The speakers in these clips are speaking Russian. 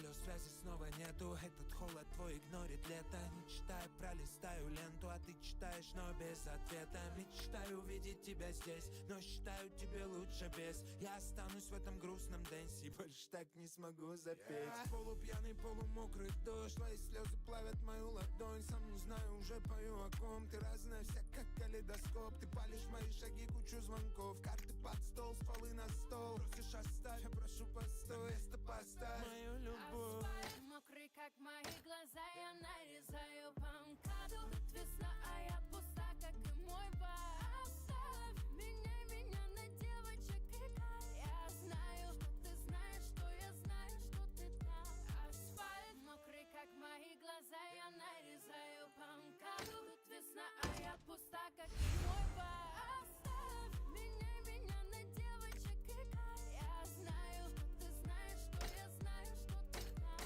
Алло, связи снова нету, этот холод твой игнорит лето. Не читай, пролистаю ленту, а ты читаешь, но без ответа. Мечтаю увидеть тебя здесь, но считаю тебе лучше без. Я останусь в этом грустном дэнсе, больше так не смогу запеть. Полупьяный, полумокрый дождь, твои слезы плавят мою ладонь. Сам не знаю, уже пою о ком. Ты разная вся, как калейдоскоп. Ты палишь мои шаги, кучу звонков. Карты под стол, стволы на стол. Просишь оставь, я прошу постой. Место поставь мою любовь. Асфальт мокрый, как мои глаза, я нарезаю по МКАДу. Тут весна, а я пуста, как и мой бар. Оставь меня на девочек играй. Я знаю, что ты знаешь, что я знаю, что ты там. Асфальт мокрый, как мои глаза, я нарезаю по МКАДу. Тут весна, а я пуста, как и мой бар. Оставь меня на девочек играй. Я знаю, что ты знаешь, что я знаю, что ты там.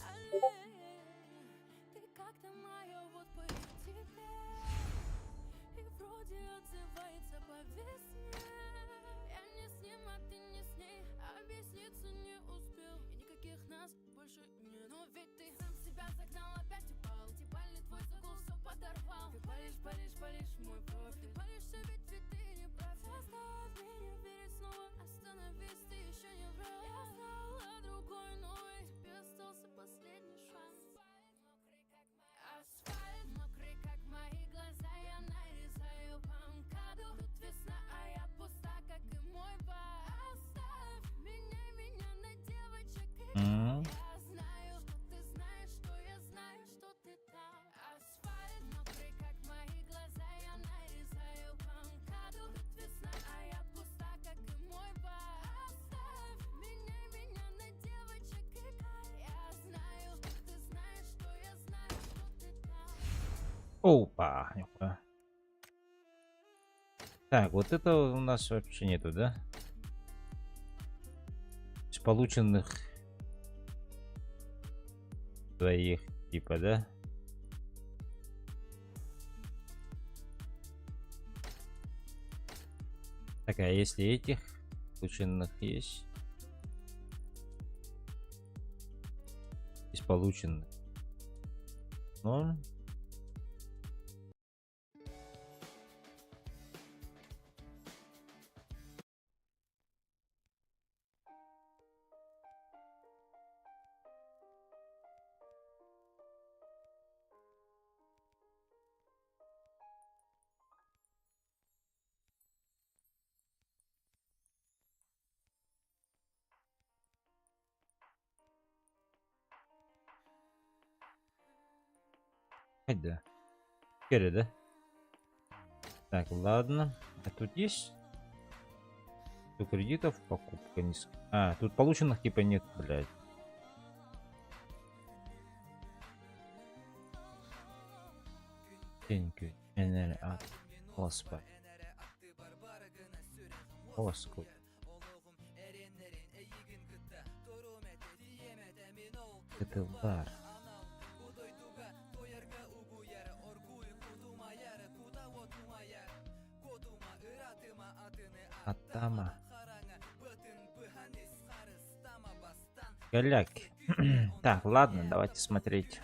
Алле, ты как-то моя, вот пою тебе. И вроде отзывается по весне. Я не с ним, а ты не с ней. Объясниться не успел, и никаких нас больше нет. Но ведь ты сам себя загнал, опять упал. Дебальный твой загул все подорвал. Ты палишь мой профиль. Ты палишься, ведь ты не прав. Заставь меня верить снова. Остановись, ты еще не врал. Я стала другой, новой. Тебе остался последний шанс. Асфальт мокрый, как мои глаза, я нарезаю по МКАДу. Тут весна, а я пуста, как и мой бар. Оставь меня на девочек играй. Я знаю, что ты знаешь, что я знаю, что ты там. Асфальт мокрый, как мои глаза, я нарезаю по МКАДу. Тут весна, а я пуста, как и мой бар. Оставь меня на девочек играй. Я знаю, что ты знаешь, что я знаю, что ты там. Опа. Нихуя. Так, вот это у нас вообще нету, да? Из полученных твоих, типа, да? Так, а если этих полученных есть? Из полученных. Ну, да. Теперь, да? Так, ладно. А тут есть? Тут кредитов покупка не... А, тут полученных типа нет, блядь. Деньги. Энергия. Господи. Господи. Это бар. Атама. Голяки. Так, ладно, давайте смотреть.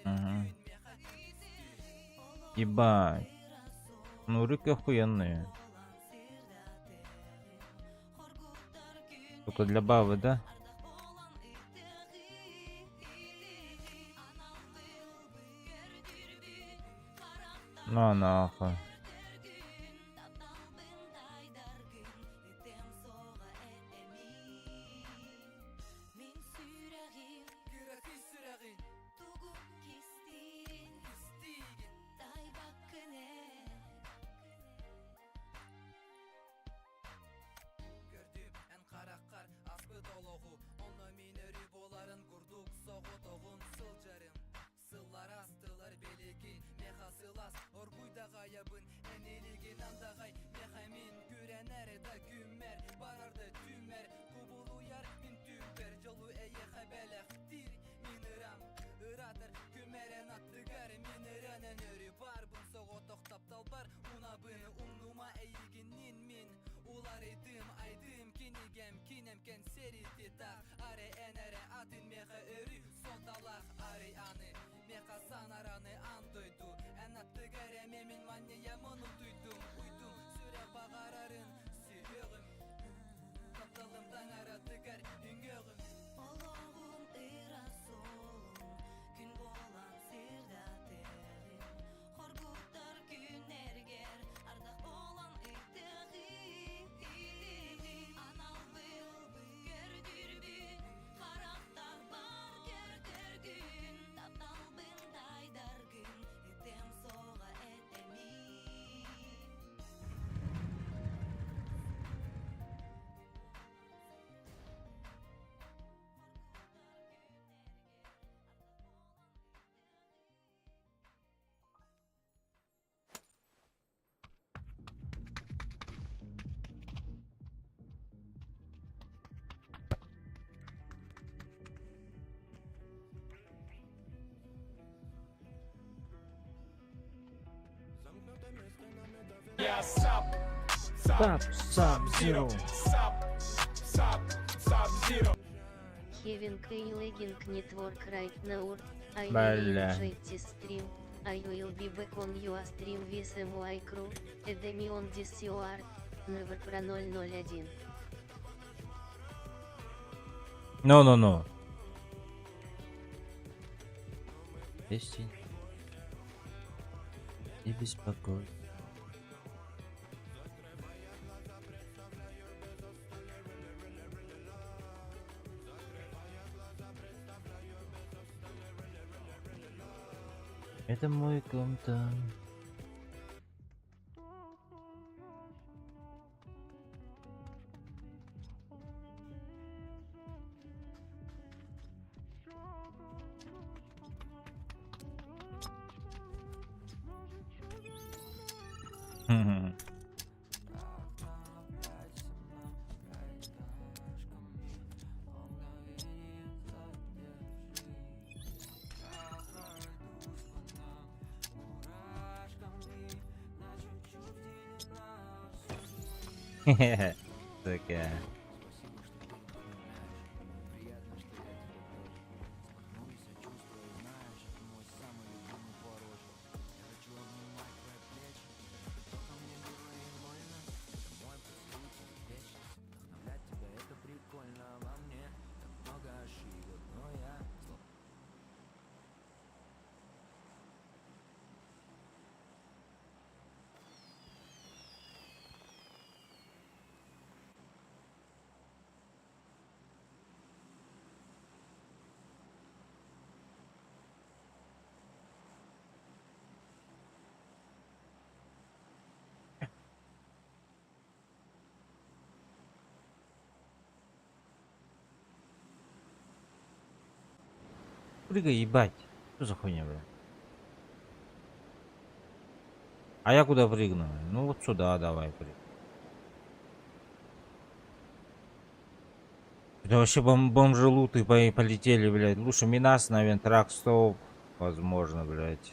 Ага. Ебать. Ну, рыки охуенные. Только для бабы, да? Ну, нахуй. Кинигем, кинемкен сери титак. Аре энере атын меха өрü. Солталах ари аны. Меха санараны андойду. Энатты гэре мемин манния мону дуйдум. Уйдум сүре бағарарын сүйегім. Тапталым таңара тыгар үңегім. Ологум ыра солум, күн болан сырда тегин. Хоргуттар күнергер, ардак болан ыйтыгын. Анал был көрдүрбүн, карактар бар көрдөргүн. Таталбын дайдаргын, этем сога этеми. Sub-Zero. Having a lagging network right now, I Бля. will enjoy stream. I will be back on your stream with my crew, Edemi on DCOR, Never Pro 001. No. Песни. Не беспокой. Это мой комтан. Такая. Прыгай, ебать. Что за хуйня, бля? А я куда прыгну? Ну вот сюда давай прыгай. Это вообще бомжелуты полетели, блядь. Лучше Минас, наверное, трак стоп. Возможно, блядь.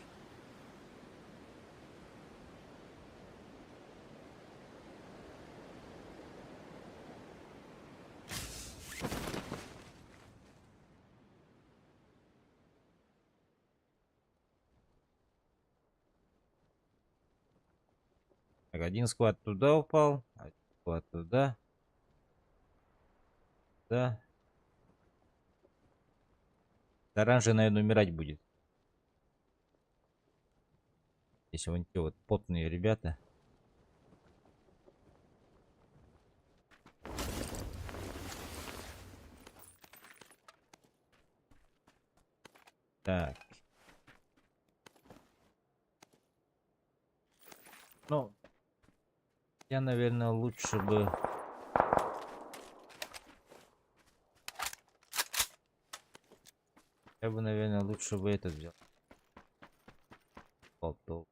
Так, один склад туда упал, один склад туда. Да. Оранжевый, наверное, умирать будет. Если вон те вот потные ребята. Так. Ну, я, наверное, лучше бы... Я бы, наверное, лучше бы этот взял. Болтов.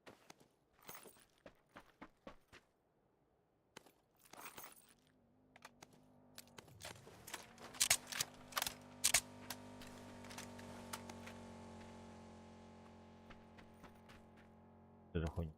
Что за хуйня?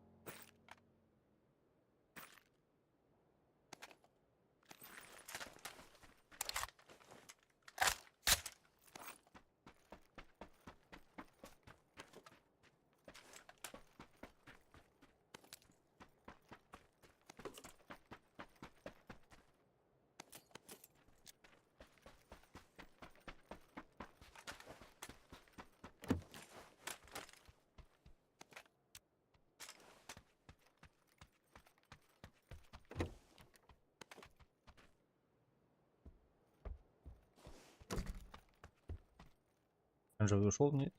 Оранжевый ушел, нет?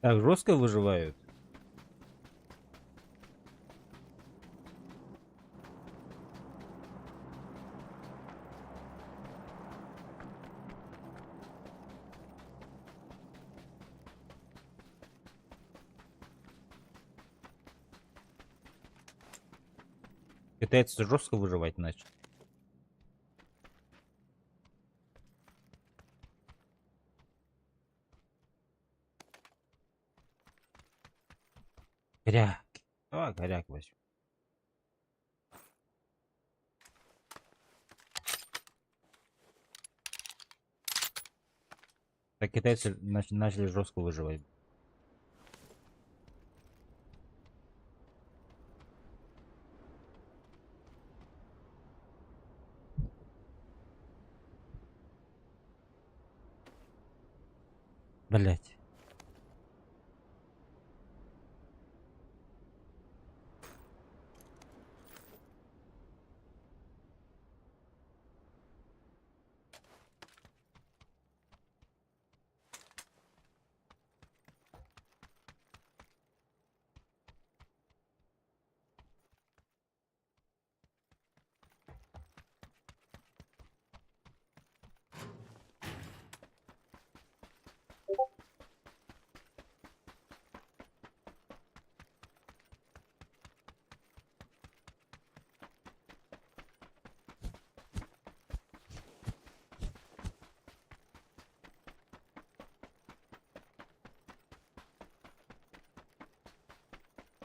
Так, жестко выживают. Китайцы жестко выживать начали. Горяк. Давай горяк возьмем. Так китайцы начали жестко выживать. Блять.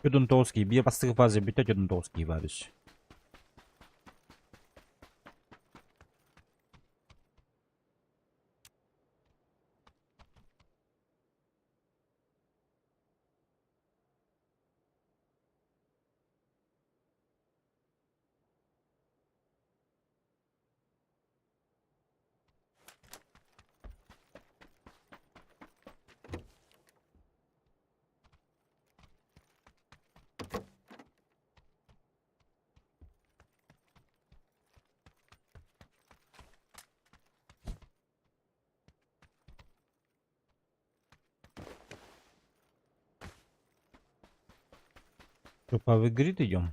Юдунтовский, bir bastığı fazla bütün Юдунтовский varış. Что, по грид идем?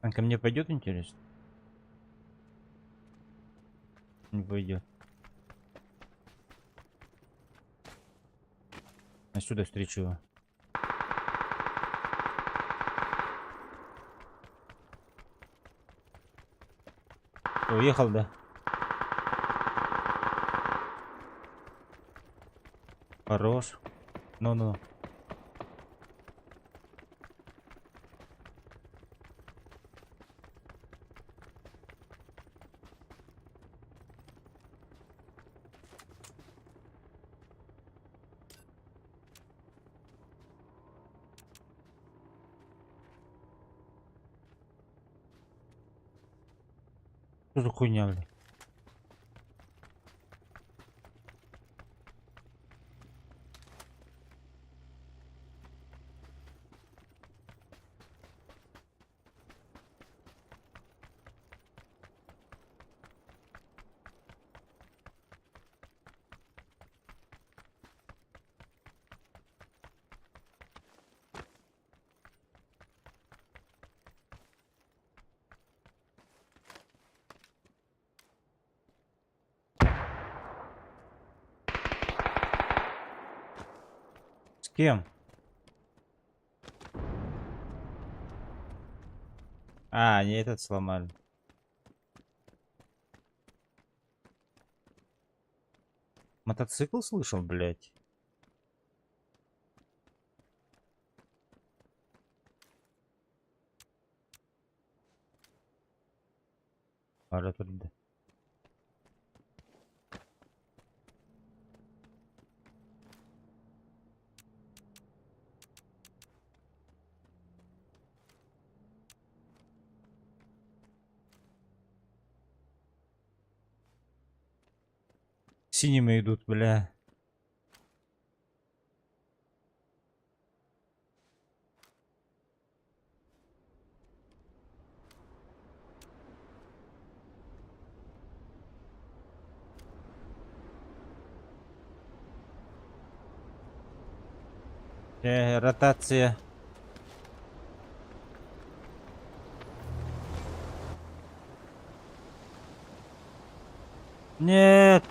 А ко мне пойдет, интересно? Не пойдет. Отсюда встречу его. Уехал, да? Хорош. Ну-ну. Что за хуйня, бля? С кем? А, они этот сломали. Мотоцикл слышал, блядь? Ара турда. Синими идут, бля. Ротация. Нет.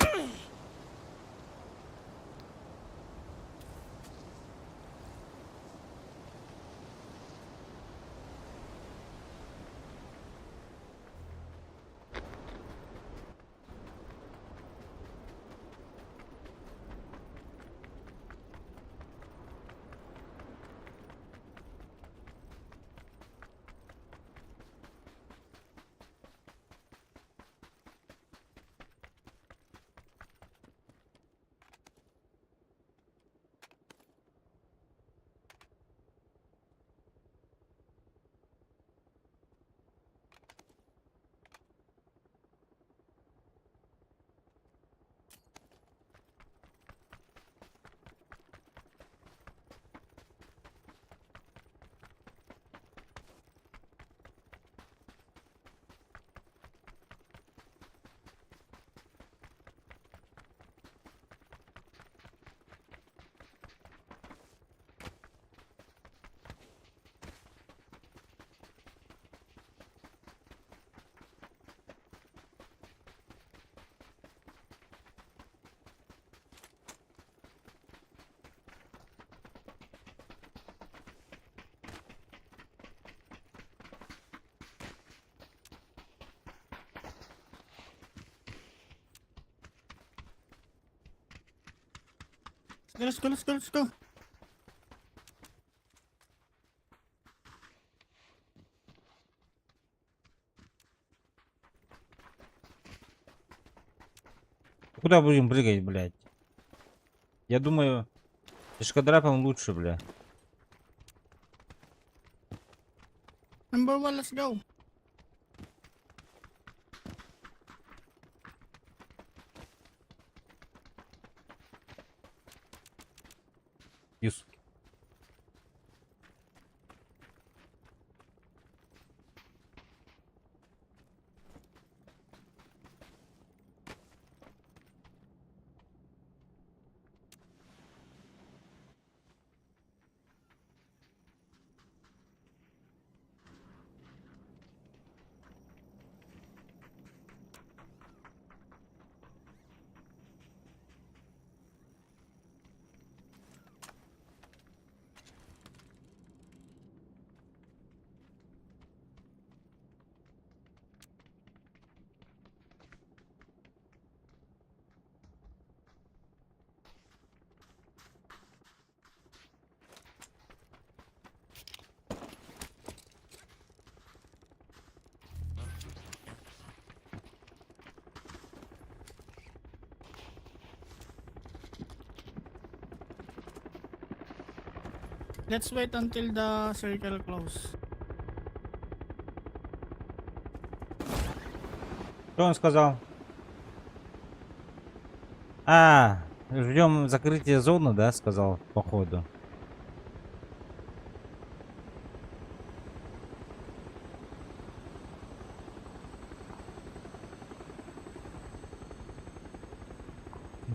Let's go, let's go, let's go. Куда будем прыгать, блядь? Я думаю, пешкодрапом лучше, бля. Number one, let's go. Юс. Let's wait until the circle close. Что он сказал? А, ждем закрытия зоны, да, сказал, походу.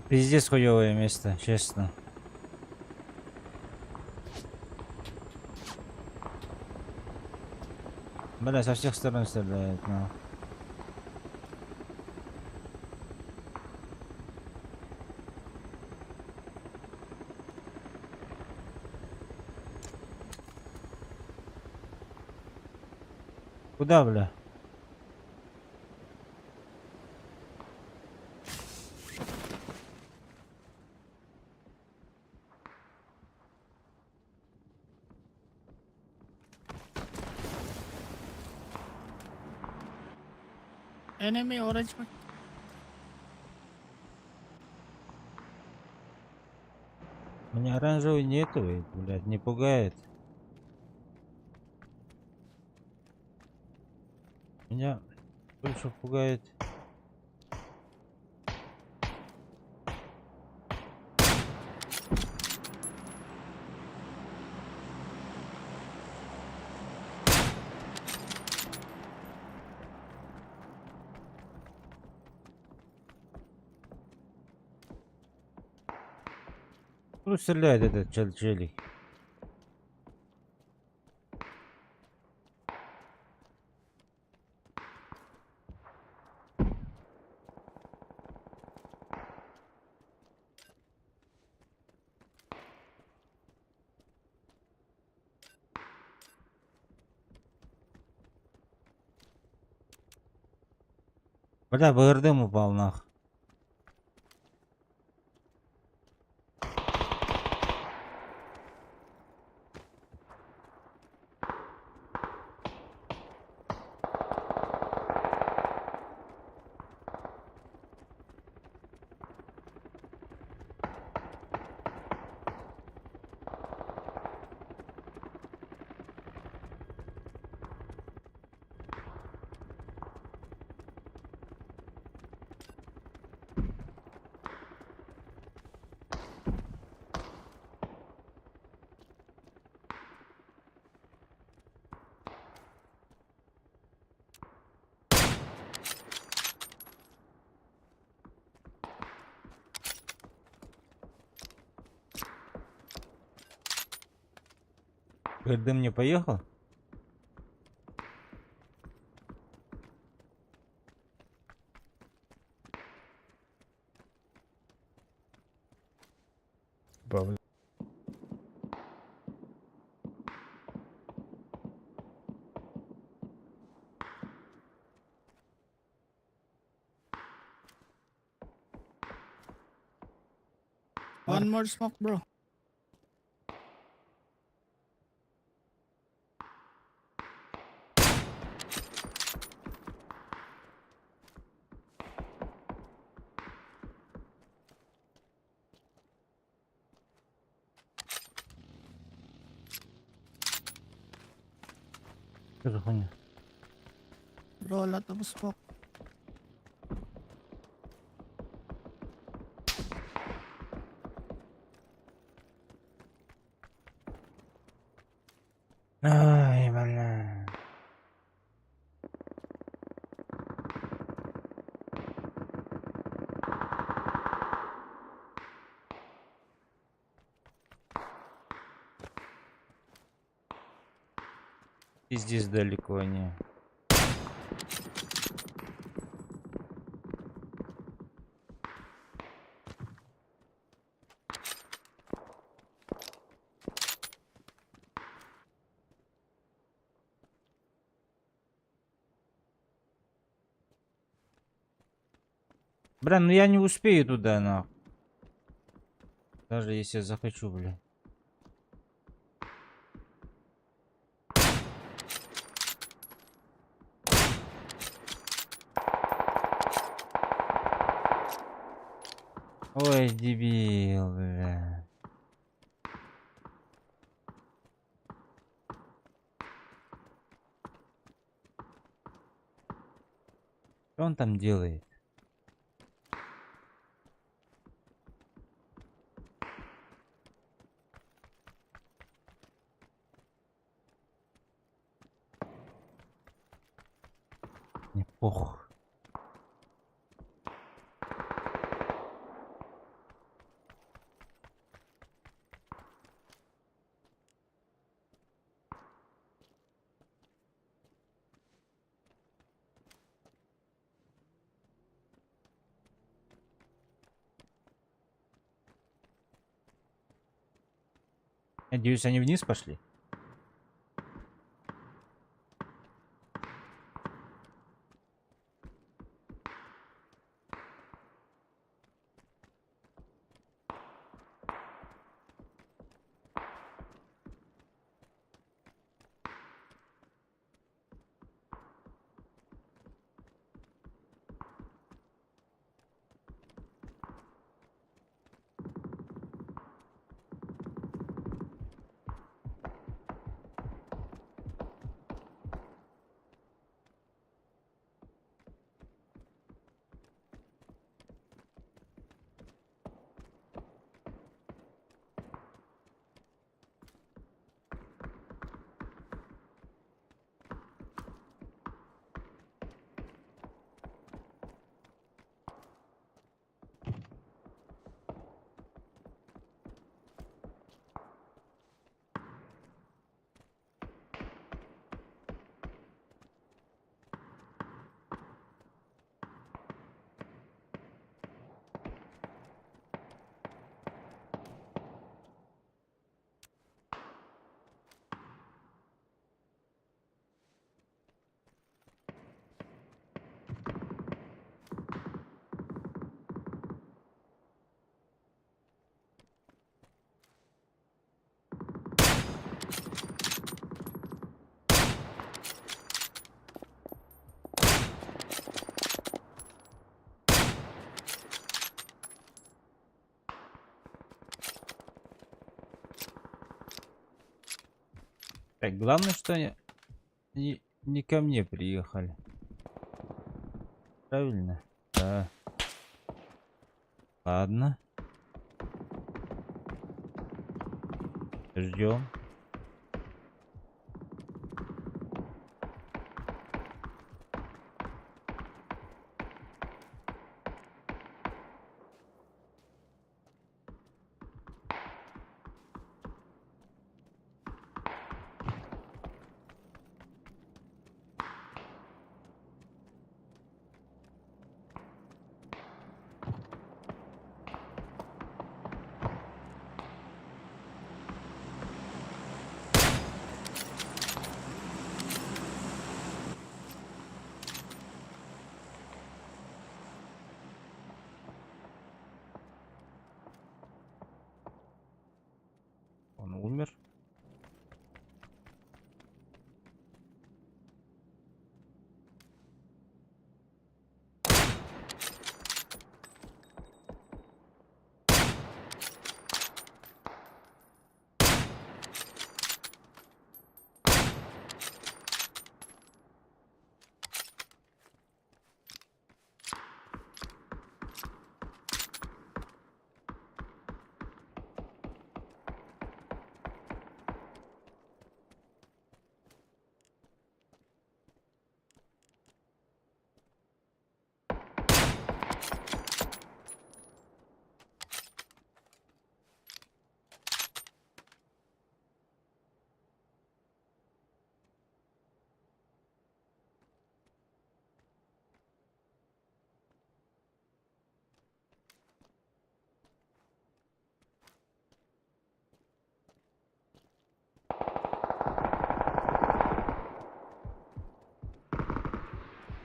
Пиздец хуёвое место, честно. Бля, со всех сторон стреляет, ну. Куда, бля? Enemy orange mark. Меня оранжевый нету, блядь, не пугает. Меня больше пугает. Ну, стреляет этот челик. Бля, БРДМ упал нах. БРДМ не поехал? Бля. One more smoke, bro. Что за хуйня? Bro, a lot of smoke. Ай, бля. И здесь далеко не. Бля, ну я не успею туда, нахуй. Даже если захочу, бля. Ой, дебил, бля. Что он там делает? Мне похуй. Надеюсь, они вниз пошли. Так, главное, что они не ко мне приехали. Правильно? Да. Ладно. Ждем. Он умер.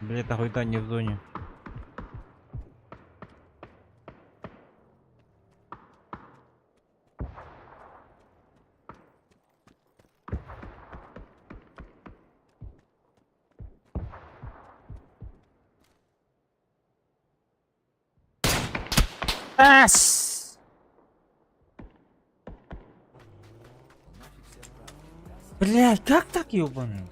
Блин, эта хуйта не в зоне. Блять, как так, ёбаный?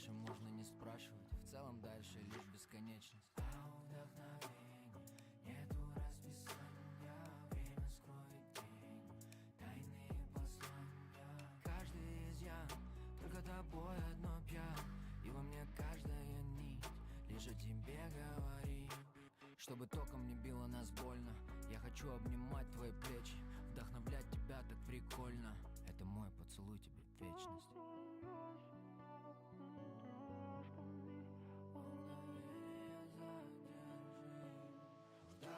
дальше можно не спрашивать. В целом дальше лишь бесконечность. А у вдохновения нету расписания. Время скроет тень, тайные послания. Каждый изъян только тобой одно пьян. И во мне каждая нить лишь о тебе говорит. Чтобы током не било нас больно. Я хочу обнимать твои плечи, вдохновлять тебя так прикольно. Это мой поцелуй тебе в вечность. Я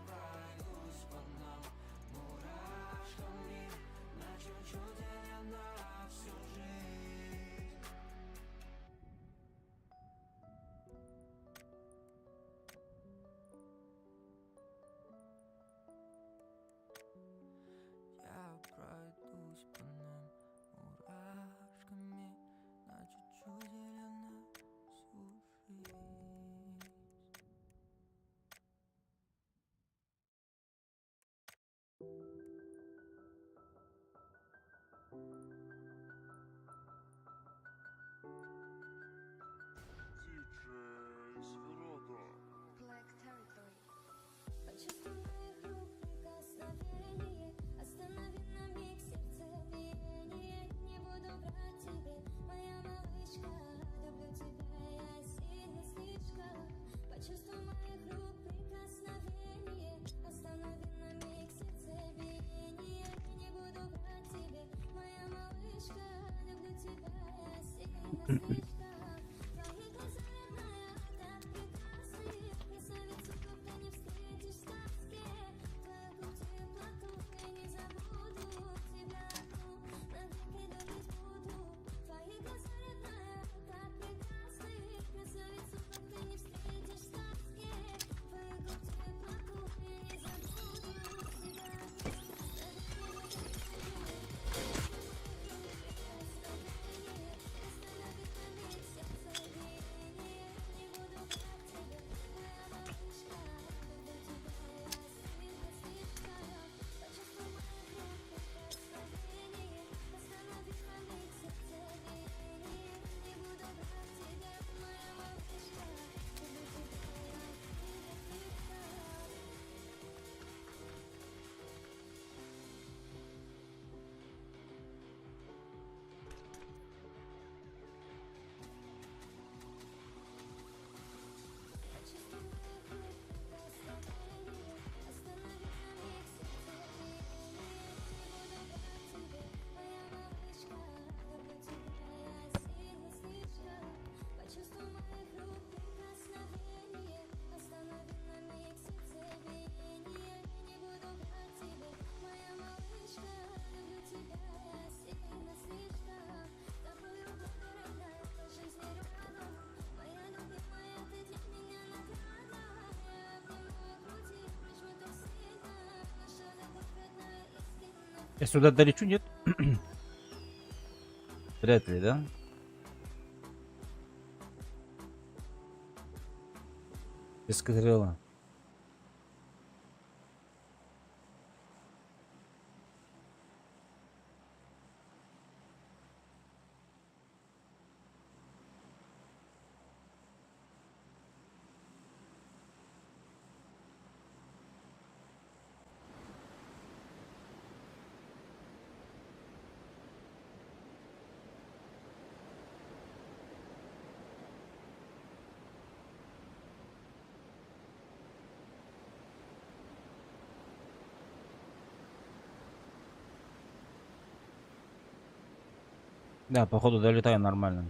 пройдусь по нам мурашками, на чуть-чуть или на всю жизнь. Black Territory. Почувствуй моих рук прикосновение, останови на миг сердцебиение. Не буду врать тебе, моя малышка, люблю тебя я сильно слишком. Почувствуй моих рук прикосновение, останови на миг сердцебиение. Не буду врать тебе, моя малышка, люблю тебя я сильно слишком. Твои глаза, родная, так прекрасны, красавицу, как ты не встретишь в сказке. Твою грудь теплоту я не забуду, тебя одну навеки любить буду. Твои глаза, родная, так прекрасны, красавицу, как ты не встретишь в сказке. Твою грудь теплоту я не забуду, тебя Я сюда долечу, нет? Вряд ли, да? Эскадрилла. Да, походу долетаю нормально.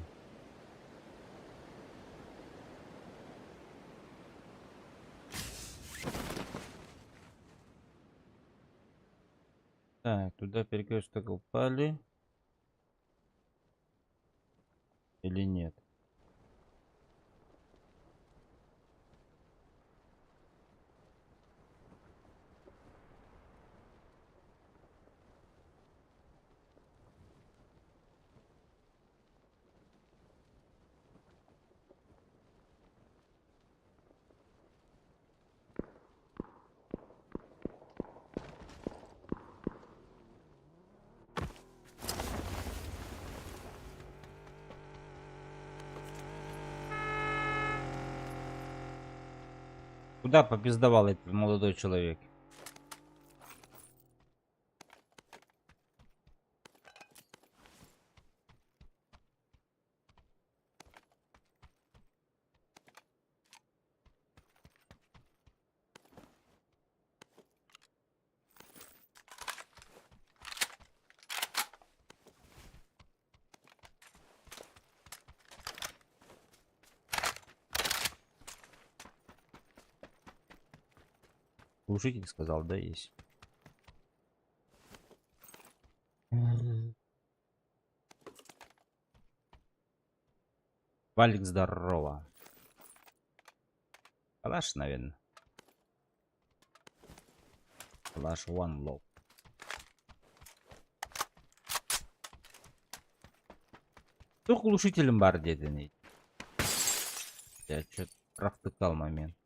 Так, туда перекресток упали. Или нет? Куда попиздовал этот молодой человек? Глушитель сказал, да, есть. Валик, здорово. Калаш, наверное. Калаш One Love. Кто глушителем бар деді? Я что-то провтыкал момент.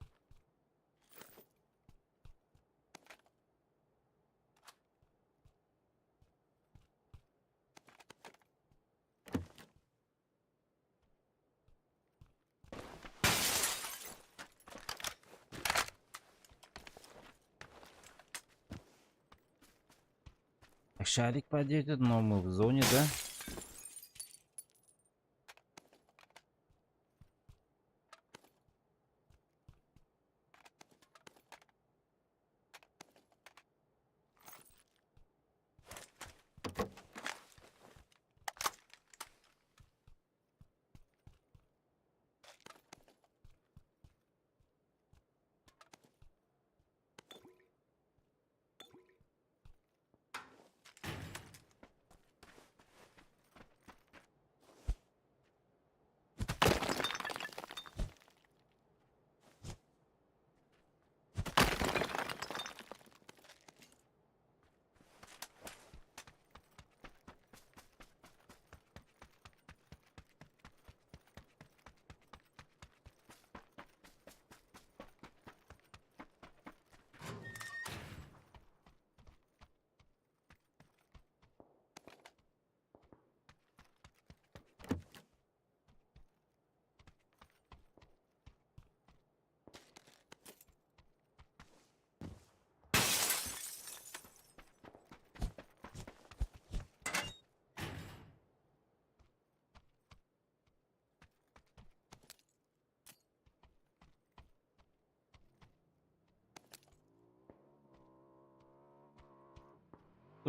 Шарик подъедет, но мы в зоне, да?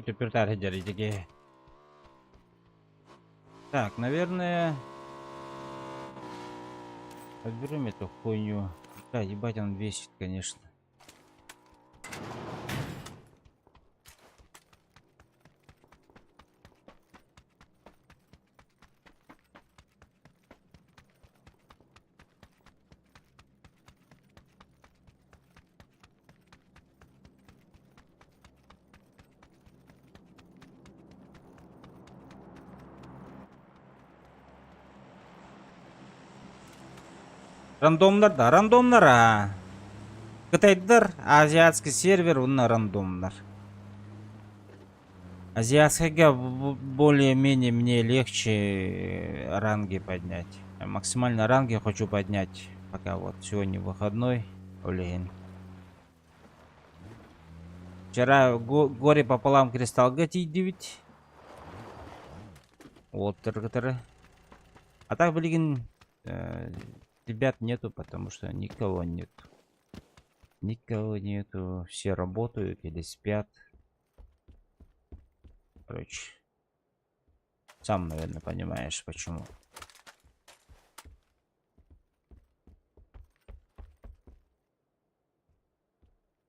Теперь такие. Так, наверное, подберем эту хуйню. Да, ебать, он весит, конечно. Рандомдар да, рандомдар, а. Кытайдыр, азиатский сервер, он рандомдар. Азиатского более-менее мне легче ранги поднять. Максимально ранги хочу поднять, пока вот сегодня выходной. Блин. Вчера горе пополам кристалл гати 9. Вот, а так, блин, ребят нету, потому что никого нет. Никого нету. Все работают или спят. Короче. Сам, наверное, понимаешь, почему.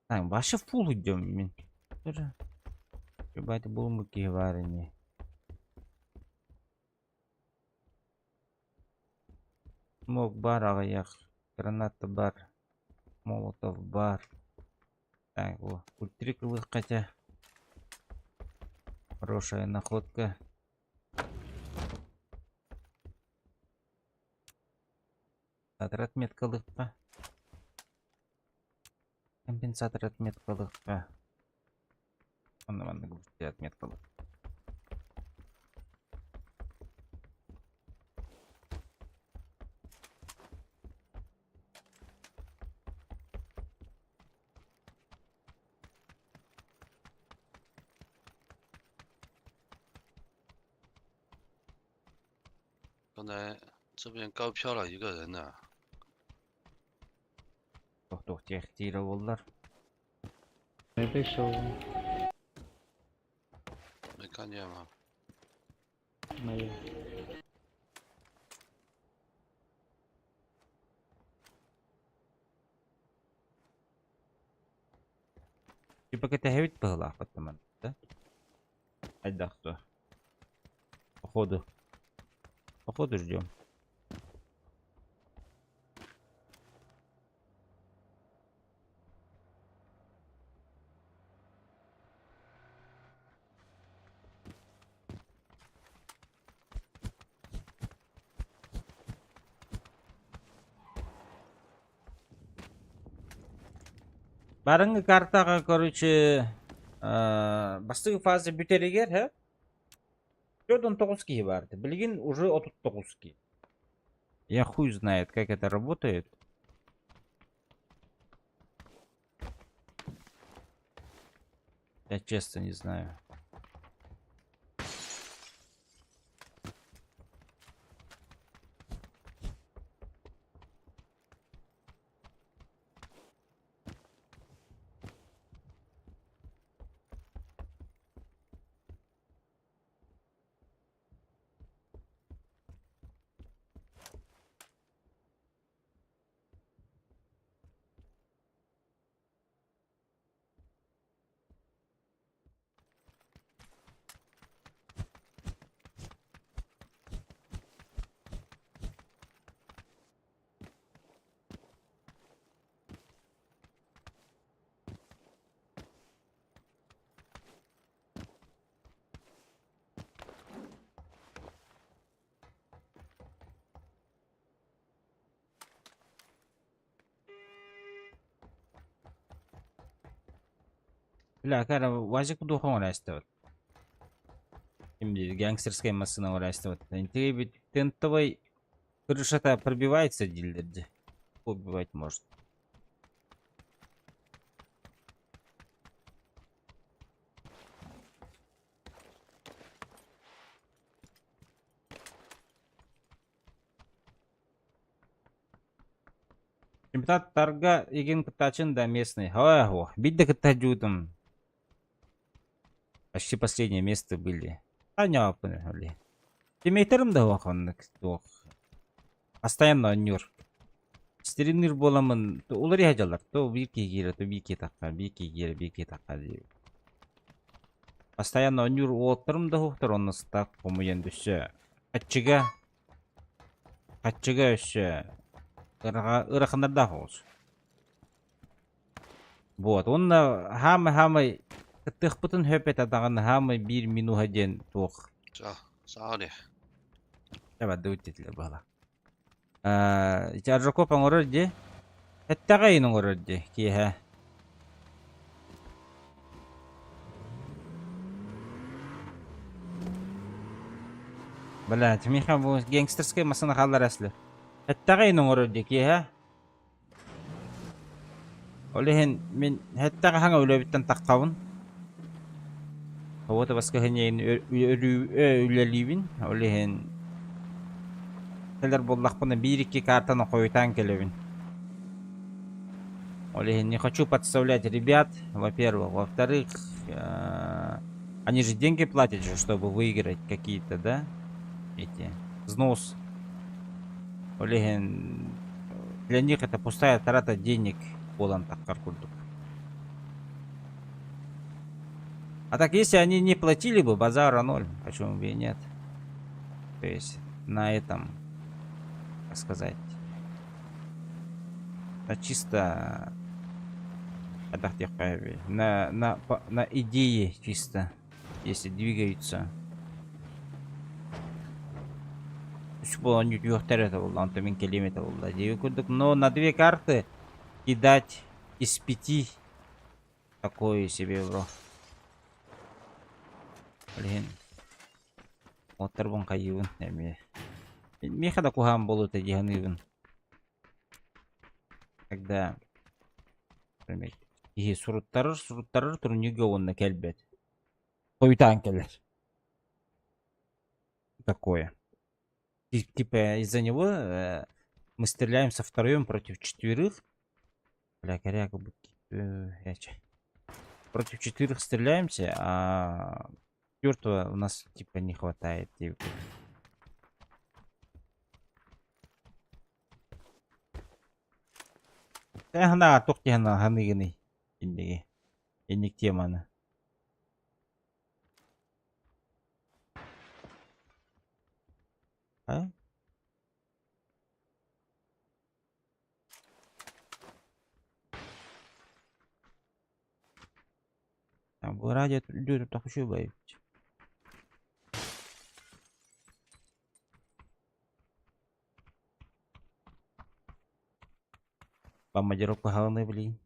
Так, ваши фул идем. Ебать, булмыки варени. Смог бар, аяк. Граната бар. Молотов бар. Так, вот. Ультрикрылых, хотя. Хорошая находка. Отметкалыкка. Компенсатор отметкалыкка. Он отметкалык. 刚才这边高飘了一个人呢， Тух, тех тире болар. 没看见吗？ Типа кетебит была потом, да? Айда кто? Походу. Походу ждем. Барыңғы картаға, короче, бастығы фазы бүтер егер, ха? 9 ки барды. Білген уже 39 ки. Я хуй знает, как это работает. Я честно не знаю. Бля, cara, вазик духом растет. Гангстерская машина растет. Ты ведь тентовой крыша-то пробивается, дилер. Убивать может. Чемпионат торга еген кытачин да местный. Ого, бидда кытаджутым. Почти последнее место были. А не опынули. Тимейтерім да оқанлық. Постоянно нюр. Стримнер боламын. Олар яжалар. То бирке кері, то бирке таққа, бирке кері, бирке таққа дейбі. Постоянно нюр отырым да оқтыр. Оны стақ қомыен düşse. Қатчыға өші. Ырақындарда қоғыз. Вот. Оны хамы Тых бүтін хөпет атаған хамы 1 минуға ден тоқ. Сағали. Жабады өттетілі бала. Жаржокопан орыр де. Әттағайының орыр де. Кейхә. Бәлі, тімейха бұл генгстерскай масына қалар әсілі. Әттағайының орыр де. Кейхә. Олеген мен әттаға хаңа өлөбіттен таққауын. Вот воскоханейн үлелибин, олеген келер боллақпына 1-2 картаны қойтан келебин. Олеген не хочу подставлять ребят, во-первых. Во-вторых, они же деньги платят, чтобы выиграть какие-то, да? Эти взнос. Олеген для них это пустая трата денег. Болан таққар күрдік. А так, если они не платили бы, базара 0. Почему бы и нет? То есть, на этом, как сказать, чисто... На идее чисто, если двигаются. Но на 2 карты кидать из 5 такое себе, бро. Блин. Мотор бон кайын. Меха да кухам болот эдиганывын. Когда, например, и суруттарыр турнига онна келбет. Койтан келер. Такое. Типа из-за него мы стреляем со втроем против 4. Бля, коряга будет. Против 4 стреляемся, а 4 у нас типа не хватает. Ана тоқтяна ханығыны ендеге. Ендек теманы. А? Бұл радио үйдері тоқышы байып. Бомбардировка халаны, блин.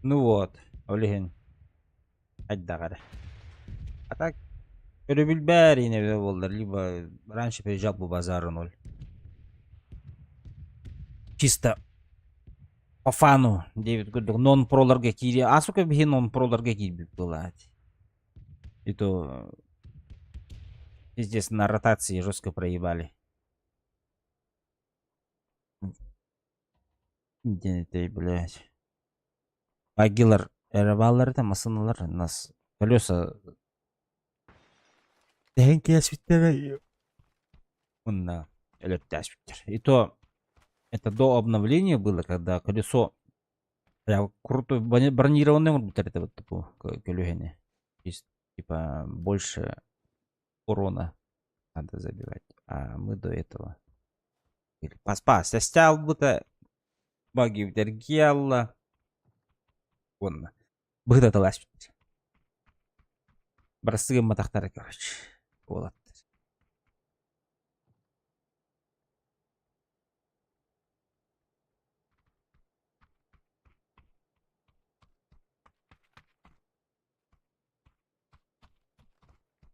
Ну вот, олеген. Айдағары. А так, көрөбіл бәрі не болдар, либо раньше приезжал бы базару 0. Чисто по фану, Дэвид көрдік, нон-проларға кейде, асука бе нон-проларға кейбіп была. И то здесь на ротации жестко проебали. Где-то, блядь. Агилар, эрвалар там, асыналар, нас колеса. Дэнки осветляю. На электроаспектер. И то это до обновления было, когда колесо крутой бронированный вот это вот такое колесо. Есть типа больше урона надо забивать. А мы до этого. Паспас, я стял будто баги в дергелла. Вон. Быгда ласпит. Бросыгы матахтары, короче. Вот.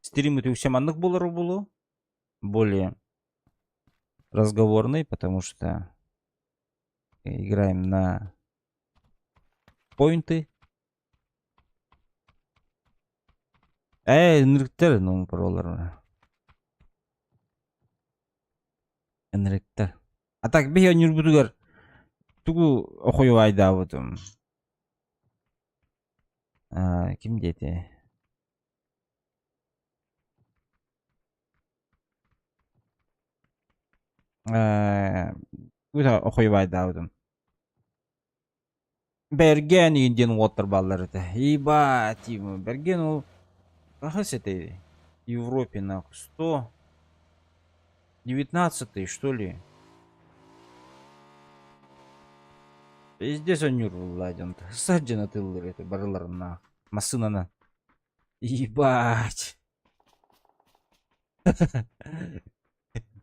Стримы ты всем анных было более разговорный, потому что играем на поинты. Энергтер, ну, пролар. Энергтер. А так, бей, не буду тугу охою айда вот. Ким дети? Куда охою айда вот. Берген инден уотер баллар это. Ебать, ему Берген у как это в Европе нахуй 119 что ли? Здесь он не ладен. Саджана тыллар это барлар на масынана. Ебать.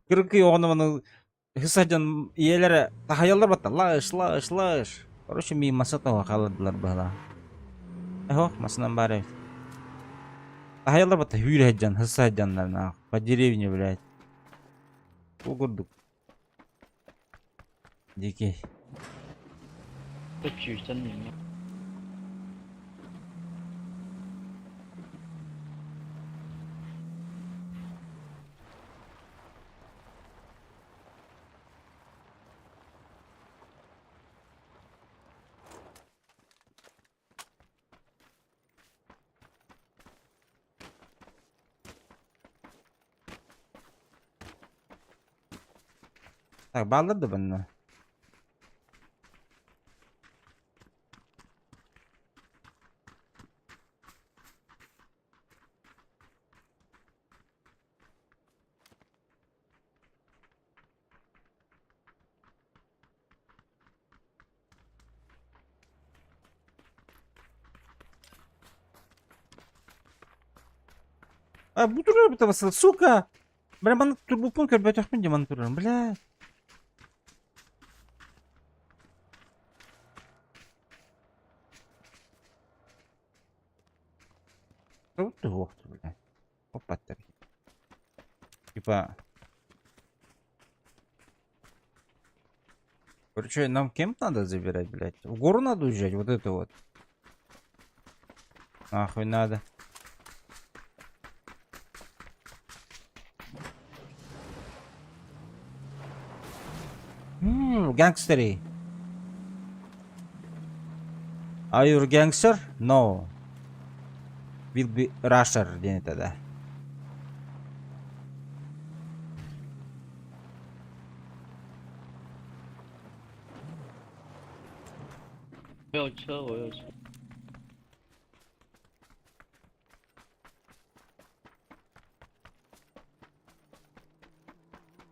Кыркы оғанымының саджан иелері тахаялар бата. Лаш. Короче, ми масатауға қаладылар бағла. Ох, масынан бары. Тахаялар бата хүйрі хаджан, хысы хаджанларына. По деревне, блядь. Угурдук. Дикей. Так, bağlardı bana. Bu duruyor bu tavası, suka. Bana turbopon kır, ben tahmin edeyim anlatıyorum, bля. Вот ты вот, блядь. Опа, так. Типа... Короче, нам кемп надо забирать, блядь. В гору надо уезжать, вот это вот. Нахуй надо. Гангстеры. Are you a gangster? No. Will be Rusher день тогда.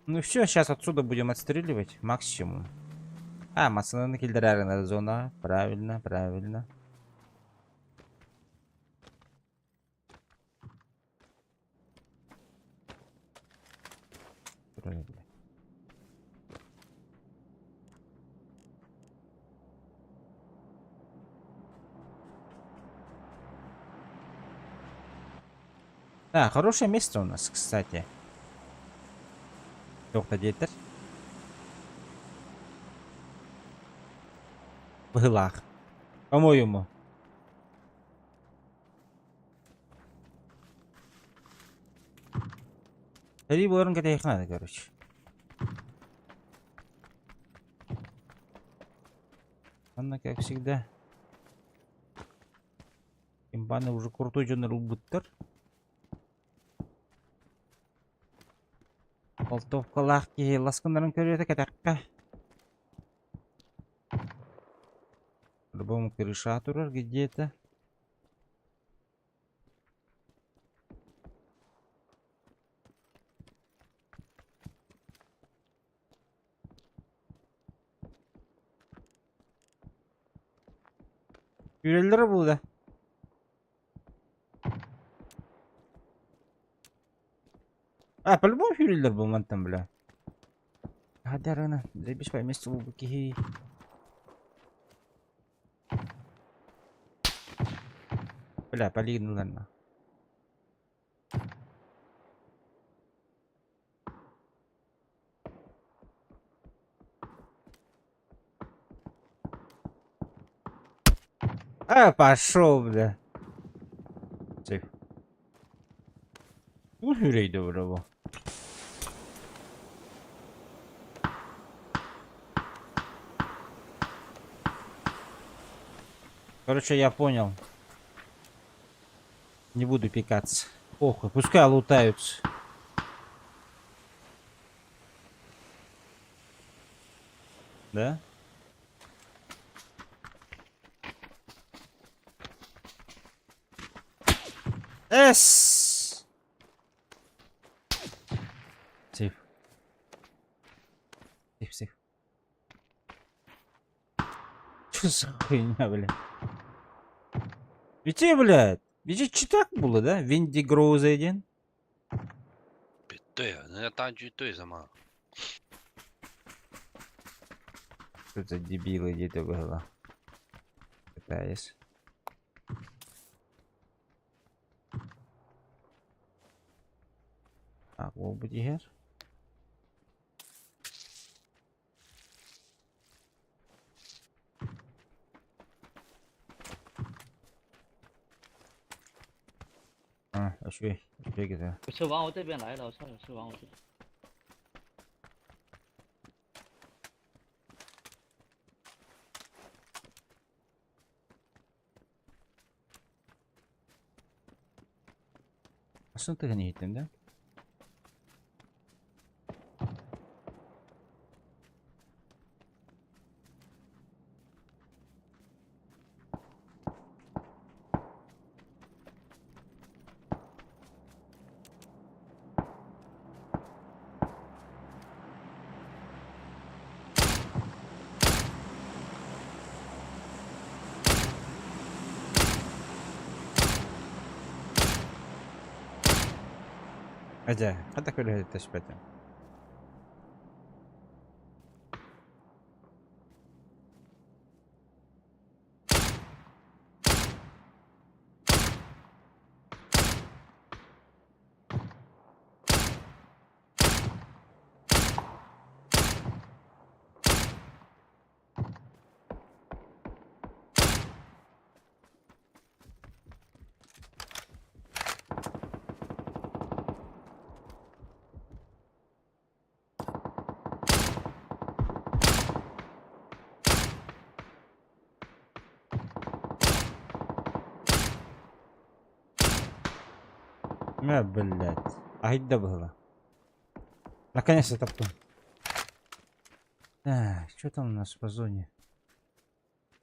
Ну все, сейчас отсюда будем отстреливать максимум. А, пацаны киллерарная зона. Правильно, правильно. Да, хорошее место у нас, кстати. Доктор Дейтер. В Гылах. По-моему. Либо уровень их надо, короче. Она, как всегда. Имбаны уже крутой джонер убыттар. Болтовкалар ласкандарын көреді кәдәкка. По-любому крыша турар где-то. Юрелдер бұл да. А, по-любому фюрелдер был вон там, бля. Гадарана, заебись по месту лубуки. Бля, полигнул, наверное. А, пошел, бля. Сейф. Уфюрей доброго. Короче, я понял. Не буду пикаться. Ох, пускай лутаются. Да? Эс! Сейф. Сейф, сейф. Чё за хуйня, блядь? Видите, блядь? Видите, читак было, да? Винди Гроуза один. 对啊，人家单狙对什么？ Что за дебилы где-то было? Пытаюсь. Так, what would you hear? Ah, actually, take it. 是往我这边来的，是往我这边。 Aslında da niyetim de. Hadi, hadi böyle teşbih edin. блядь. Айда было. Наконец-то топту. Так, что там у нас по зоне?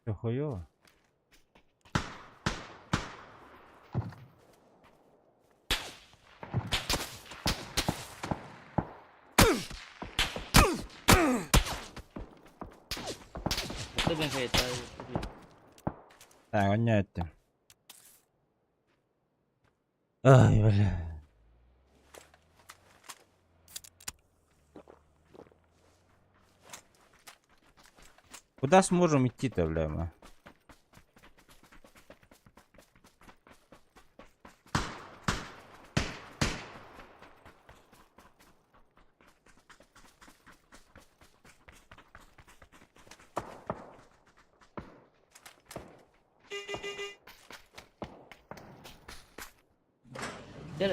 Все хуёво.这边可以待出去。 Так, понятно. Ай, бля. Куда сможем идти-то, бля, мы?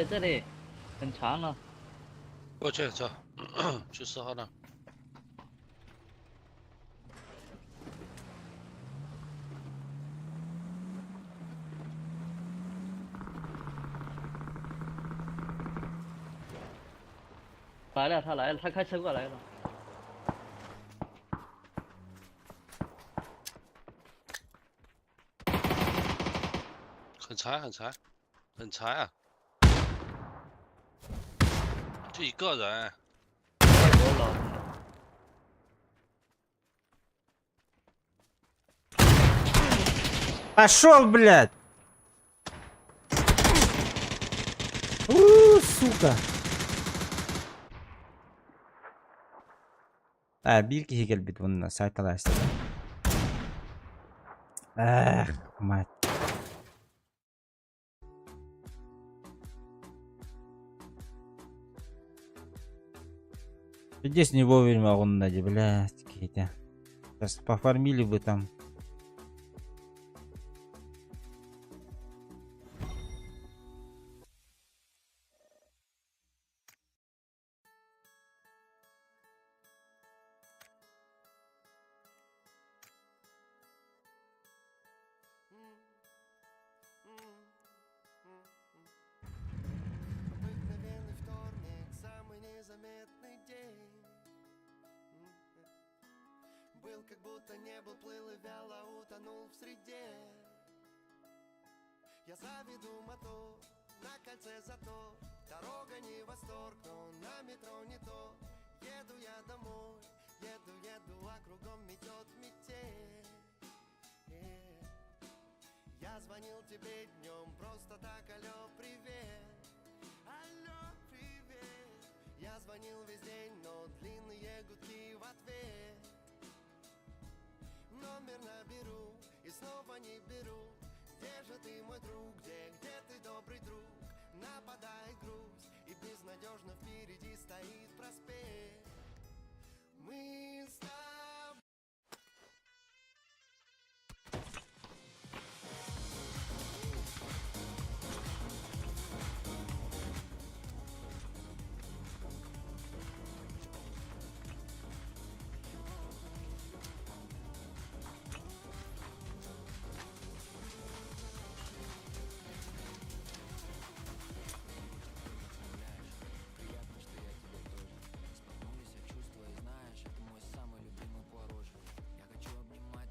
这里，很长了。过去走，去4号那儿。来了，他来了，他开车过来了。很残，很残，很残啊！就一个人，太多了。 Пошел, блядь! Сука! Bir kişi gel bir bununla saytalaştı. Мать. Здесь не вовремя он надо, блядь, какие-то. Сейчас пофармили бы там. Обыкновенный вторник, самый незаметный день. Был как будто не был, плыл и вяло утонул в среде. Я заведу мотор, на кольце затор. Дорога не восторг, но на метро не то. Еду я домой, еду, а кругом метет метель. Я звонил тебе днем, просто так, алло, привет. Алло, привет. Я звонил весь день, но длинные гудки в ответ. Номер наберу и снова не беру. Где же ты, мой друг, где ты, добрый друг? Нападает грусть, и безнадежно впереди стоит проспект. Мы с тобой.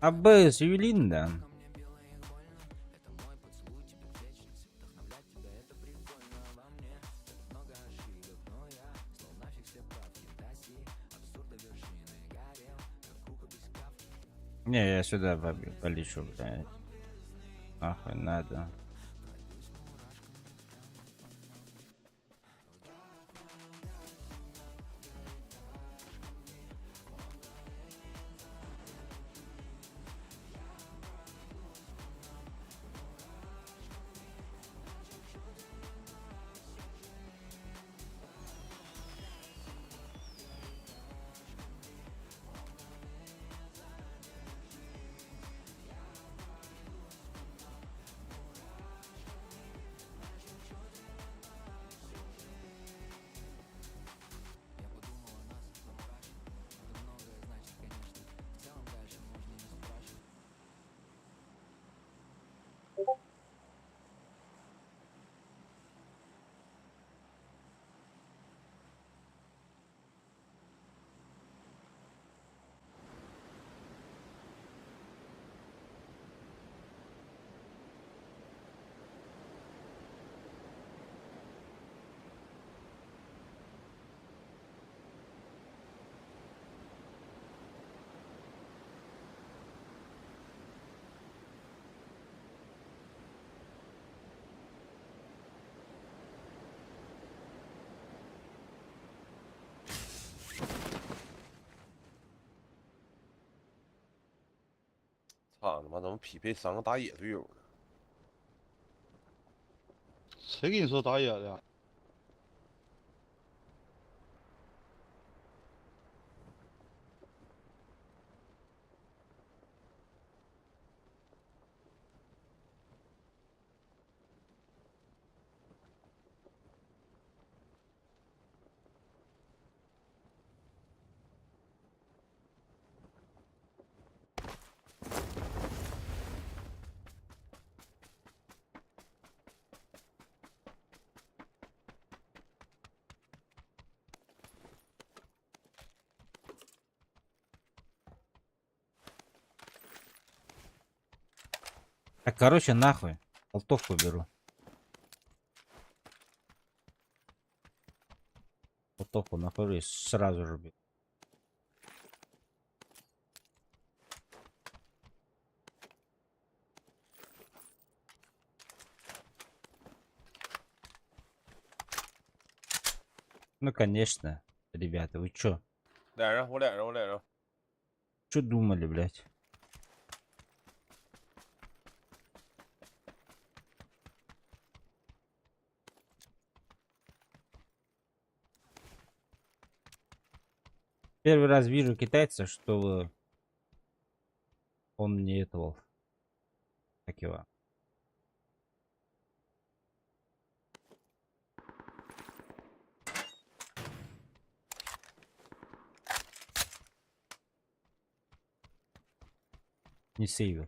Аббес, Юлинда. Не, я сюда полечу, блядь. Нахуй надо. 他妈怎么匹配3个打野队友呢？谁跟你说打野的呀？Так, короче, нахуй. Алтовку беру. Алтовку нахуй сразу же беру. Ну, конечно, ребята, вы чё? 脸上，我脸上，我脸上。 Чё думали, блядь? Первый раз вижу китайца, что он не этого. Как его? Не сейвил.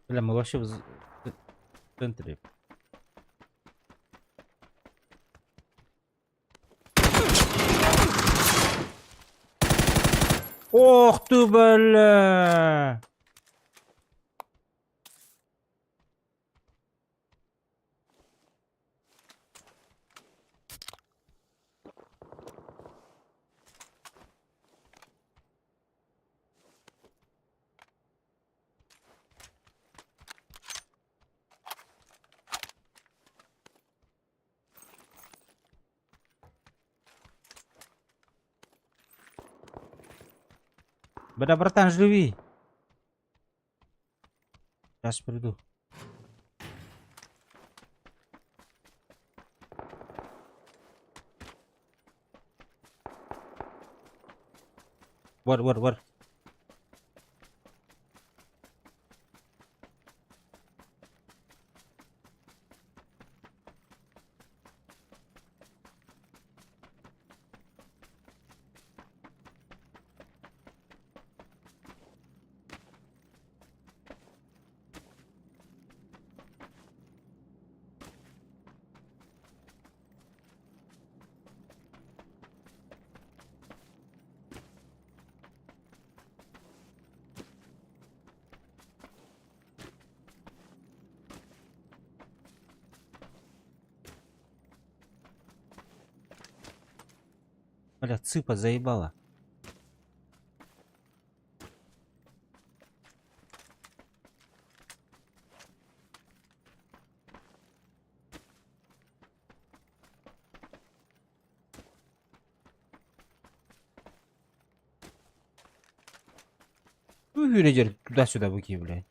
Бля, мы вообще в центре. Ох ты, бля! Бля, братан, живи. Сейчас приду. Вор. Бля, цыпа заебала. Ну, Юридер, туда-сюда быки, блядь.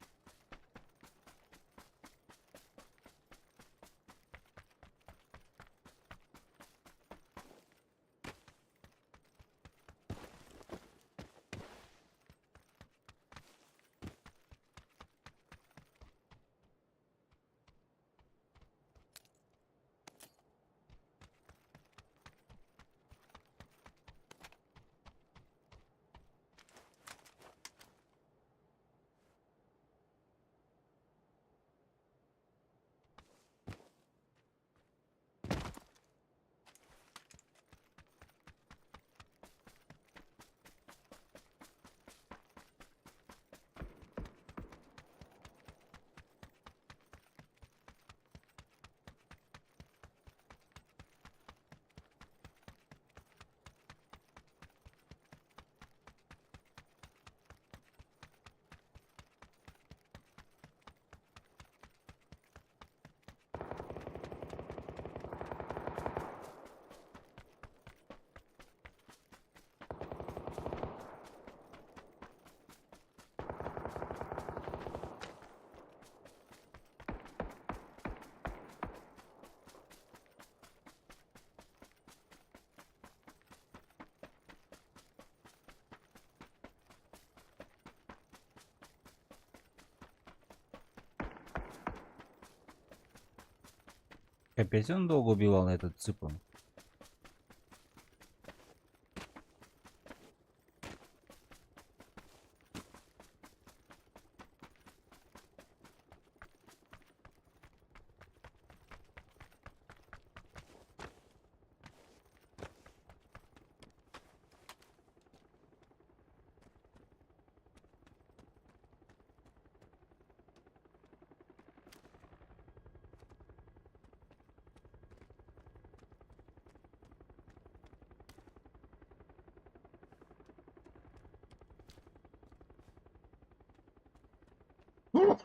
Капец, он долго убивал этот цыпом.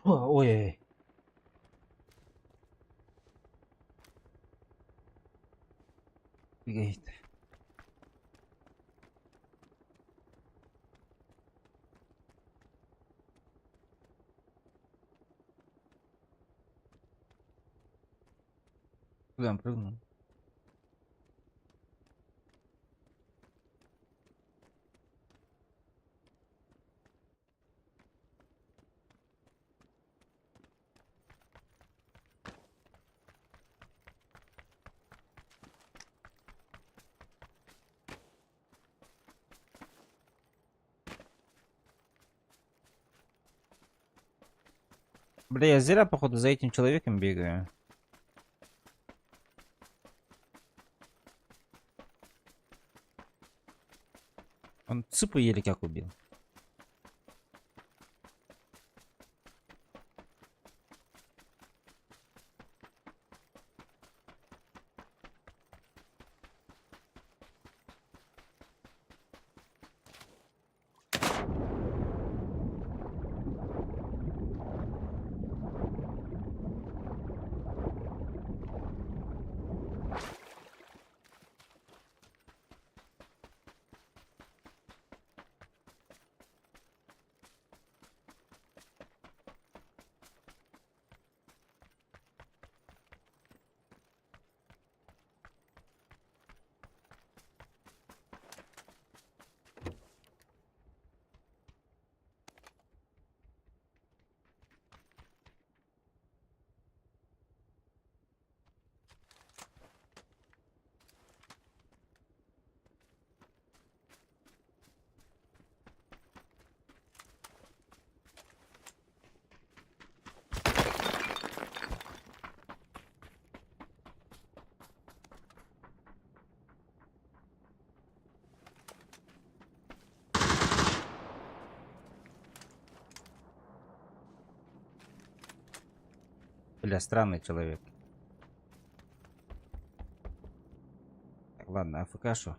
Ой. Фигает. Куда он прыгнул? Бля, я зря, походу, за этим человеком бегаю. Он цыпу еле как убил. Бля, странный человек. Так, ладно, АФК-шу.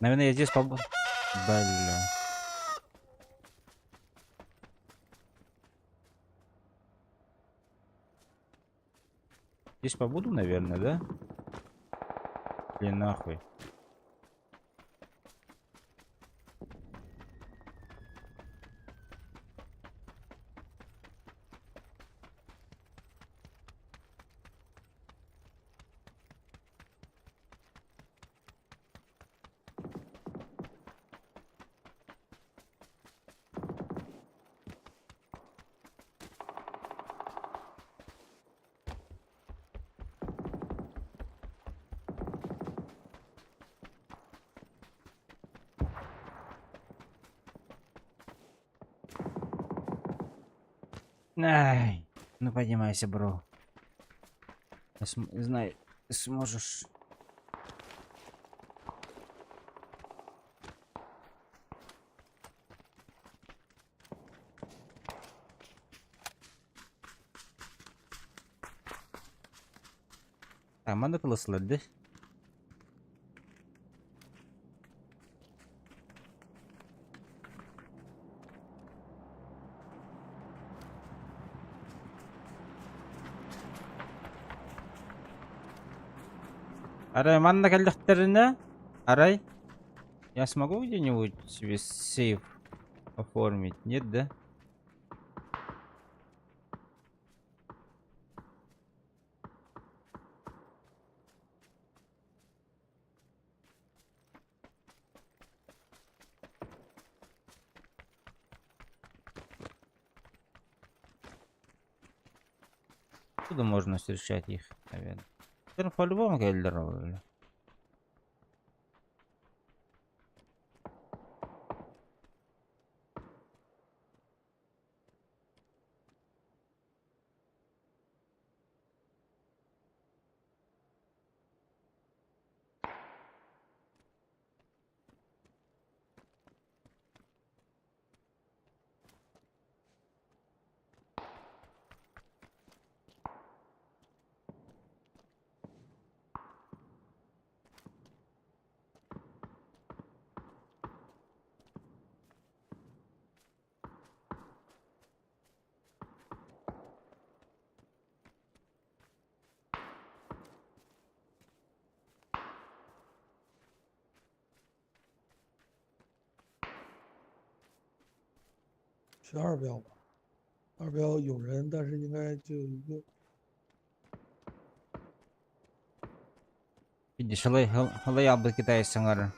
Наверное, я здесь Бля. Здесь побуду, наверное, да? Или нахуй? Ай, ну поднимайся, бро. Знай, сможешь. Mana kılıçladı? Арай, манна калдахтарына? Арай? Я смогу где-нибудь себе сейф оформить? Нет, да? Откуда можно встречать их, наверное? Наверное, по-любому гелдеров.去二标吧，二标有人，但是应该就一个。 Видишь, халай яблоки китайсыңар.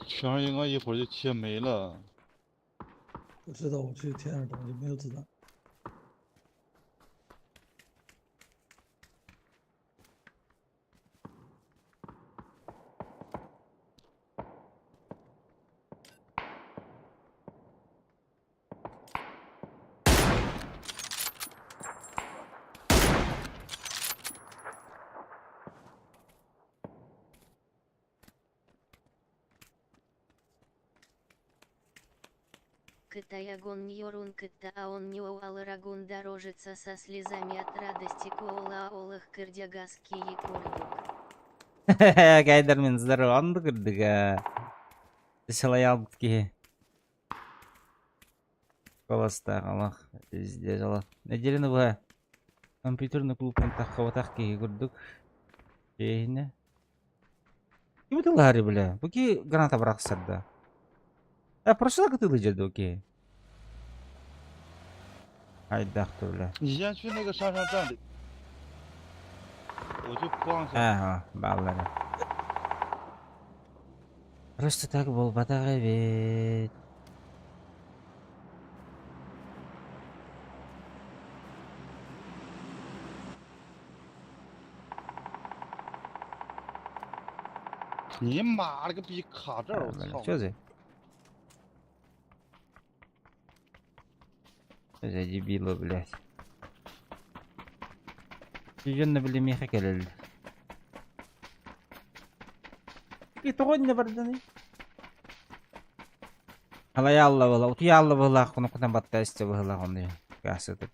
枪应该一会儿就切没了。我知道，我去添点东西，没有子弹。Кытаягон Ньорун Кыта он Ньоуаларагун дорожится со слезами от радости Коулаолых Кырдягаски и Курдук. Кайдармен здорово, анды кырдыга. Шалай яблоки. Колоста, Аллах, везде жала. Неделені бұға компьютерный клубтан таққаватақ кеге көрдік. Кейіне. Кем тылғары біле? Бұки граната бұрақсырды. Прошла кытылы жерді окей. Айдақ түрлі. 你先去那个山上站着，我去逛去。 Ага, баллары. Просто так был ведь.你妈了个逼，卡这儿！我操！ Что за? Что за дебилы, блядь? Yüzünle bile mihe gelildi. Git oyunla bardani. Halay alla bula, utu alla bula, kunu kutan batta iste bula onu gasıdık.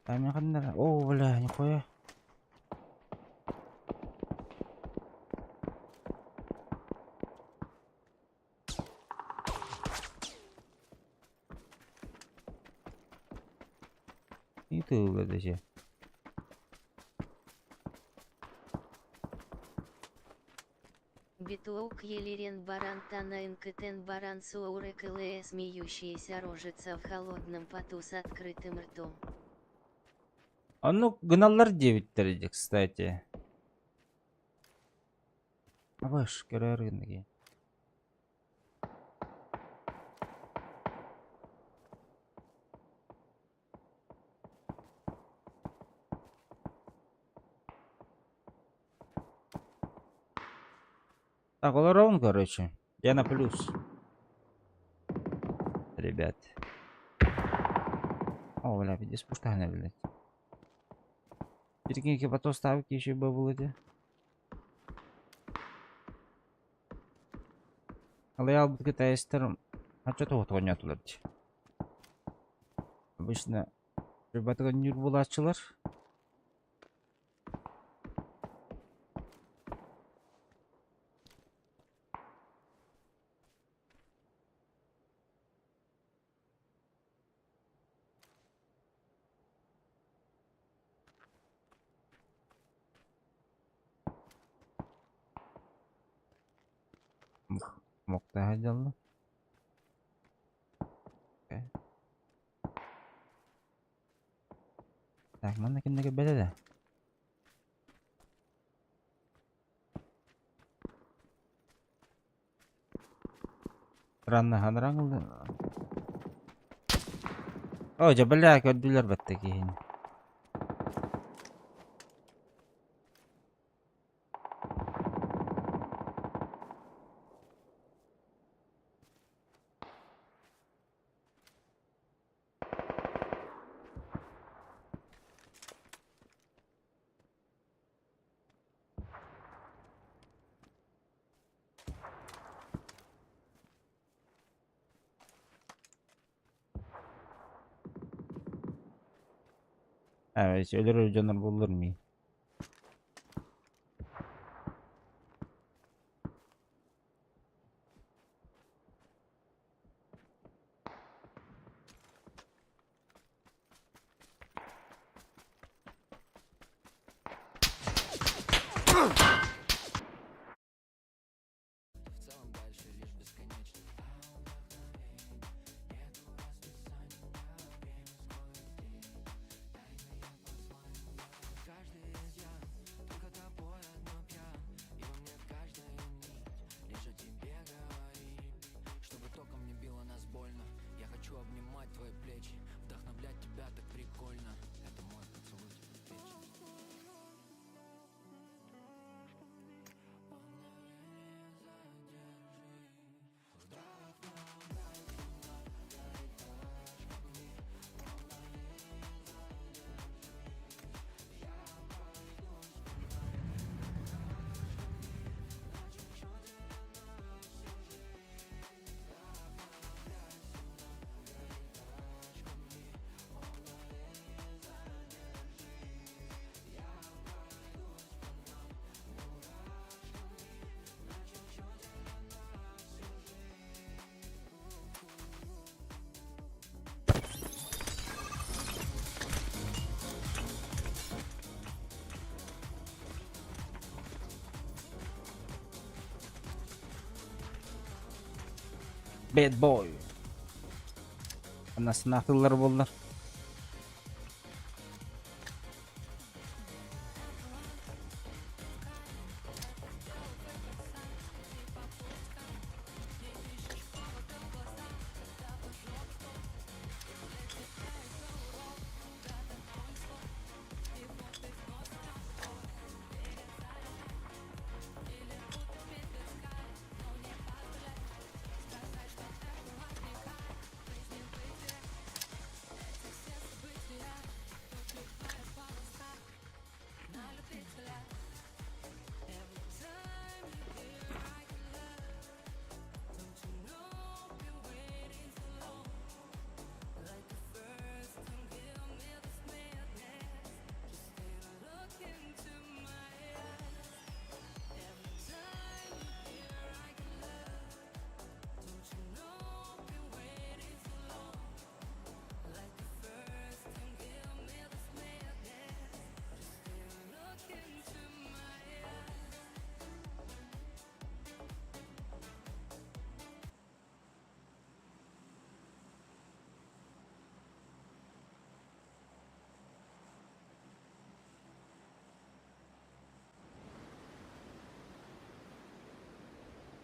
Там я ходил. О, бля, нихуя. Itu kata sih. Битлоук Елерен Баран Танаинкетен Баран Суаурек ЛС смеющаяся рожица в холодном поту с открытым ртом. Ну, гналар 9 кстати. А ваш рынки. Так, all короче. Я на плюс. Ребят. О, бля, здесь пустая, блядь. Прикиньте, потом ставки еще бы были. Але я бы тестером. А что то вот нет, блядь. Обычно ребята не булачылар. Мокта ходил. Так, mana kendine bela da. Ranna hanrang. Oh, jabal öldüler battaki yine. Evet, ölür canlar bulur mu? Bad boy. Anasını atılır bunlar.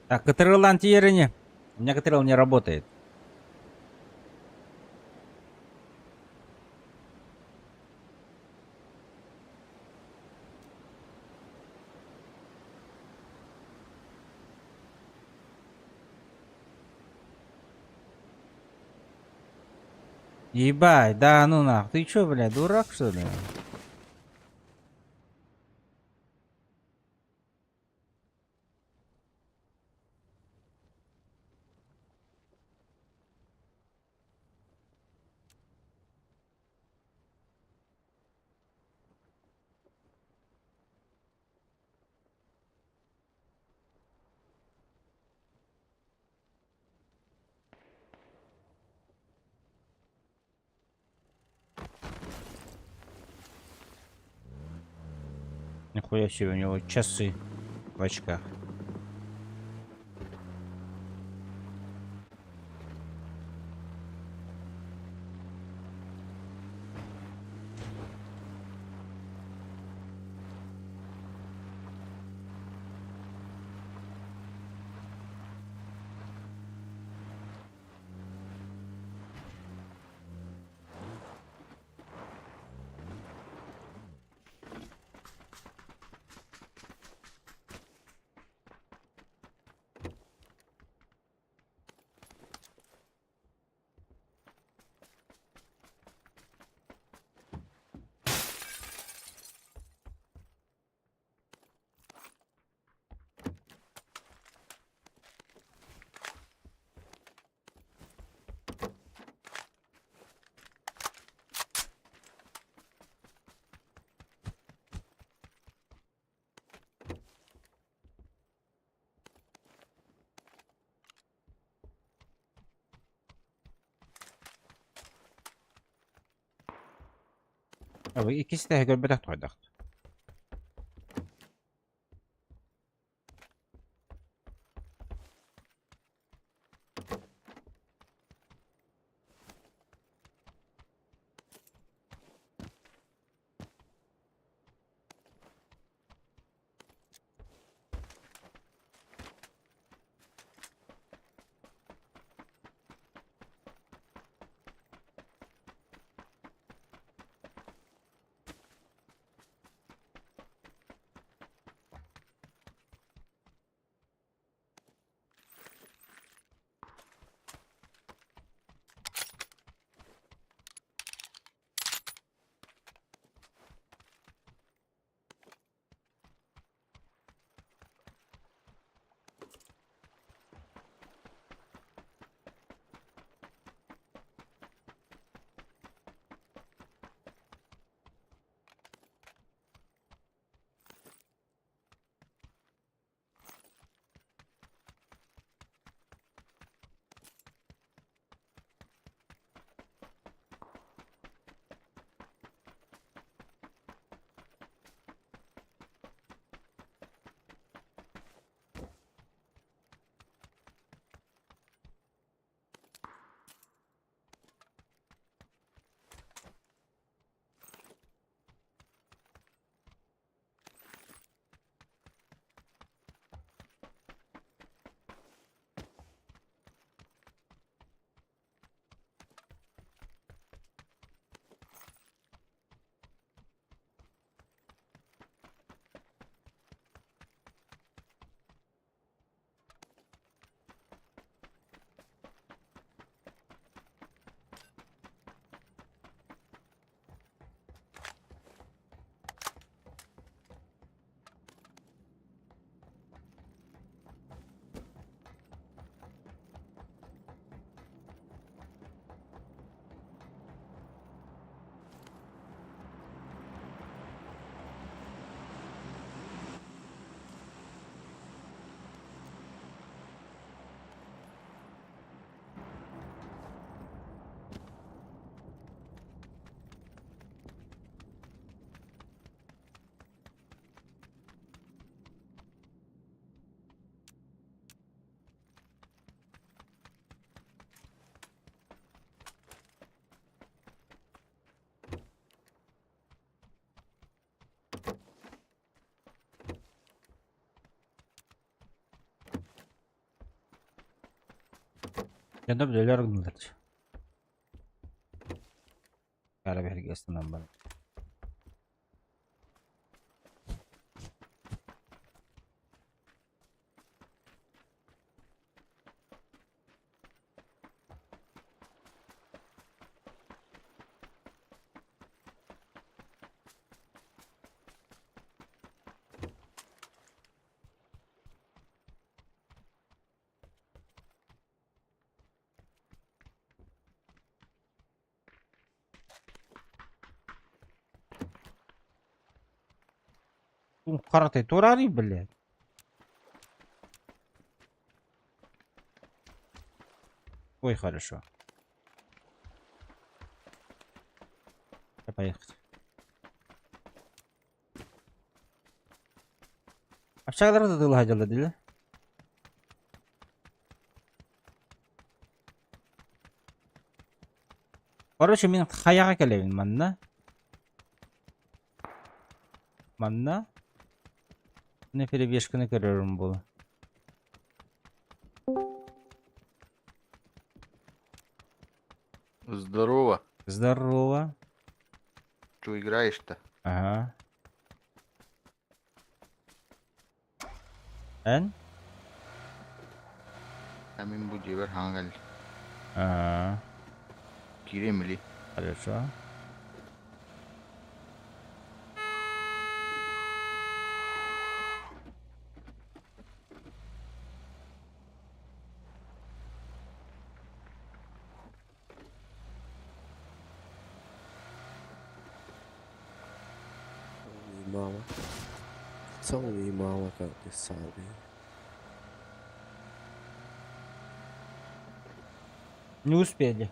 Так, КТРЛ антиерени. У меня КТРЛ не работает. Ебать, да ну нах. Ты чё, блядь, дурак что ли? Нихуя себе, у него часы в очках. Abi ikisi de göbelek toydak. Ya da böyle argınlar. Kara belgesinden bana. Карты турары, блядь. Ой, хорошо. Поехали. Aşağılara da hacılı değil. Короче, мен қаяға келемін, манна. Не перебежканы көрерім бұл. Здорово. Здорово. Что играешь-то? Ага. Эн? Амин будивер хангал. Ага. Киремли. Хорошо. Мама. Целуй мама, как ты сами. Не успели.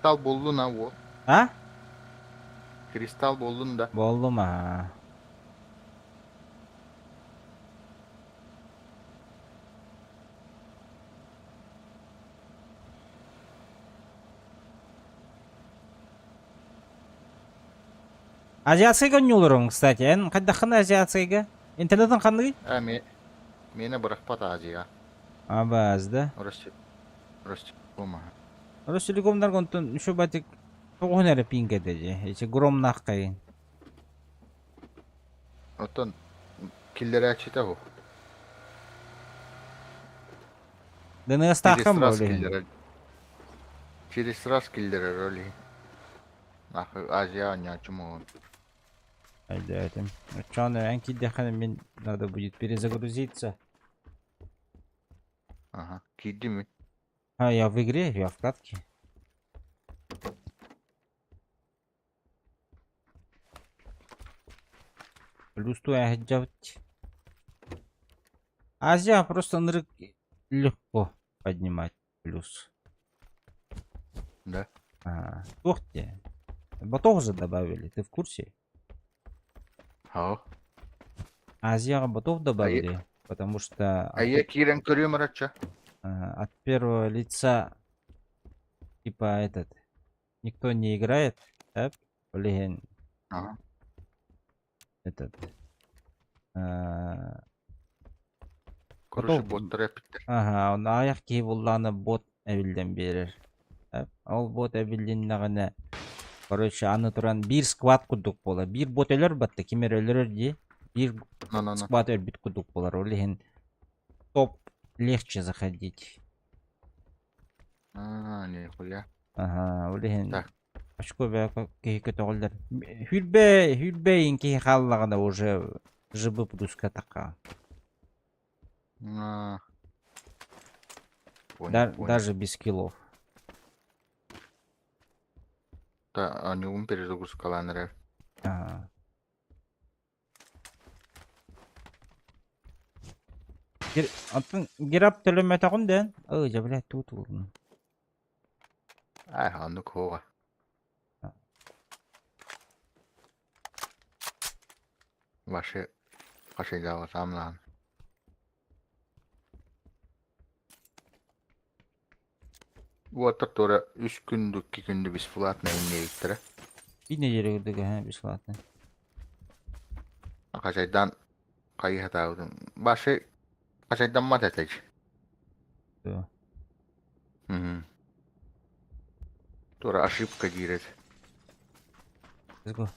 Kristal buldun ha bu. Ha? Kristal buldun da. Buldum ha. Азиатскайга не олорың, кстати. Эн кайдахын азиатскайга? Интернеттен қандай? Meni bırakpat ağacıya. Абазда. Orası olma. Орос телекомдар контон şu batik тоғынары пинг edece. Ece grom naqayın. Otan killeri açıda bu. Dını ıstahkam böyle. Через раз killeri öyle. Азия не очему. Haydi ettim. Çağını enki dehanem ben надо будет перезагрузиться. Ага. Kidi mi? А, я в игре, я в катке. Плюс ту я делать. Азия просто нырык легко поднимать плюс. Да. Ух ты. Ботов же добавили, ты в курсе? Ау. Азия ботов добавили, потому что А я Кирен Крюм рача. от первого лица типа этот никто не играет, да? Блин. Ага. Этот. Короче, бот рэпитер. Ага, он аяқ кейбулланы бот әбілден берер. Ол бот әбілден ғана. Короче, аны туран бир сквад кудук бола. Бир бот өлөр батты, кемер өлөр де. Бир сквад өлбіт кудук болар. Олеген топ легче заходить. Нихуя. Ага, олеген. Так. Ашко бәк кейкі тоғылдар. Хүлбейін кей қаллағына уже жыбы плюска тақа. Даже без киллов. Да, они перезагрузка лайнера. Ага. Атын герап төлөмө тагын ден. Жа блядь, тут болдун. Ай, анды кога. Ваши дела самлан. Вот который 3 күндүк 2 күндү бесплатно эмнеликтер. Bir neleri gördük ha bесплатно. Kayı hata. Başı kaçaydan mat etecek. Dur. Hı hı. Doğru ошибка girer. Let's go.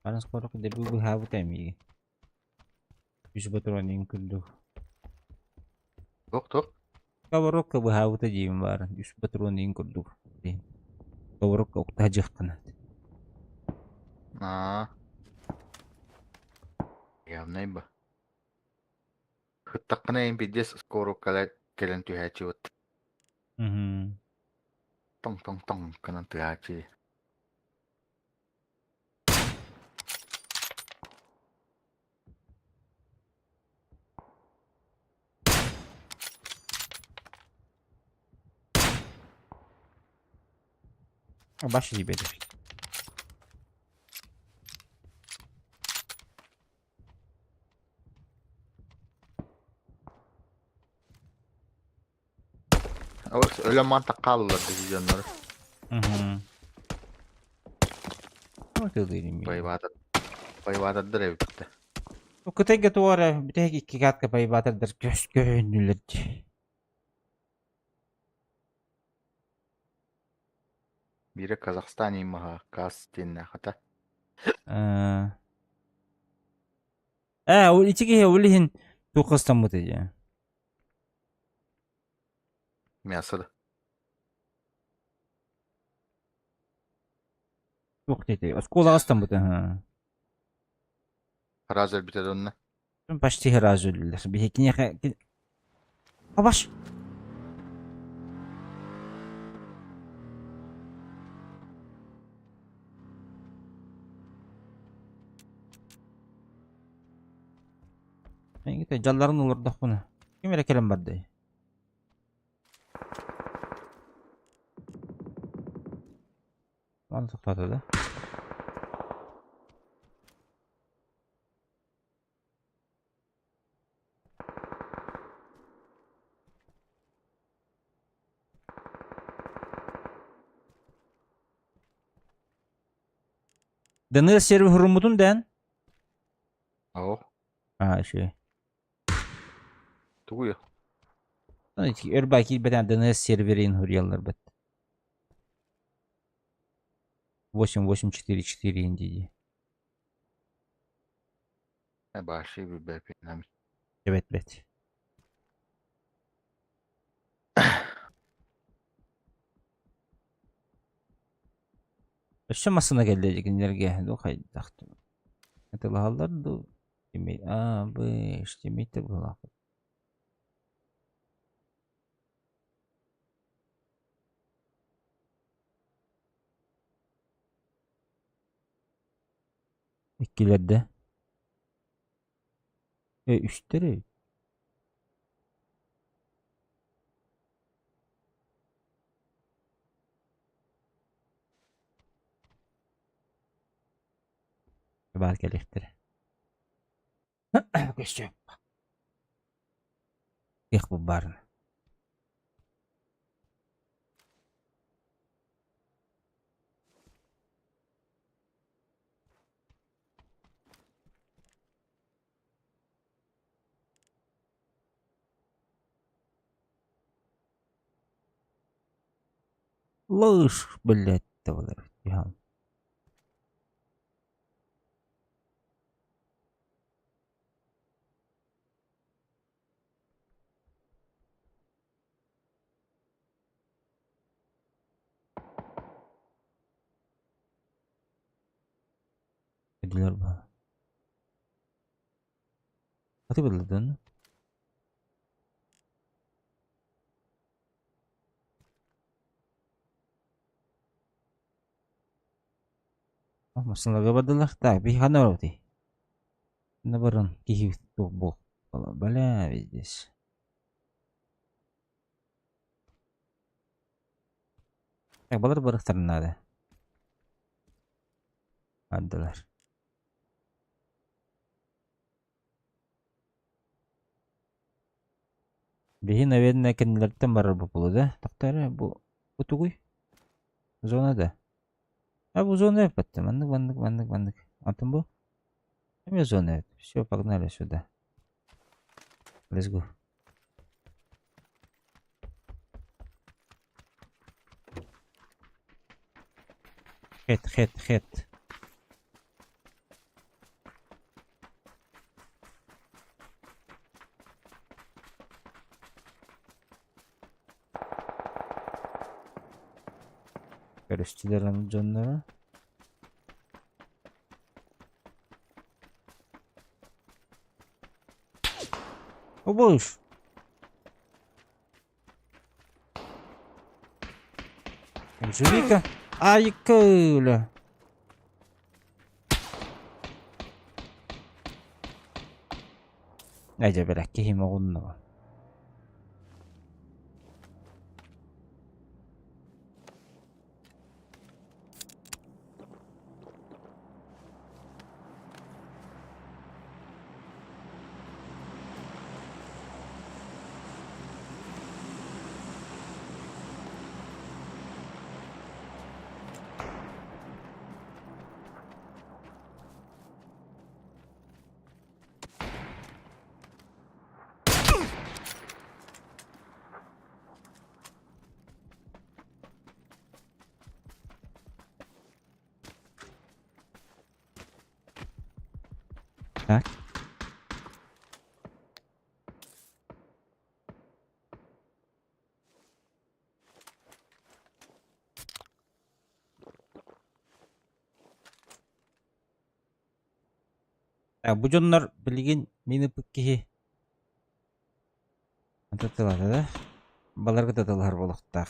Parang skoro ko debut buhaw temi. Bisa betul ning kudu. Yok. Kawarok ka buhaw ta jim bar. Bisa betul ning kudu. Kawarok ka ukta jikna. Aa. Ya ne bu? Hıttakına en bir skoru kala kelen tühäçi ot. Tong kanan tühäçi. Başı gibi edip. Öyle mantık kalırlar divizyonları. Orta değilim ya. Bayvadadır evde. O kıtayga tuara bir tek iki kat kapayı batırdır. Göz gönüller. Biri Kazakistan imaha gaz dinle hata. O içki ulihin Turkistan mı diyeceğim. Miyasılı. Yok dedi. Skola astan mı da. Harazer biter onunla. Başta hıraz öldüler. Bir hekine baş. Ben git calların olur da bunu. Kim kelim bardı. Mantıklı da. Dınır servi hurumudun den. Oh. Şey. Tuğuyor. Sonra içki örbaki beden dınır serverin huryalar bet. 8-8-4-4 indi. Başı bir BP. Evet bet. Aşamasına gelecek enerji. Dokay taktım. Hatırla hallar da. Bu işte miydi bu? İkilerde. Üstleri. Belki elektri. Geçiyor. İlk bu barın. Лыж, блядь, tavalar. Ihan. Kediler var. Hadi bildin. Masalah gabadalar. Так, биханороти. Наборон кихив бог. Бля, здесь. Так, балар барықтар надо. Аддылар. Бихи, наверное, кеннелерден барар болу да? Тақтары, bu тугуй. Зонада. Bu зона yaptı. Банdık. Антон bu? Hem зона yaptı. Все, погнали сюда. Let's go. Хет. Karıştılar canları. O boş. Живика. Ай, куля. Айда бирок кийим огунду. Так. Bu jonlar bilgin meni pükkihi. Antatılar da. Balarga dadalar boluqtaq.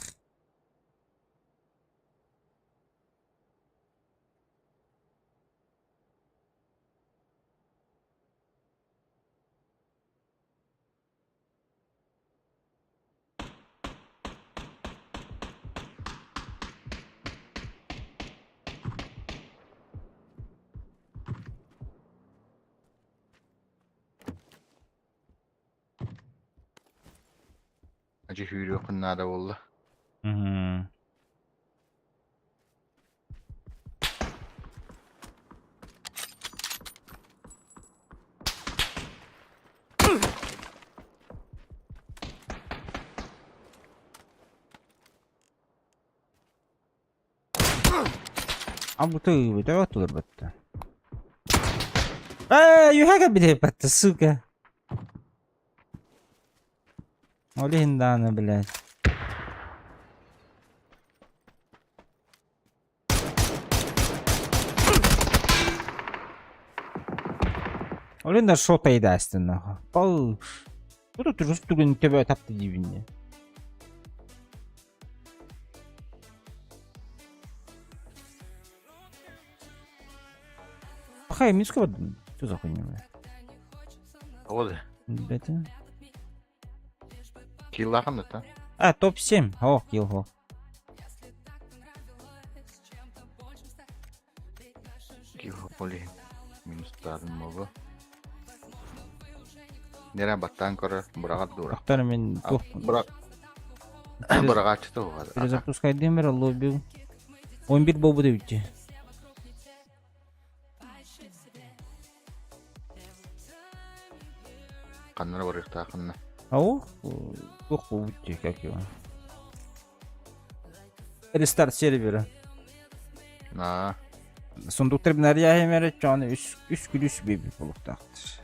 Acı hürü kınada oldu. Bu da atılır battı. Yuhaga bile battı suka. Oleh dana блядь. Олен да шота идасты нахуй. Пау. Тут рустугун тебе тапты дивинне. Хай, миско, что за хуйня? Oldu. Это? Killahın da. Топ-7. О, килл. Killah poli. Minus tarın mogu. Nere battan kora bırakat dura. Ақтар мен Bırakat çıtı o kadar. перезапускайдым бер лобби. 11 болбу дебитчи. Kanlara varık takınna. Ау? Ох, будьте, как его. Restart сервері. На. Сондуктар бинар яхемері чаны үс күліс бейбі болуқтақтыр.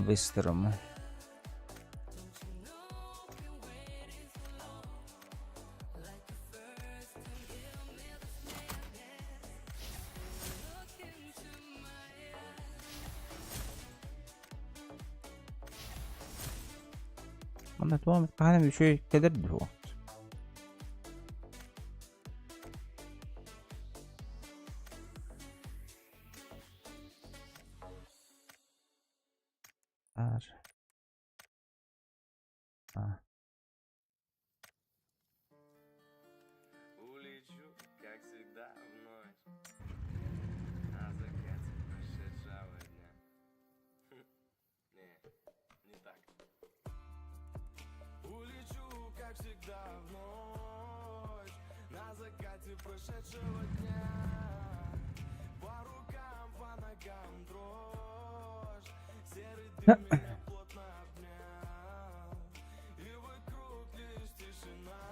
Быстырымы. Bana tamam kahve bir şey gelirdi o. Ar. Ha. Улечу, как всегда, в ночь. На закате прошедшего дня. Не так. Улечу, как всегда, в ночь. На закате прошедшего дня. По рукам, по ногам дрожь. Серый дым меня плотно обнял. И вокруг лишь тишина.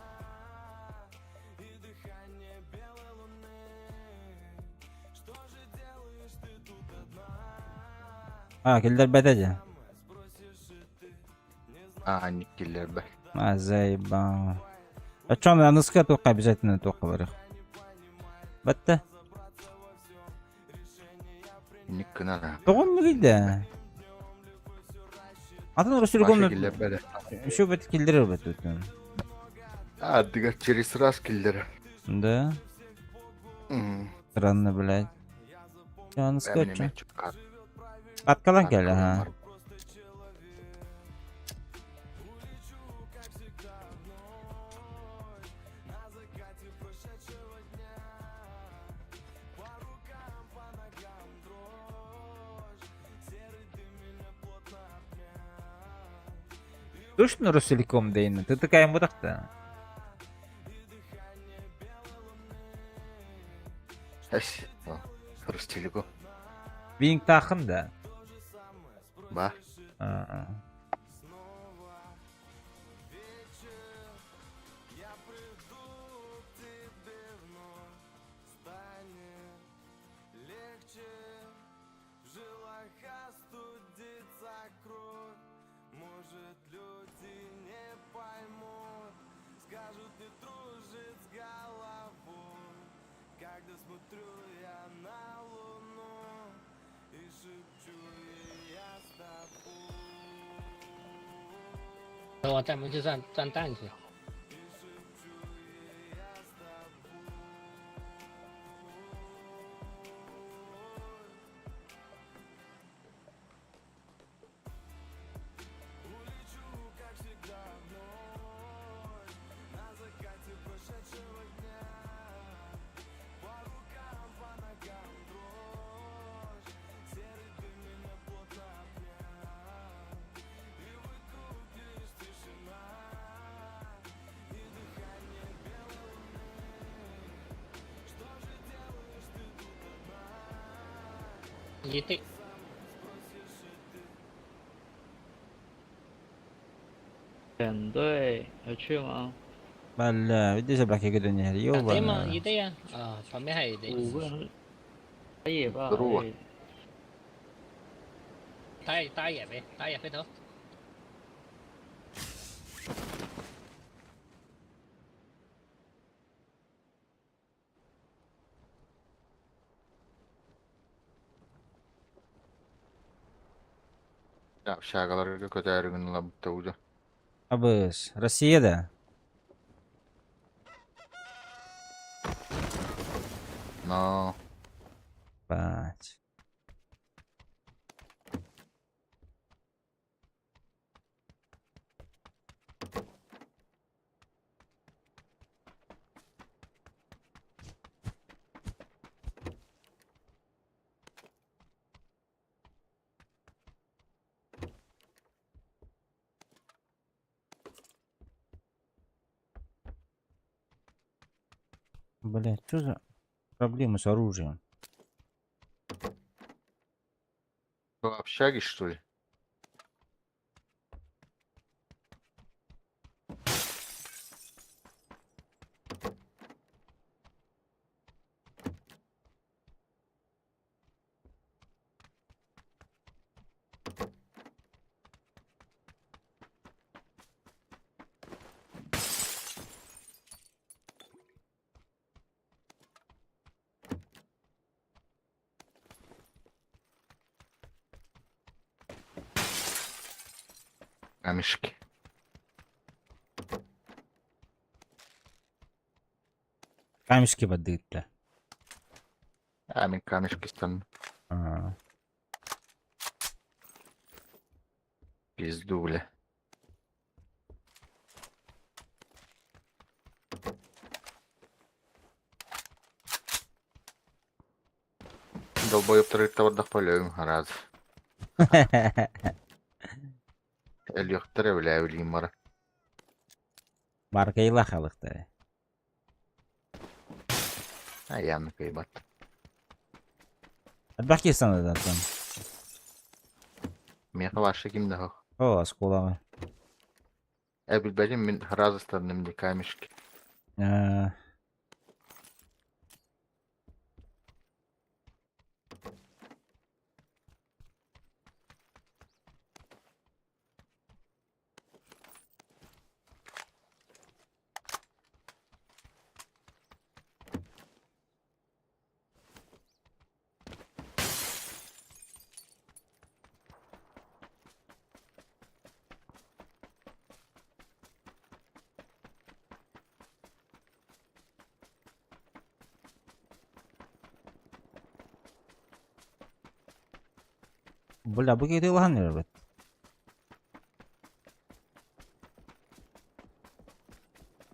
И дыхание белой луны. Что же делаешь ты тут одна? Ha killer bedece. А, не киллер бе. Ma zayba. Açan anıska toqa обязательно toqa var. Batta. Не кнара. Toqum mu gide? Adın Resul Başa gomna. killer bе. Şu bet killer bet ötün. А, дыга через раз киллер. Да. Странно, блядь. Anıska Benim açan. çok kat. Atkalan gel ha. Точно Роселеком дейін? Ты такая мудак-то. Эс. Ростелегу. Винг тахын да. Ба. Может, люди не поймут, скажут, не дружит с головой. Когда смотрю я на луну и шепчу ей я с тобой. 等我咱们就站蛋去。 一对。选队有去吗？ Valla, bir de sebelah kayak gitu nih. Yo 打对吗？ bana. 一队呀，啊，旁边还有一队。5个人，打野吧。Здорово. 打野呗，打野回头。 Ya şakaları kötü la bu tavucu. Abız, Rusya'da. No. Bać. Блять, что за проблемы с оружием? В общаге, что ли? Камешки. Камешки поддыт-то. Амин камешки стану. Пизду, бля. Долбоёбтар тавардах полёйм, раз. Эльёхтар эвләй үлейм бара. Маркайла халыкта. Аянны кыйбат. Отбахки санады там. Меха ваша кимді хох. О, скулага. Білбәлем мен раз станым де камешки. Бля, bu gidi lan evet.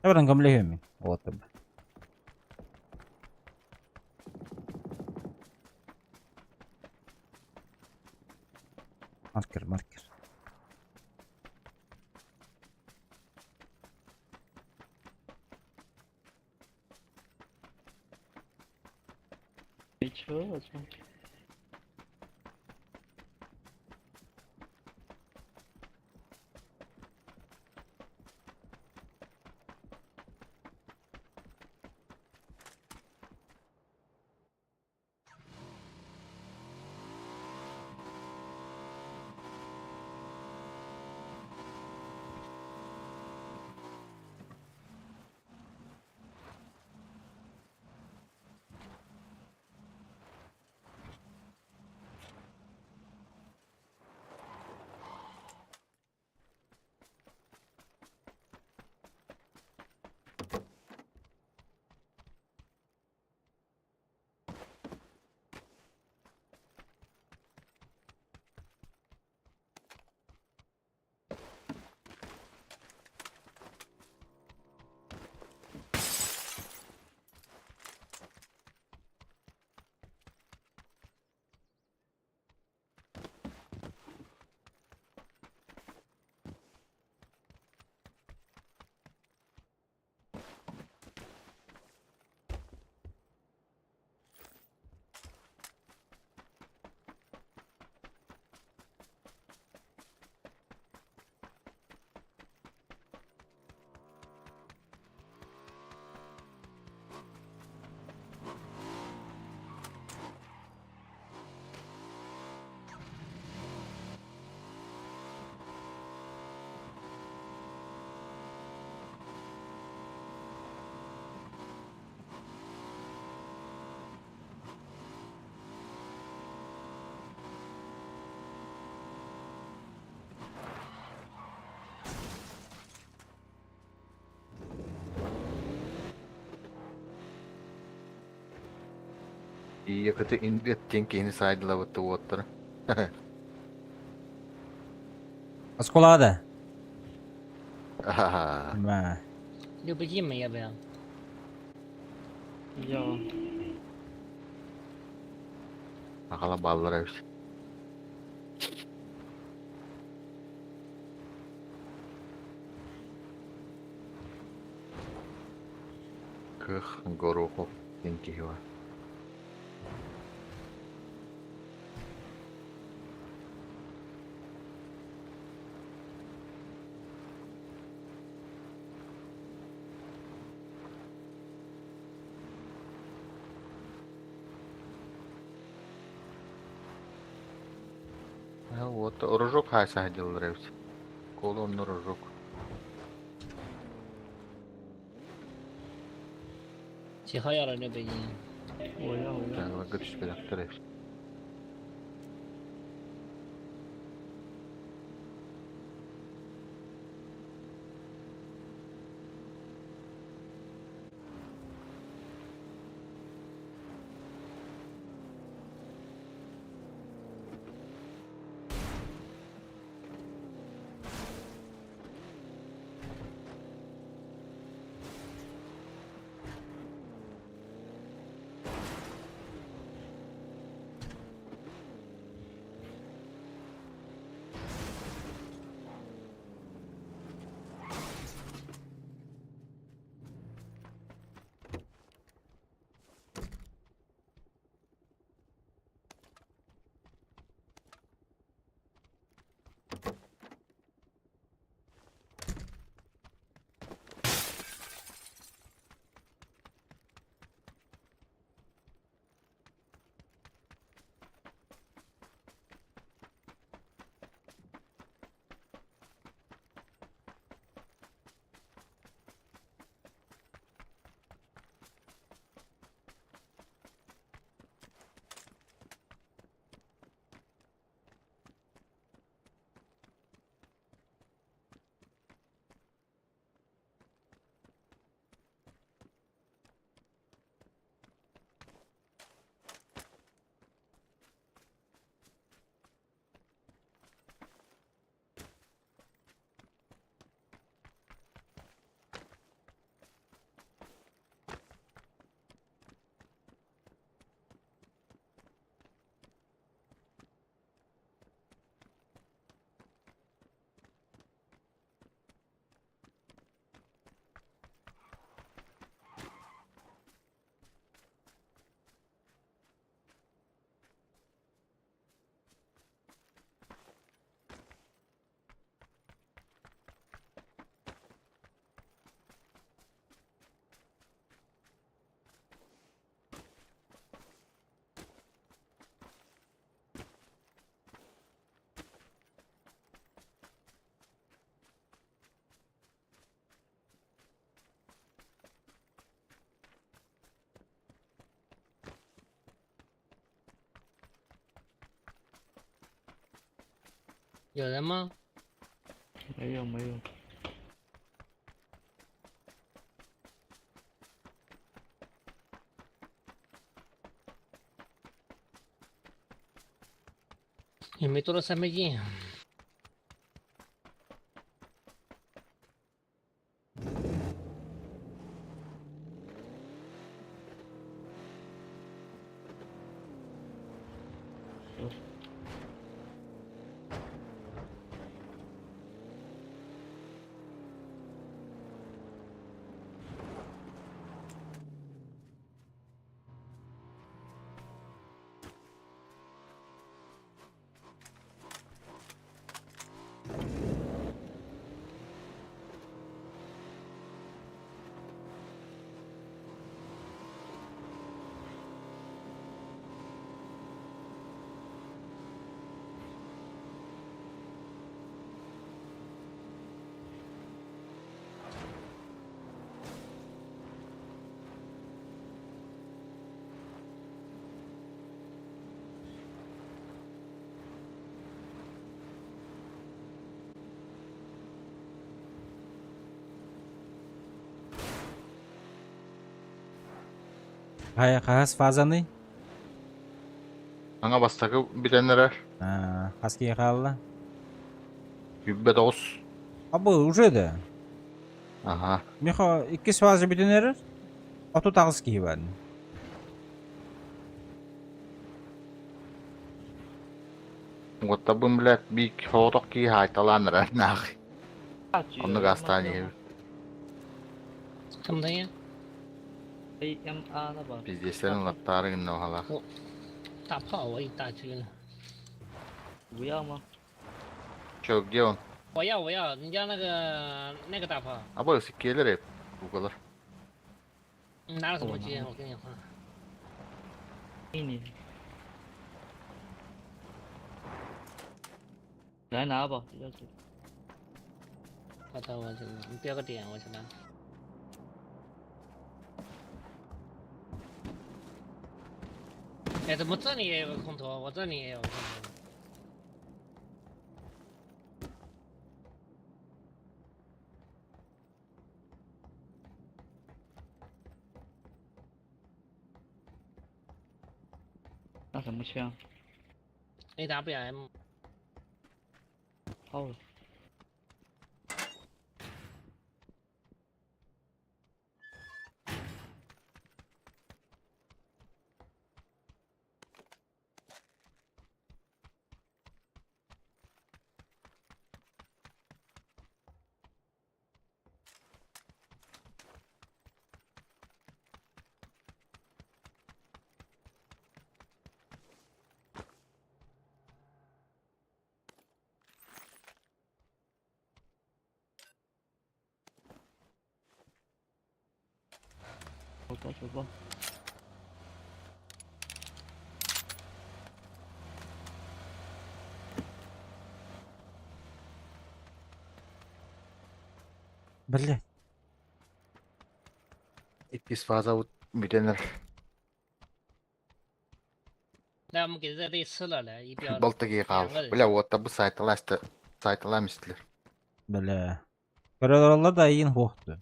ఎవరం గమలేమి ఓతబ marker. И якыты инветтен кейіні сайдыла бұтты оттыр. Скулада. Ага. Ма. Любим я прям. Ағала баллар әвіш. Кых горухов денкеге бар. Вот рожок хайса ходил ревс. Колон на рожок. Тихо я любим. Да, лагерь спират ревс. 有人吗？没有没有。也没多到3倍镜。Қағаз фазаны? Аңа бастағы бітенлер Қаске қалды? Yübbe 9. Bu уже да. Aha. Михо 2 фазы бітенері? Оту тағыз кейі бар. Оtta бун билет бик хооток ки хайталаныр нах. Onu gastani. 什么东西？ AMR 了吧？ Bizdeşlerin lattarı günü hala. 大炮我一大狙呢。不要吗？ Çok yoğun. 我要，人家那个大炮， Ama ısık gelir hep. Bu kadar. 你拿了什么狙？我跟你换。给你。来拿吧，要是。我操，我去，你标个点，我去拿。哎，怎么这里也有个空投？我这里也有个空投。那什么枪？ AWM。好了。 走吧。 Бля. İkiz fazla bitenler. 来，我们给这队吃了，来一标。 Baltaki kal. Bile otta bu saytalar Bля. Körelorlar da yiyin hoqtu.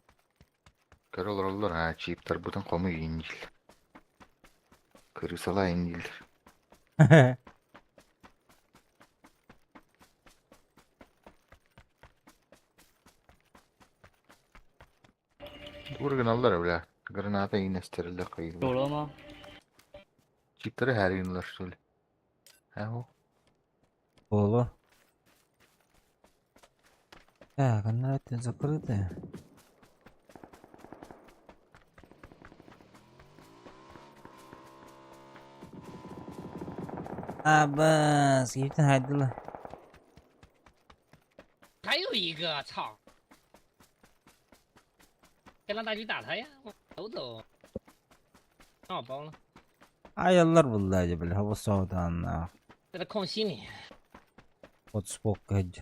Kör olur ha çiptar budan komu yincil. Kırısala yincil. Vurgun alır bile. Granata yine sterille kıyılır. 有了吗？ Çiptarı her yınlar söyle. Ha o. Olur. Так, она это закрытая. Абас, ертең хайдылы. 还有一个，操！该让大狙打他呀，我走。让我包了， Ayarlar vallahi böyle hava soğudan. 在他空隙里。 30 bok hacı.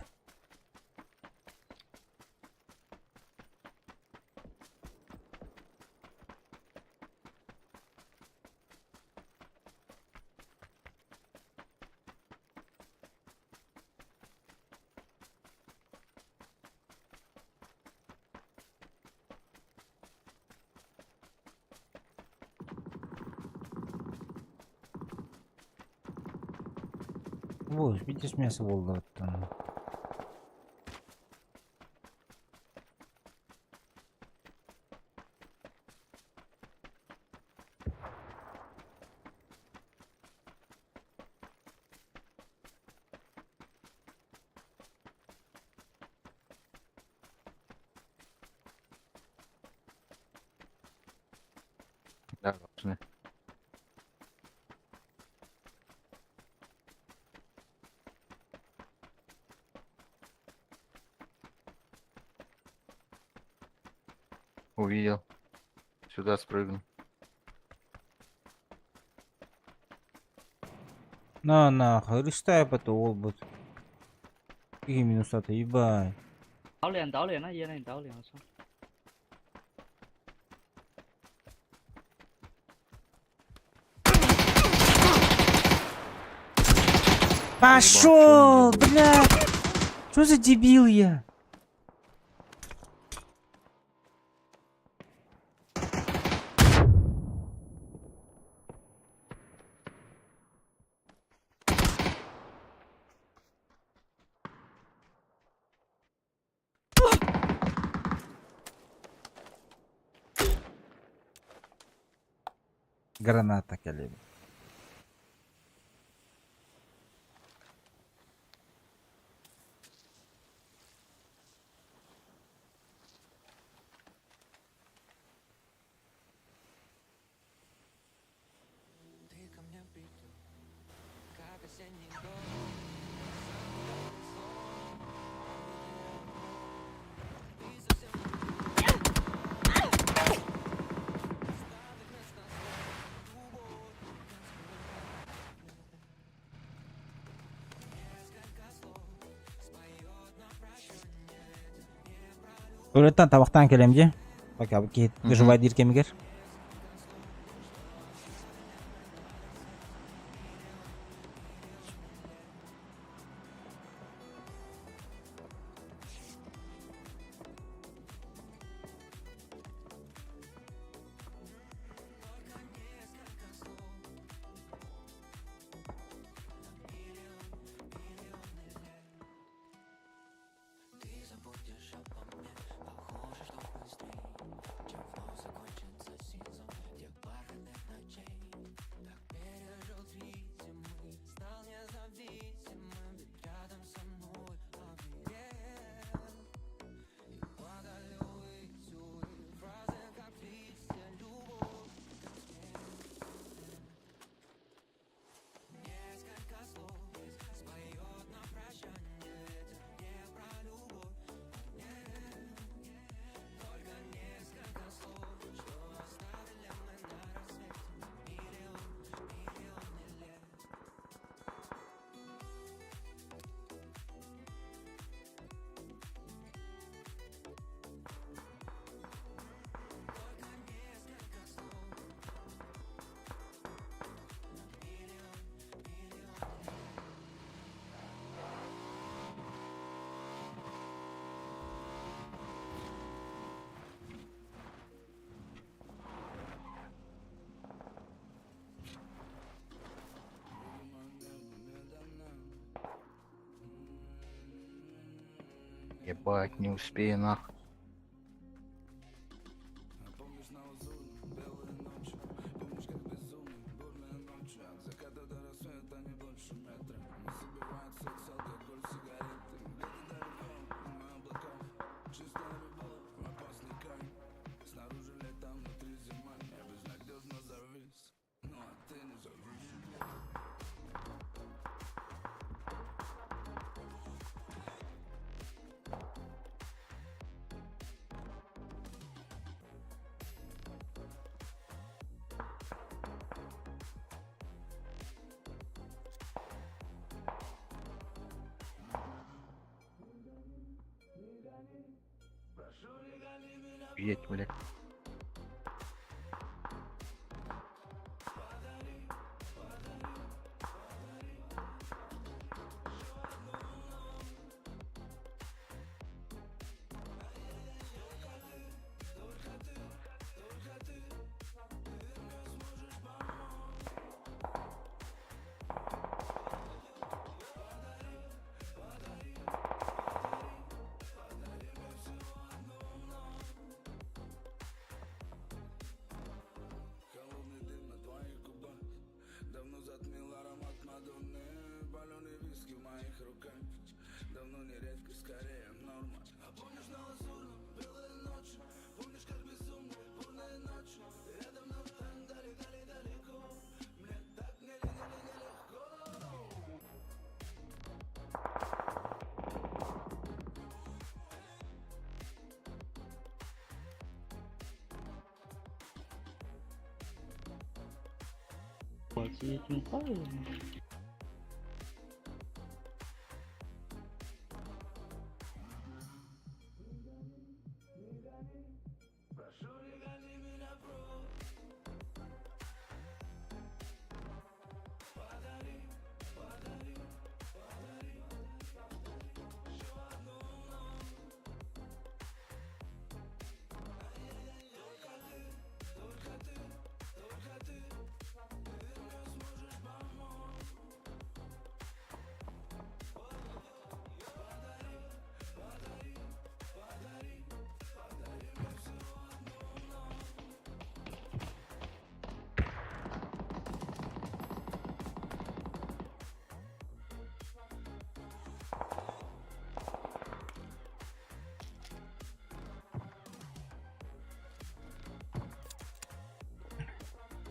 Вот, bitesmesi bo'ldi bitta. Да, должны. Увидел. Сюда спрыгну. На нахуй, рестайп это обут. Какие минуса-то, ебать. 导脸那爷那导脸我操。 Пошел, блядь! Что за дебил я? Граната, коллега. Ты ко мне придешь, как осенний дождь. Öğretmen tabaktan kelemci. Bak abi ki dışıvay dir kemiger. Ебать, не успею нахуй. Едь, блядь.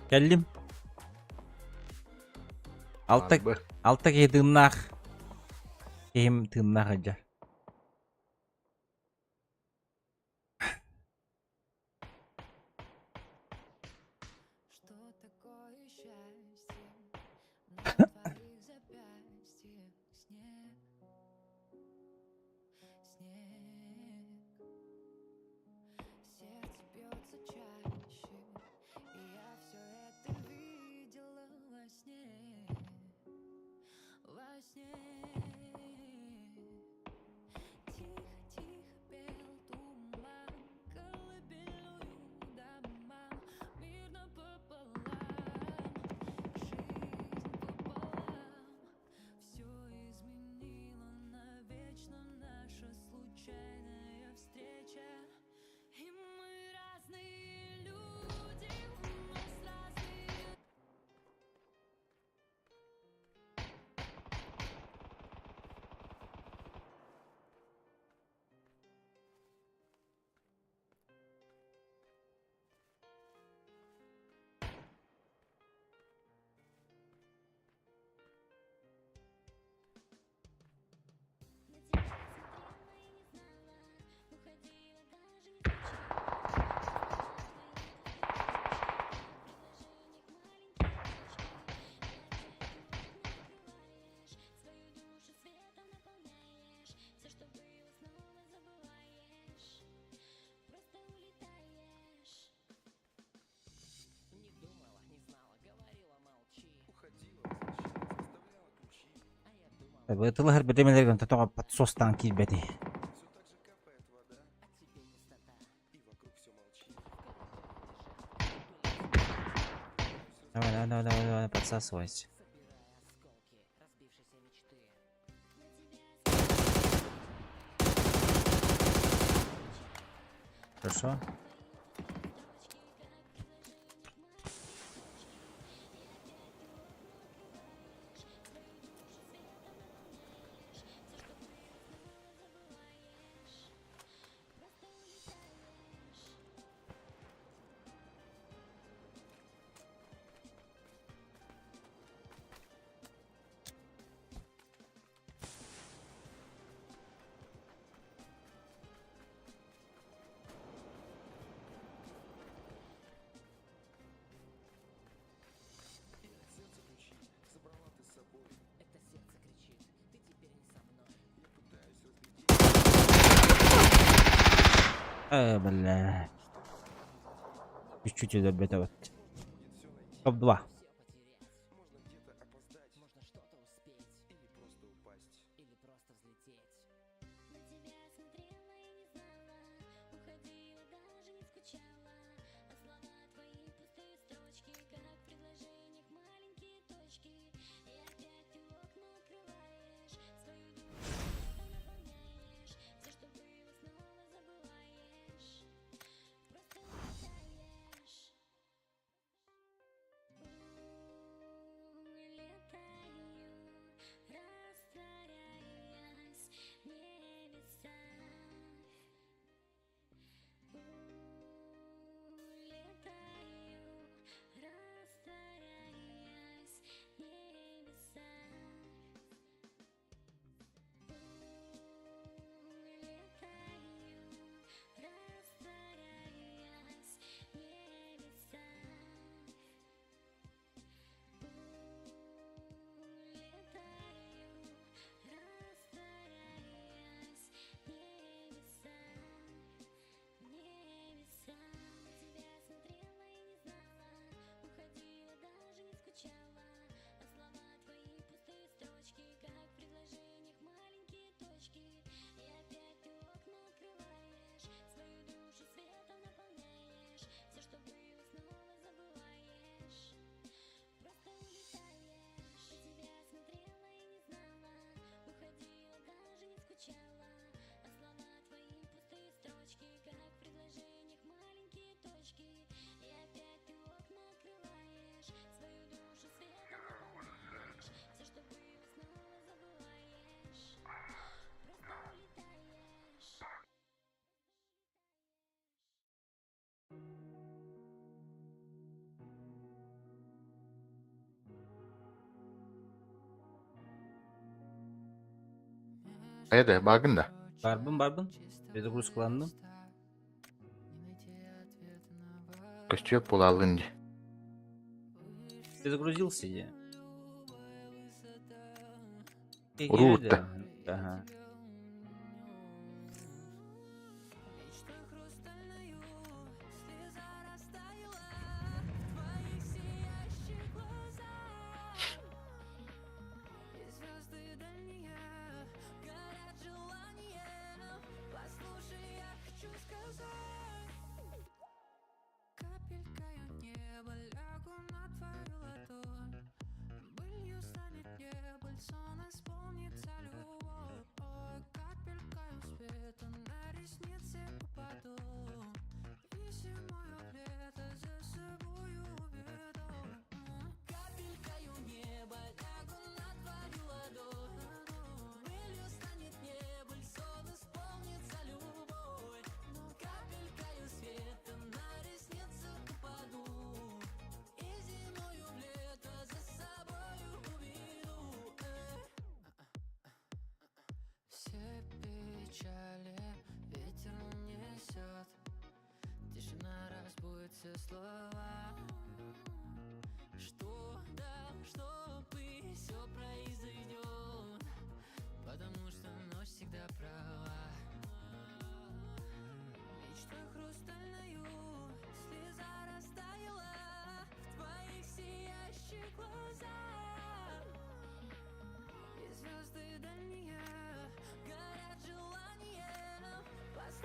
Geldim. Harbi. Alttaki tırnak. Hem tırnak acar. Что такое счастье на твоих запястьях? Снег, снег. Сердце бьется чаще, и я все это видела во сне, во сне. Тихо, тихо пел туман колыбельную домам, мирно пополам, жизнь пополам. Все изменило навечно наша случайная встреча, и мы разные люди, у нас разные. На тебя смотрела и не знала, уходила даже не скучала. Свою душу светом наполняешь, все, что было, снова забываешь, просто улетаешь. Не думала, не знала, говорила, молчи. Уходила, заставляла ключи. А я думала, Бытылыгыр бедемелерген тотоға подсостан килбеди. все так же капает вода, а тебе пустота. И вокруг все молчит. Давай, подсасывайся. Собирая осколки разбившейся мечты. Хорошо. Сердце кричит, забрала ты с собой. Это сердце кричит, ты теперь не со мной. Я пытаюсь разглядеть. Бля. Чуть-чуть добетовать. Топ-2. Все потерять. Можно где-то опоздать. Можно что-то успеть. Или просто упасть. Или просто взлететь. На тебя смотрела и не знала, уходила даже не скучала. А слова твои пустые строчки, как в предложениях маленькие точки. И опять ты окна открываешь, свою душу светом наполняешь, все, что было, снова забываешь, просто улетаешь. Ayda bakın da. Barbın. Перезагрузкаландым. Көстüyök bol alınca. Перезагрузился я. Рута. Ага.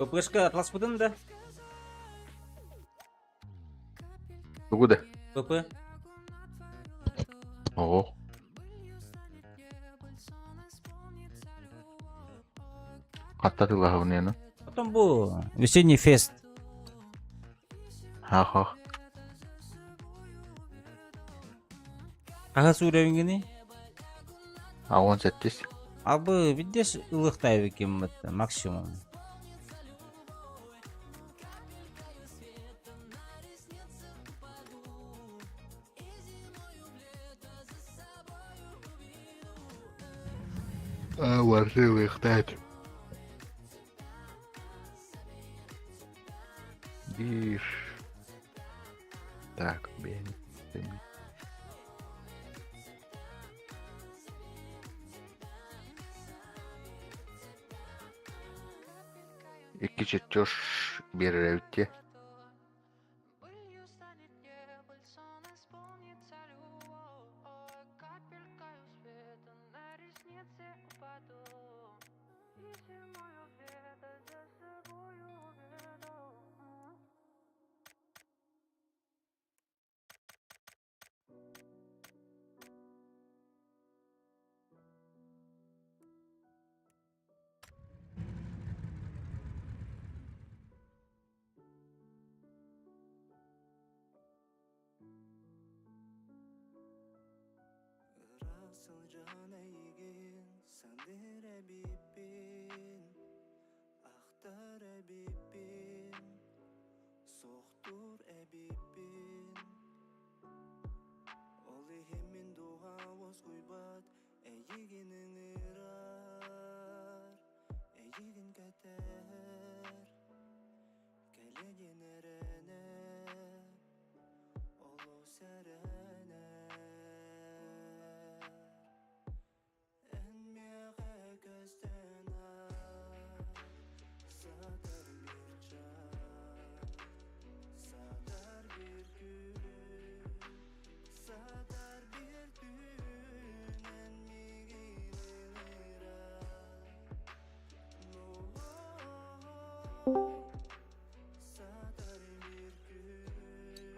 ППшка атласпыдың да? Бүгү ПП. Ого. Каттатылар уну. Потом bu весенний фест. Ха-ха. Кагасы уровень А 18. Абы видишь ылыктай бекем максимум. Варшивый хтать. Диш. Так, бен. Iki çetöş bir revte.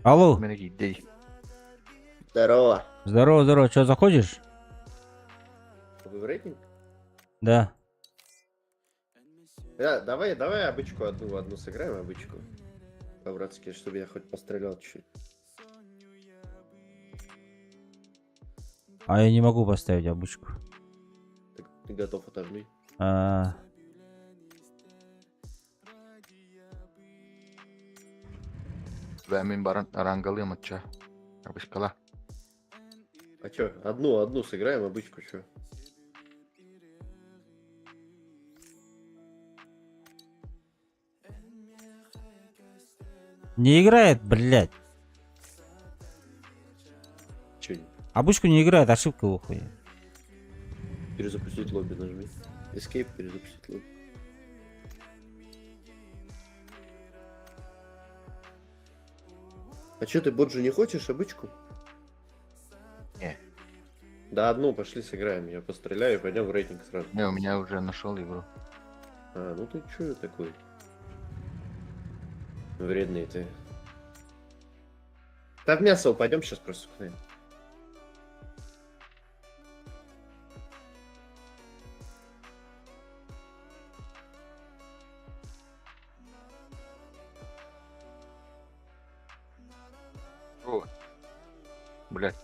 Алло. Здорово. Здорово. Что, заходишь? Вы в рейтинг? Да. Давай обычку одну сыграем, обычку. По-братски, чтобы я хоть пострелял чуть-чуть. А я не могу поставить обычку. Ты готов, отожми. Ben рангалым отча. Обычкала. А чё, одну сыграем, обычку, чё? Не играет, блядь. Че, Обычку не играет, ошибка выходит. перезапустить лобби нажми. Escape, перезапустить лобби. А чё, ты боджу не хочешь, обычку? Не. Да одну, пошли сыграем. Я постреляю и пойдем в рейтинг сразу. Не, у меня уже нашел игру. А, ну ты чё такой? Вредный ты. Да в мясо упадем сейчас просто. О, блядь.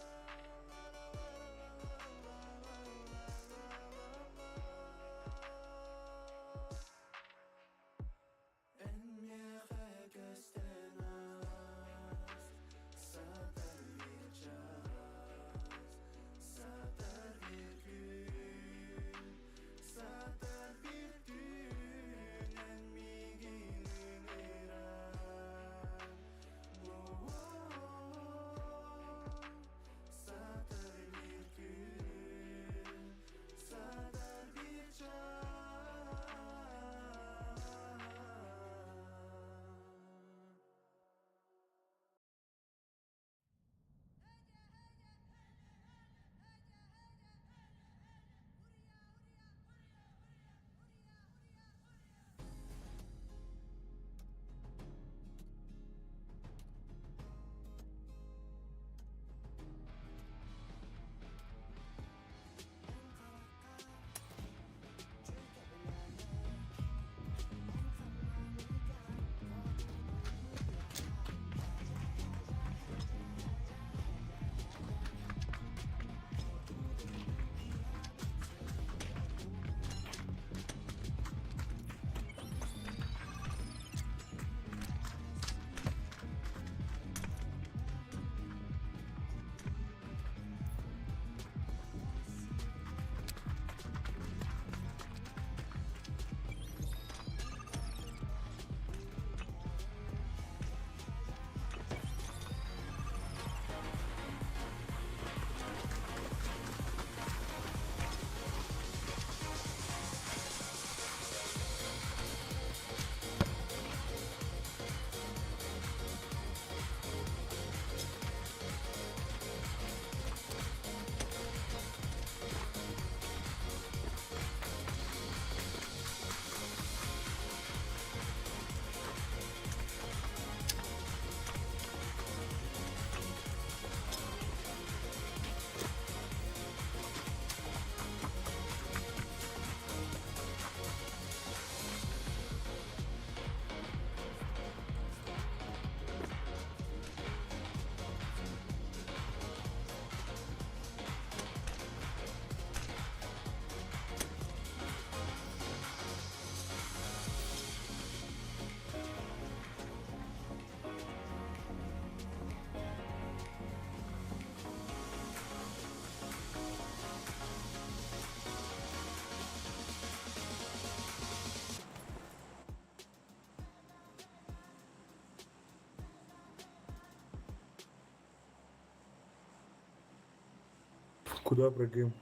Куда прыгаем?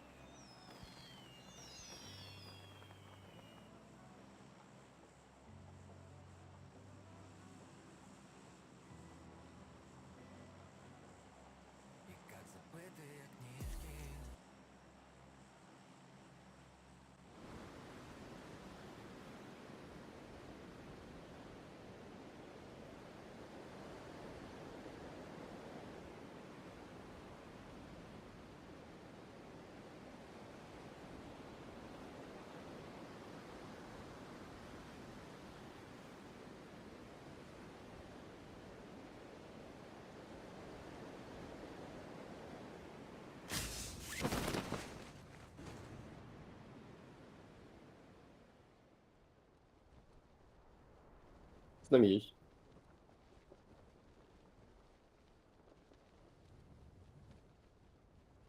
С нами есть.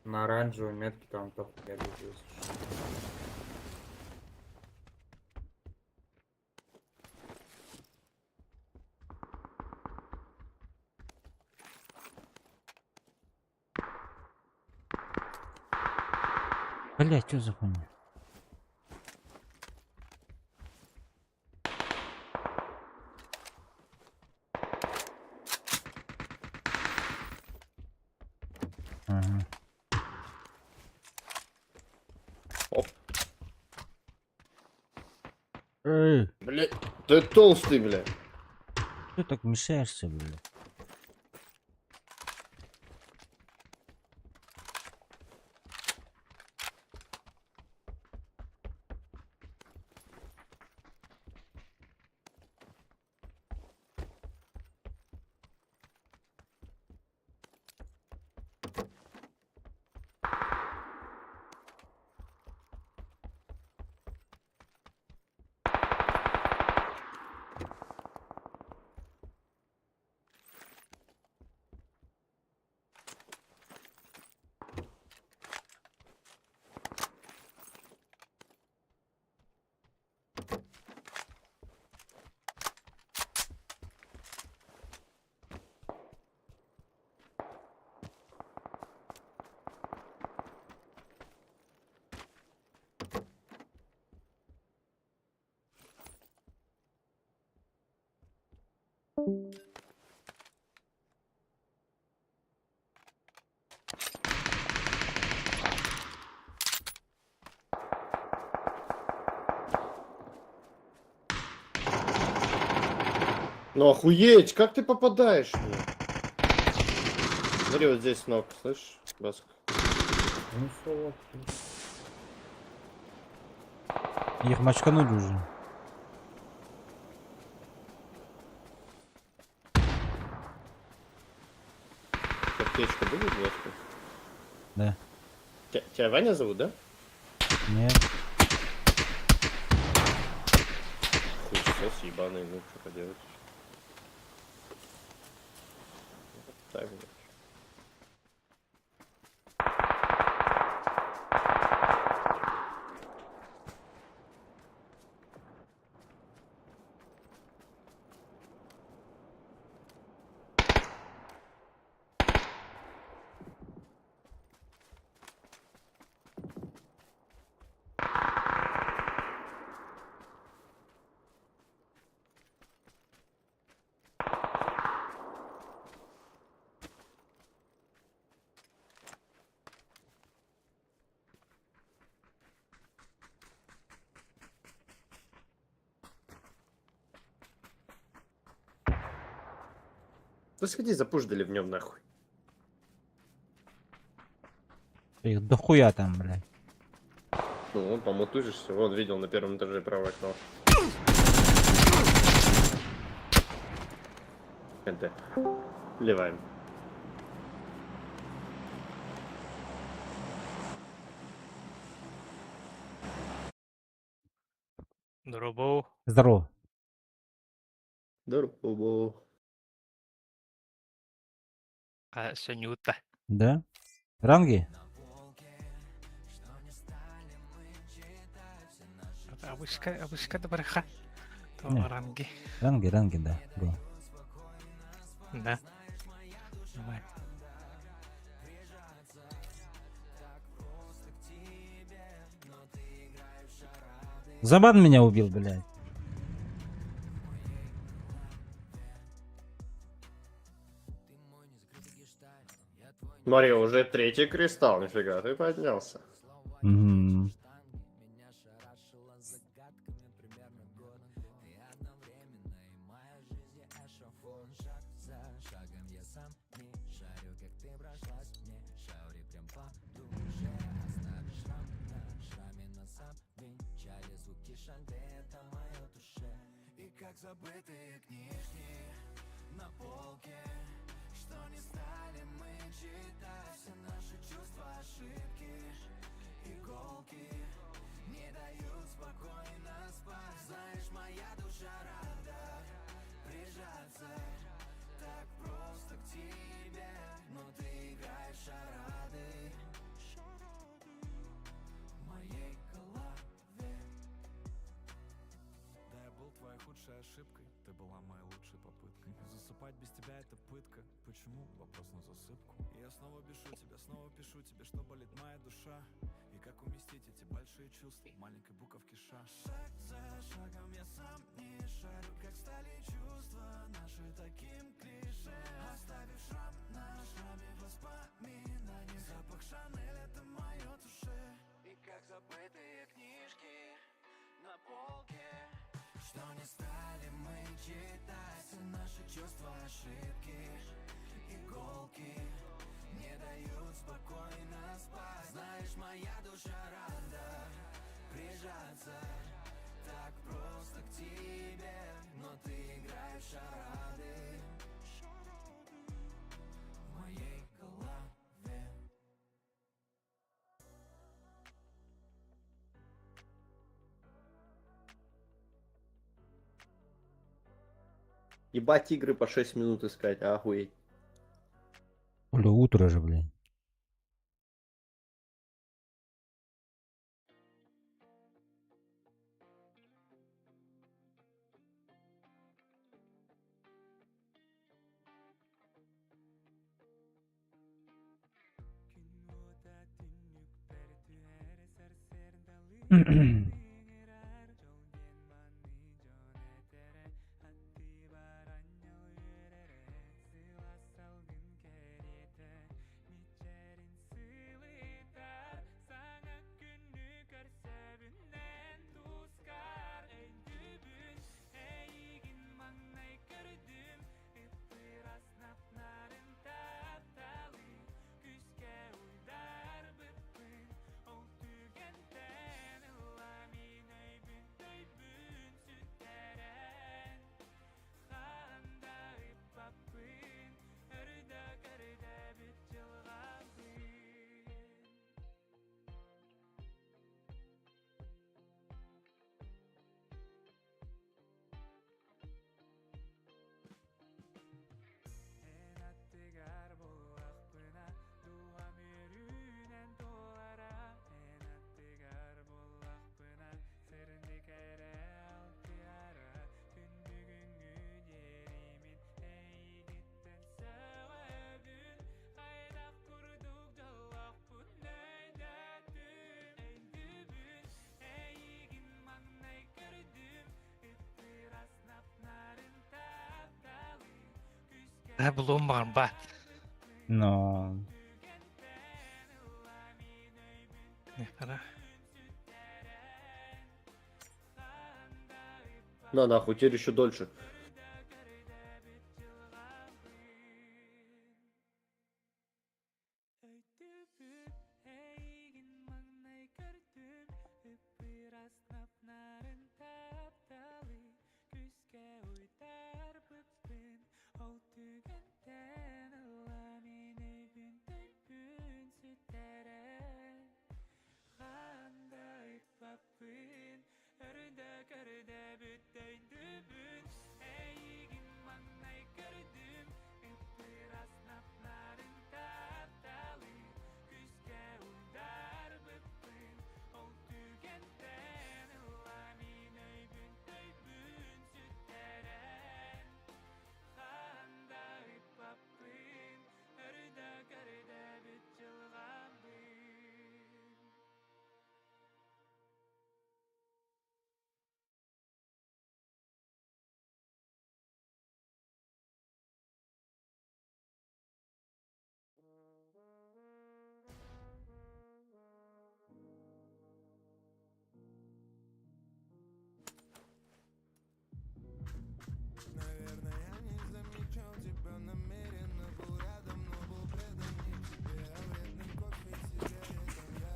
На оранжевой метке там топ бегает. Блять, что за хуйня? Ага. Оп. Эй, Блядь, ты толстый, блядь. ты так мешаешься, блядь? Ну охуеть, как ты попадаешь мне? Смотри, вот здесь ног, слышишь, Баск? Их мочканули уже. Аптечка будет, Баск? Да. Тебя Ваня зовут, да? Нет. Хуйсос ебаный, ну что поделать? Так, блядь. Да сходи, запуждали в нем нахуй. Их дохуя там, блядь. Ну, он помутузишься. Вон, видел на первом этаже правое окно. НТ. Ливаем. Здорово. Здорово. Здорово. А, Санюта. Да? Ранги? Абушка добраха. То Не. ранги. Ранги, да. Го. Да. Давай. Забан меня убил, блядь. Смотри, уже третий кристалл, нифига, ты поднялся. Мгм. Как забытые книжки на полке, что не стали мы читать. Все наши чувства, ошибки, иголки не дают спокойно спать. Знаешь, моя душа рада прижаться так просто к тебе, но ты играешь в шарады в моей голове. Да, я был твоей худшей ошибкой, ты была моей лучшей попыткой. Засыпать без тебя это пытка. Почему? Вопрос на засыпку. И я снова пишу тебе, что болит моя душа. И как уместить эти большие чувства в маленькой буковке Ш. Шаг за шагом я сам не шарю, как стали чувства наши таким клише. Оставив шрам на шраме воспоминаний, запах Шанель — это мое душе. И как забытые книжки на полке, что не стали мы читать. Все наши чувства ошибки, иголки не дают спокойно спать. Знаешь, моя душа рада прижаться так просто к тебе, но ты играешь в шарады в моей голове. Ебать, игры по 6 минут искать, охуеть. Бля, утро же, блин. Belum banget. No. Karena На нахуй, теперь еще дольше. Наверное, я не замечал тебя намеренно, был рядом, но был предан не тебе, а вредным кофе и сигаретам я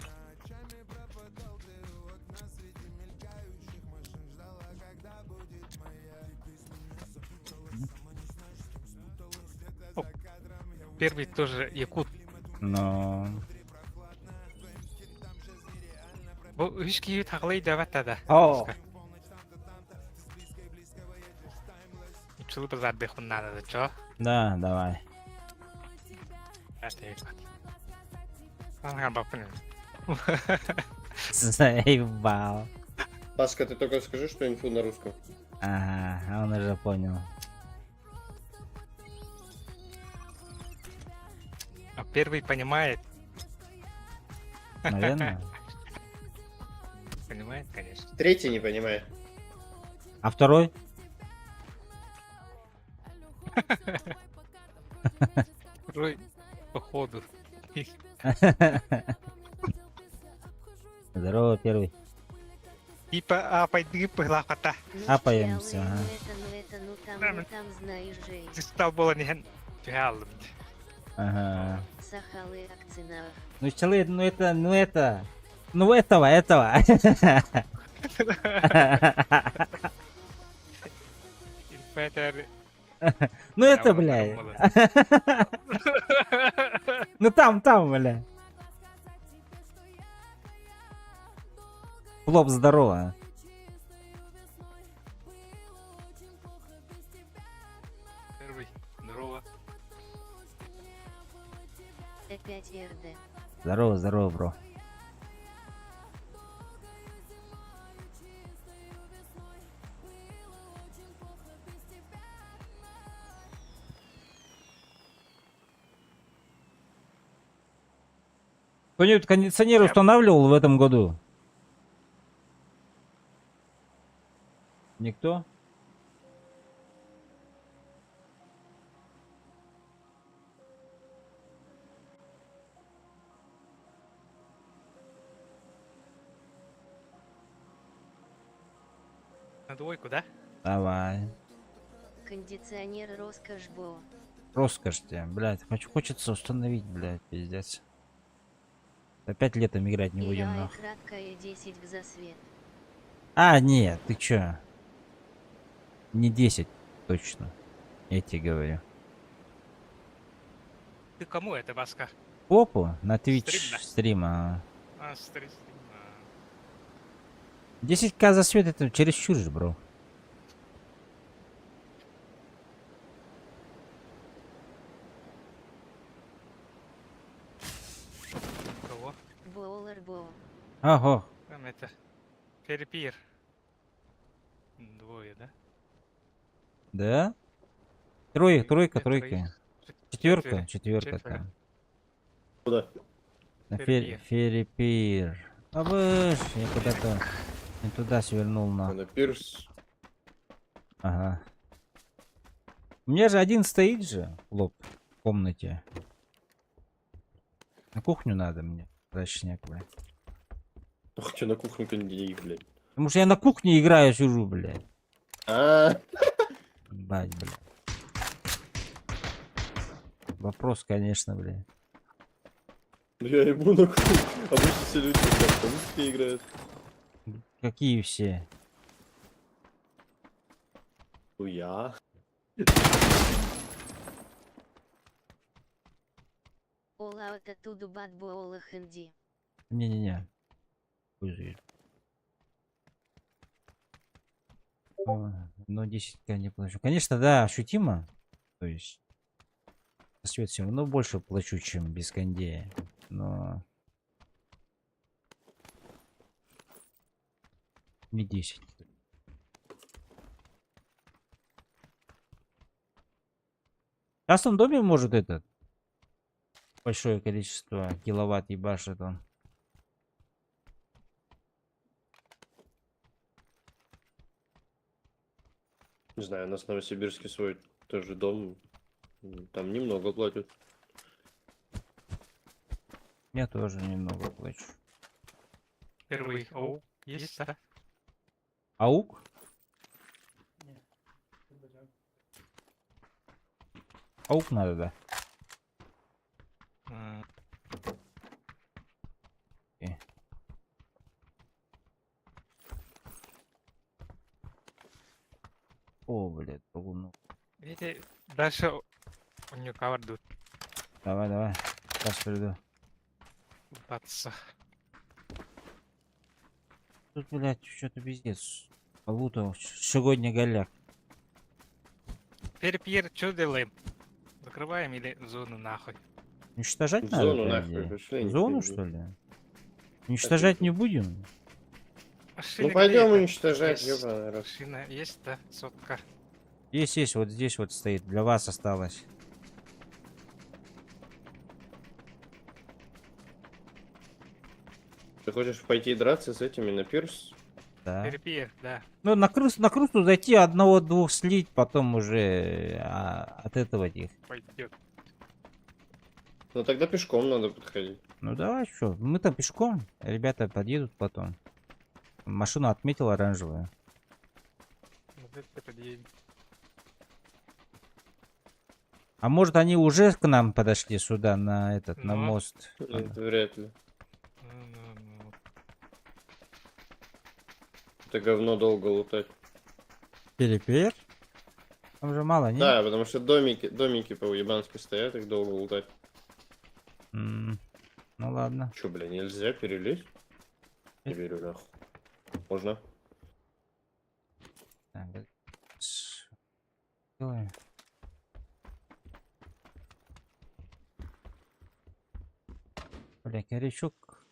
ночами пропадал ты у окна среди мелькающих машин, ждала, когда будет моя. Ты с меня запуталась, сама не знаешь, с кем спуталась, где-то за кадром я первый тоже якут. No. Bu üç kişi takılıydı evet dedi. Oh. Чулы позади надо, да чё? Да, давай. Это якут. Ага, бапнем. Заебал. Пашка, ты только скажи, что инфу на русском. Ага, он уже понял. А первый понимает. Наверное. Понимает, конечно. Третий не понимает. А второй? Второй, походу. Здорово, первый. Типа, пойди была кота. Апаемся, ага. Ну там, знаешь же. Стал было не фиалом. Ага. Сахалы акцинав. Ну, человек, ну это. Ну, этого. Инфетер. Ну, это, блядь. Ну, там, бля. Плов, здорово. Первый. Здорово. Опять РД. Здорово, бро. Кто-нибудь кондиционер устанавливал в этом году? Никто? На двойку, да? Давай. Кондиционер роскошь бо. Роскошь тебе, блядь. Хочется установить, блядь, пиздец. Опять летом играть не будем, Я нахуй. краткая 10 в засвет. А, нет, ты чё? Не 10, точно. Я тебе говорю. Ты кому это, Васка? Попу на Twitch Стрим, да? стрима. А, стрим. 10к за свет это чересчур же, бро. Кого? Боулер бо. Ого. Там это. Перепир. Двое, да? Да? Тройка. Троих. Четверка Четверо. там. Куда? На Ферепир. Ферепир. А выш, я куда-то не туда свернул на. На пирс. Ага. У меня же один стоит же, лоб, в комнате. На кухню надо мне, точняк, блядь. Ох, что на кухню-то не блядь. Потому что я на кухне играю, сижу, блядь. А, Бать, блядь. Вопрос, конечно, блядь. ну я ебу на кухню. Обычно все люди в комнате играют. Какие все? Ну я. Ола это туду бат боула хэнди. Не-не-не. Пусть. Но 10к не плачу. Конечно, да, ощутимо. То есть свет все равно больше плачу, чем без кондея. Но не 10. В частном доме может этот большое количество киловатт ебашит он. Не знаю, у нас в Новосибирске свой тоже дом. Там немного платят. Я тоже немного плачу. Первый. Оу. Есть, да? Аук? Аук надо, да. М, О, блядь, погуну. Видите, дальше у нее кавер тут. Давай. Сейчас приду. Баться. Тут, блядь, что-то пиздец. Полутал. Сегодня голяк. Перепир, что делаем? Закрываем или зону нахуй? Уничтожать В надо, зону по нахуй, идее? пошли, В зону, не что ли? Уничтожать это- не будем? Машина Ну пойдем где-то? уничтожать, Есть. ёбаный рот. Машина есть, да? Сотка. Есть, вот здесь вот стоит. Для вас осталось. Ты хочешь пойти драться с этими на пирс? Да. Перепир, да. Ну, на крысу зайти, одного-двух слить, потом уже от этого их. Пойдет. Ну тогда пешком надо подходить. Ну давай, что, мы-то пешком, ребята подъедут потом. Машину отметил оранжевую. Вот это подъедем. А может они уже к нам подошли сюда, на этот, на Ну. мост? Это вряд ли. Ну. Это говно долго лутать. Перепер? Там же мало, нет? Да, потому что домики по-уебански стоят, их долго лутать. Ну ладно. Чё, бля, нельзя перелезть? Не верю, нахуй. Можно? Так, ой. Бля, корячок.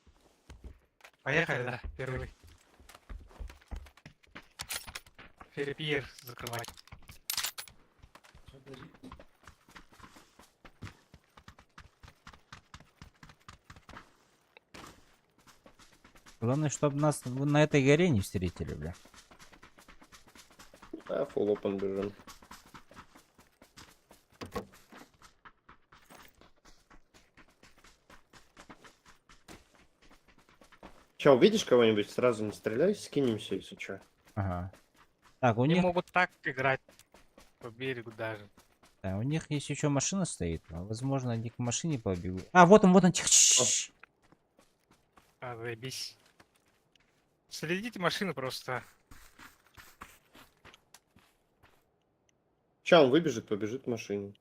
Поехали, да, первый. Перепир закрывать. Главное, чтобы нас на этой горе не встретили, бля. Да, full open бежим. Че, увидишь кого-нибудь, сразу не стреляй, скинемся, если чё. Ага. Так, у Они них, могут так играть по берегу даже. да, у них есть еще машина стоит. Возможно, они к машине побегут. А, вот он, тихо. А, заебись. Следите машину просто. Ща он выбежит, побежит к машине.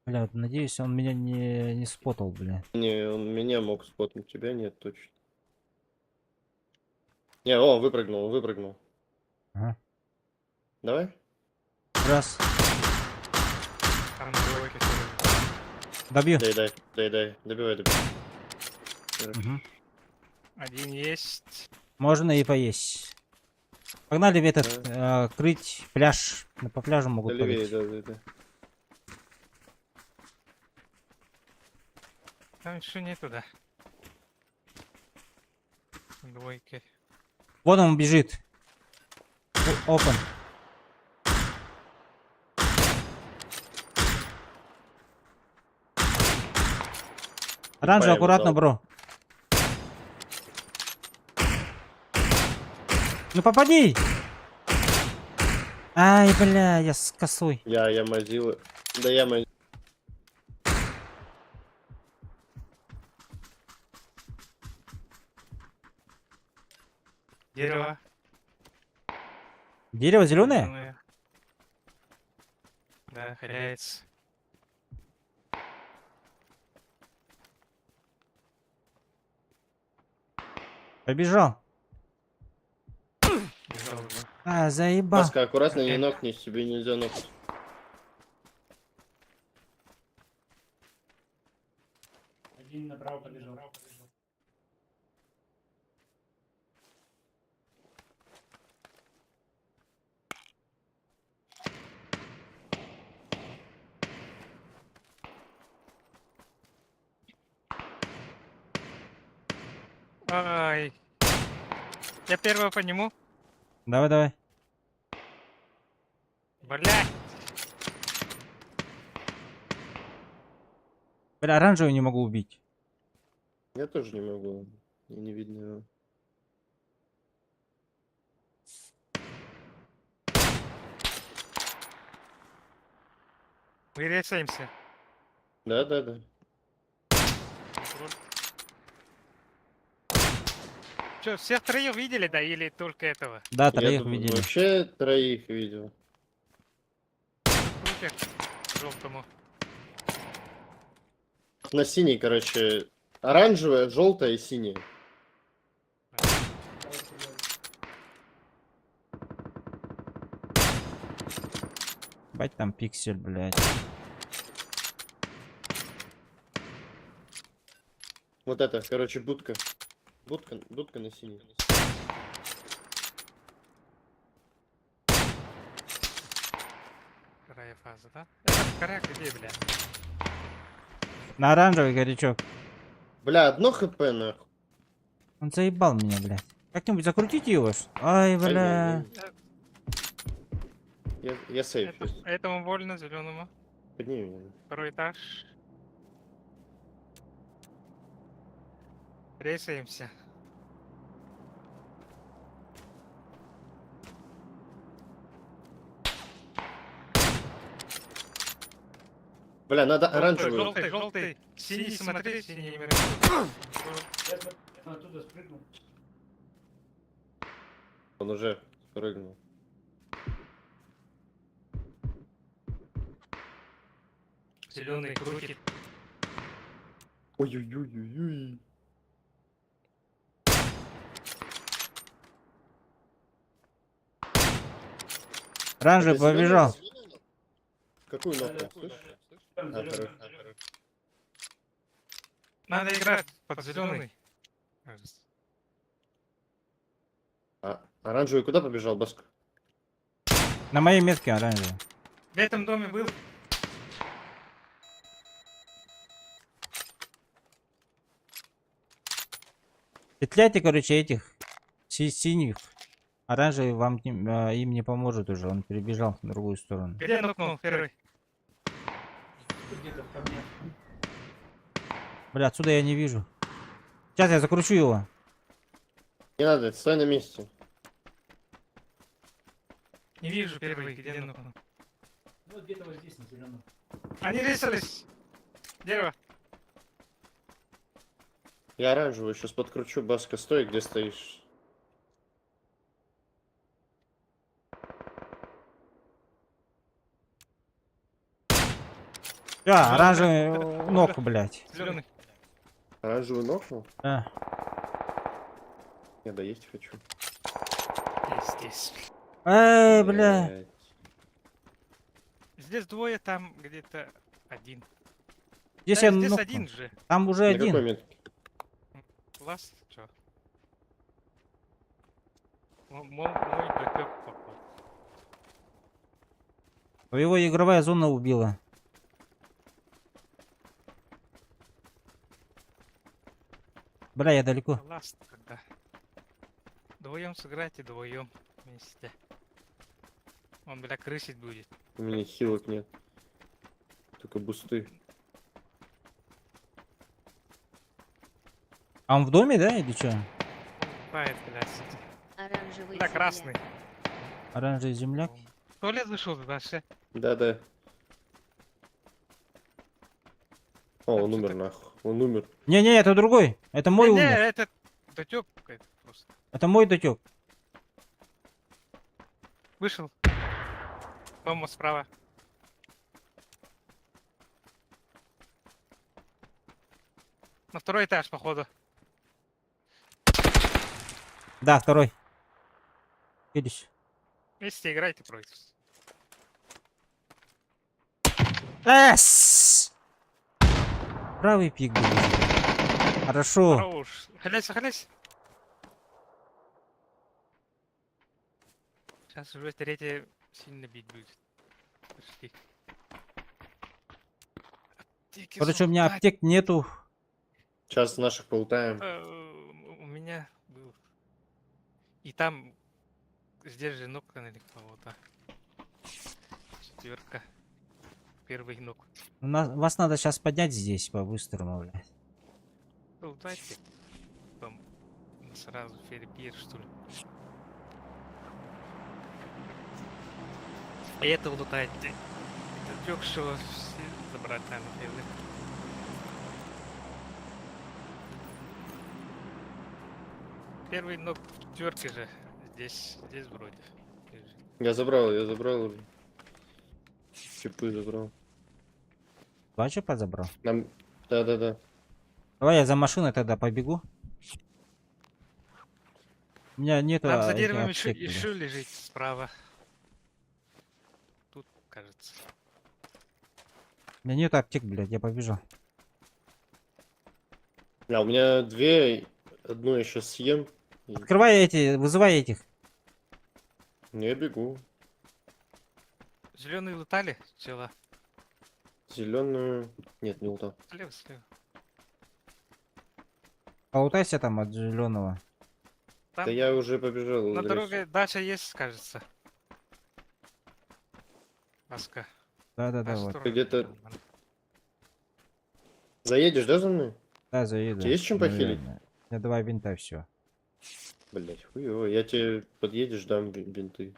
Бля, вот надеюсь, он меня не спотал, бля. Не, он меня мог спотнуть, тебя нет, точно. Не, о, выпрыгнул. Ага. Давай. Раз. Там двойка всё. Добью. Дай. Добивай. Мгм. Один есть. Можно и поесть. Погнали в этот, крыть пляж. По пляжу могут Да, левее, прыгать. да. Там еще нету, да. Двойки. Вон он бежит. Опен. Оранжевый, ему аккуратно, дал. бро. Ну попади! Ай, бля, я с косой. Я мазила. Да я мазила. Дерево. Дерево зеленое? Зелёное. Да, хиляется. Побежал. Бежал уже. А, заебал. Маска, аккуратно, не нокнись, тебе нельзя нокнуть. Один направо побежал. Ай. Я первого по нему. Давай. Блядь. Бля, оранжевый не могу убить. Я тоже не могу. Мне не видно его. Мы рецаемся. Да. Че, всех троих видели, да, или только этого? Да, Я троих думаю, видели. вообще троих видел. Крутик желтому. На синий, короче, оранжевая, желтая и синяя. Бать там пиксель, блядь. Вот это, короче, будка. Будка на синий. Вторая фаза, да? Это коряк где, бля? На оранжевый горячок. Бля, одно хп нахуй. Он заебал меня, блядь. Как-нибудь закрутите его. Ай, бля. Я сейф. Этому больно, зеленому. Подними меня. Второй этаж. Рейсаемся. Бля, надо оранжевую. Желтый, желтый. Синий, смотри, синий. Он уже прыгнул. Зеленый крутит. Ой-ой-ой-ой-ой. Оранжевый Это зелёный? побежал. Какую нахуй, слышишь? Хорошо. Надо играть под зеленый. А оранжевый куда побежал, Баск? На моей метке оранжевый. В этом доме был. Петляйте, короче, этих синих. Оранжевый вам им не поможет уже. Он перебежал на другую сторону. Где нокнул первый? Бля, отсюда я не вижу. Сейчас я закручу его. Не надо, стой на месте. Не вижу первый, где нокнул. Вот где-то вот здесь, на зеленом. Они рисались. Дерево. Я оранжевый сейчас подкручу. Баска, стой, где стоишь. Да, оранжевый ног, блядь. Зеленый. Оранжевый нокнул? Да. Я доесть хочу. Здесь. Эй, бля. Блядь. Здесь двое, там где-то один. Здесь Да, я здесь нокнул. один же. Там уже На какой один. метке? Ласт, чё? Мой бэкэп попал. Его игровая зона убила. Бля, я далеко. Ласт, когда. Вдвоем сыграйте, вдвоем вместе. Он, бля, крысить будет. У меня хилок нет. Только бусты. А он в доме, да, или что? Бывает, бля, сидит. Оранжевый Да, земля. красный. Оранжевый земляк. В туалет зашел дальше. Да-да. О, он что умер так? нахуй. Он умер. Не-не, это другой. Это мой Не, умер. это дотек какой-то просто. Это мой дотек. Вышел. Дома справа. На второй этаж, походу. Да, второй. Видишь? Вместе играйте против. Эс! Правый пик, блядь. Хорошо. Хорош. Халяйся, халяйся. Сейчас уже третья сильно бить будет. Почти. Аптеки Короче, у меня золотая. аптек нету. Сейчас наших полутаем. У меня был. И там здесь же нокнули кого-то. Четверка. Первый нок. Вас надо сейчас поднять здесь по-быстрому, блядь. Дайте. Там сразу ферпир, что ли. И это лутайте. Это трёх, что все забрать там, например. Первый ног в четверке же. Здесь вроде. лежит. Я забрал уже. Чипы забрал. Два чипа забрал. Нам... Да-да-да. Давай я за машиной тогда побегу. У меня нету Там за этих деревом аптек, блядь. еще лежит справа. Тут, кажется. У меня нету аптек, блядь, я побежал. А, у меня две. Одну я сейчас съем. И... Открывай эти, вызывай этих. Я бегу. Зеленые лутали, чела. зеленую. Нет, не лутал. Слева, слева. Полутайся там от зеленого. Там Да я уже побежал. на в лес. дороге дача есть, кажется. Аска. Да-да-да, Наша вот. сторона. где-то- Заедешь, да, за мной? Да, заеду. Тебе есть чем похилить? наверное. У меня 2 винта, все. Блять, хуёво. Я тебе подъедешь, дам бинты.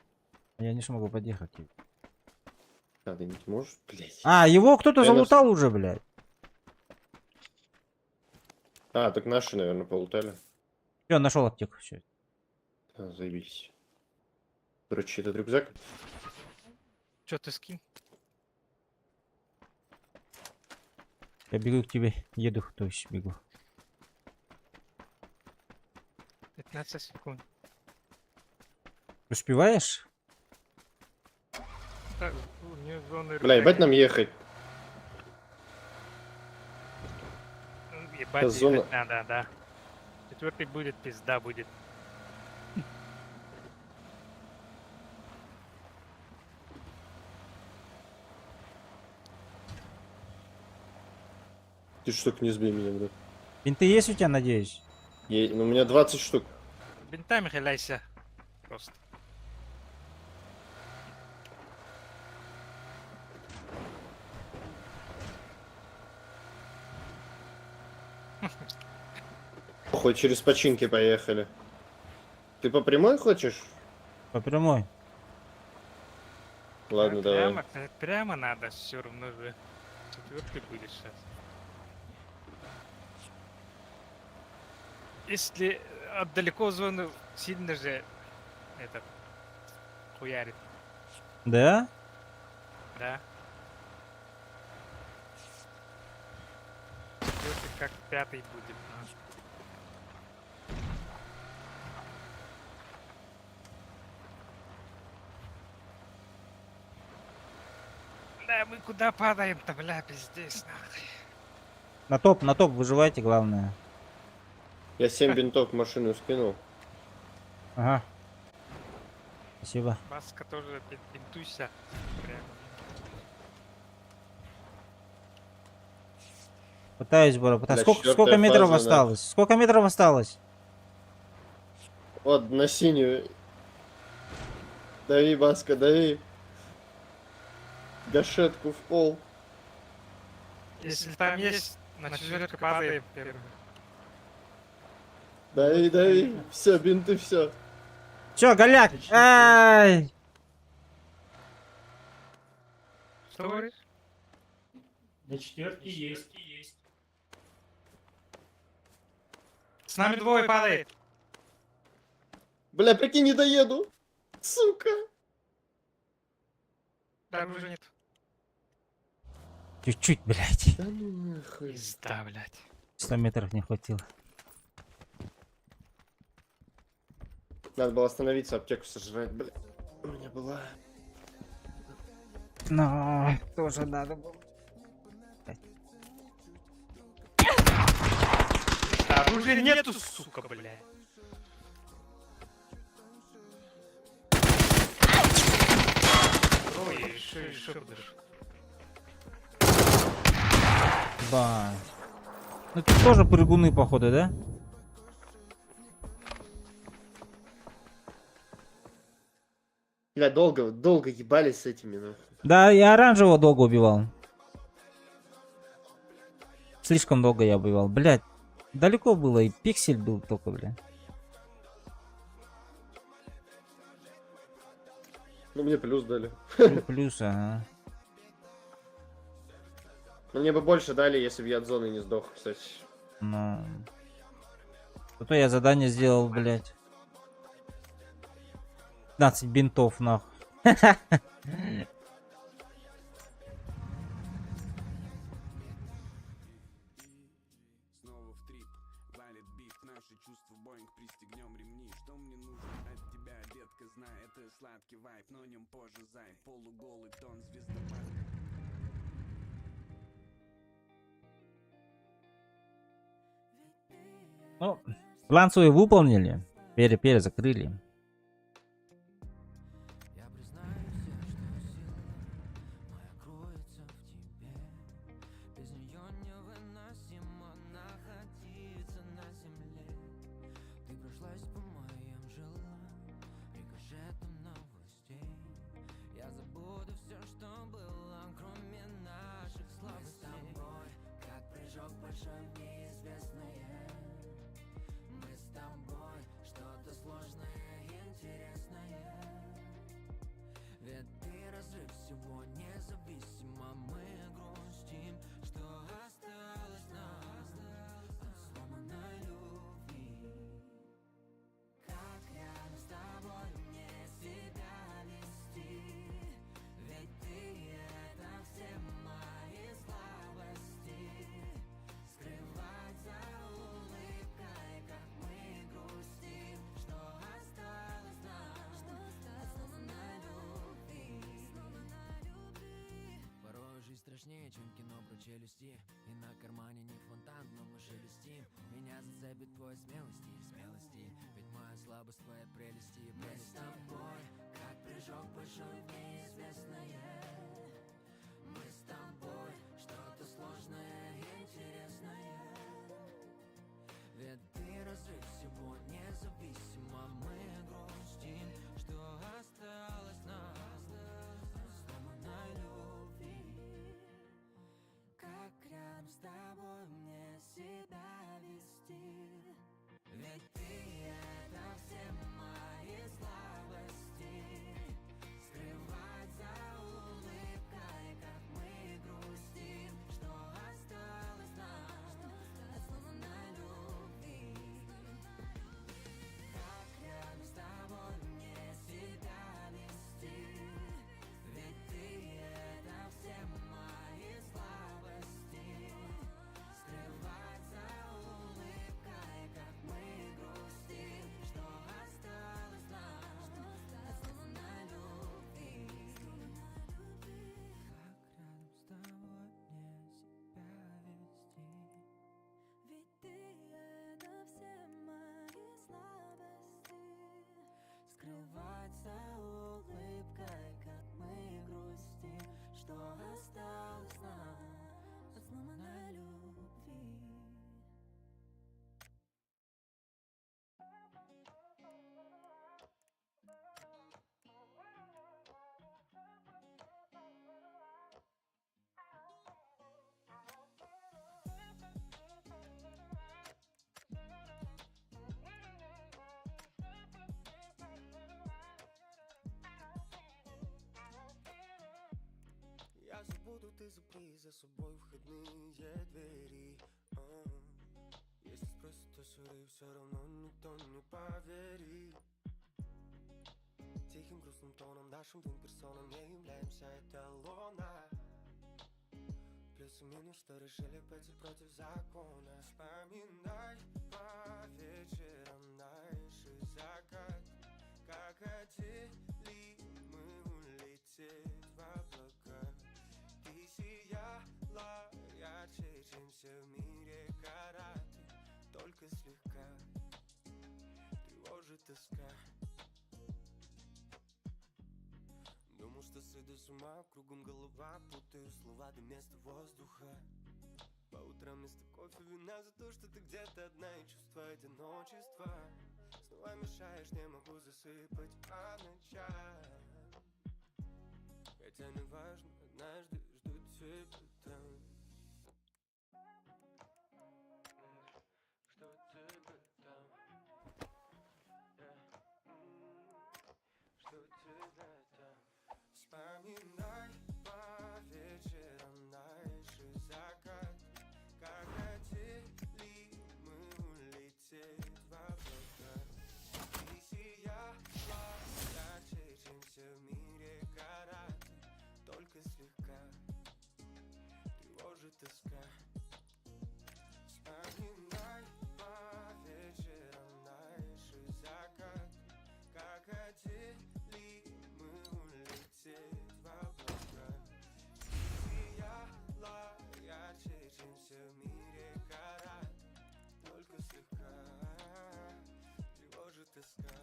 Я не смогу подъехать. А, ты не можешь? Блять. А, его кто-то Я на залутал уже, блядь. А, так наши, наверное, полутали. Все, нашел аптеку. Всё. А, заебись. Короче, этот рюкзак. Чё ты скинь? Я бегу к тебе. Еду, то есть бегу. 15 секунд. Успеваешь? Так, у неё зоны Бля, ебать нам ехать. Ебать, зона- ехать надо, да. Четвертый будет, пизда будет. Ты что, не сбей меня, блядь. Винты есть у тебя, надеюсь? Ну, у меня 20 штук. Бинтами хиляйся. Просто. Хоть через починки поехали. Ты по прямой хочешь? По прямой. Ладно, давай. Прямо надо, все равно же. Четвертый будет сейчас. Если отдалеко зону сильно же этот хуярит, Да? да? Четвертый как пятый будет. Да, мы куда падаем-то, бля, пиздец, нахуй. На топ выживайте, главное. Я 7 бинтов в машину скинул. Ага. Спасибо. Маска тоже бинтуйся. Прям. Пытаюсь, бро, пытаюсь. Бля, Сколько четвёртая метров фаза, да. осталось? Сколько метров осталось? Вот, на синюю. Дави, Маска, дави. Гашетку в пол. Если там есть, на четверку падаем первым. Дави, дави. Все, бинты, все. Чё, голяк? Ай! Что говоришь? На четверке есть. С нами двое падает. Бля, прикинь, не доеду. Сука. Там уже нет. Чуть-чуть, блядь. Да ну нахуй. Пизда, блядь. 100 метров не хватило. Надо было остановиться, аптеку сожрать, бля. У меня была. Но тоже надо было. Оружия нету, сука, блядь. Ой, еще будешь. Бать. Ну тут тоже прыгуны, походу, да? Бля, долго ебались с этими, нахуй. Да, я оранжевого долго убивал. Слишком долго я убивал. Блядь, далеко было, и пиксель был только, блядь. Ну, мне плюс дали. Плюс, ага. Ну, мне бы больше дали, если бы я от зоны не сдох, кстати. Но... Зато я задание сделал, блядь. 15 бинтов, нахуй. Снова в трип, валит бит, наши чувства, Боинг, пристегнем ремни. Что мне нужно от тебя, детка, знай, это сладкий вайп, но о нем позже, зай. Полуголый тон, звездопад. Ну, план свой выполнили. Перезакрыли. Я признаюсь, что сила моя кроется в тебе. страшнее, чем кино про челюсти. И на кармане не фонтан, но мы шелестим. Меня зацепит твой смелости и смелости. Ведь моя слабость твоя прелести и мы с тобой, как прыжок большой в неизвестное. Мы с тобой, что-то сложное и интересное. Ведь ты разрыв всего независимо. Мы грустим, что осталось нам сломанной любви. Как рядом с тобой мне себя вести? Ведь ты это все мои слабости. Скрывать за улыбкой, как мы грустим, что осталось нам от сломанной любви. Как рядом с тобой мне себя вести? Ведь ты это все мои слабости. Скрывать за улыбкой, как мы грустим, что осталось нам от сломанной любви. Как рядом с тобой мне себя вести? Ведь ты это все мои слабости. Скрывать за улыбкой, как мы грустим, что осталось нам от сломанной любви. Я забуду, ты запри за собой входные двери. Если спросят, то сюда все равно никто не поверит. Тихим грустным тоном нашим двум персонам не являемся эталона. Плюс и минус, что решили пойти против закона. Вспоминай по вечерам наши закат, как хотели мы улететь в облака. Ты сияла ярче, чем все в мире караты. Только слегка тревожит тоска. Думал, что сойду с ума, кругом голова, путаю слова до места воздуха. По утрам вместо кофе вина за то, что ты где-то одна и чувство одиночества. Снова мешаешь, не могу засыпать по ночам. Хотя не важно, однажды жду тебя там. Жду тебя там. Жду тебя там. Вспоминай по вечерам наши закат, как хотели мы улететь в облака. Ты сияла ярче, чем все в мире караты. Только слегка тревожит тоска. Вспоминай по вечерам наши закат, как хотели мы улететь в облака. Сияла ярче, чем все в мире караты. Только слегка тревожит тоска.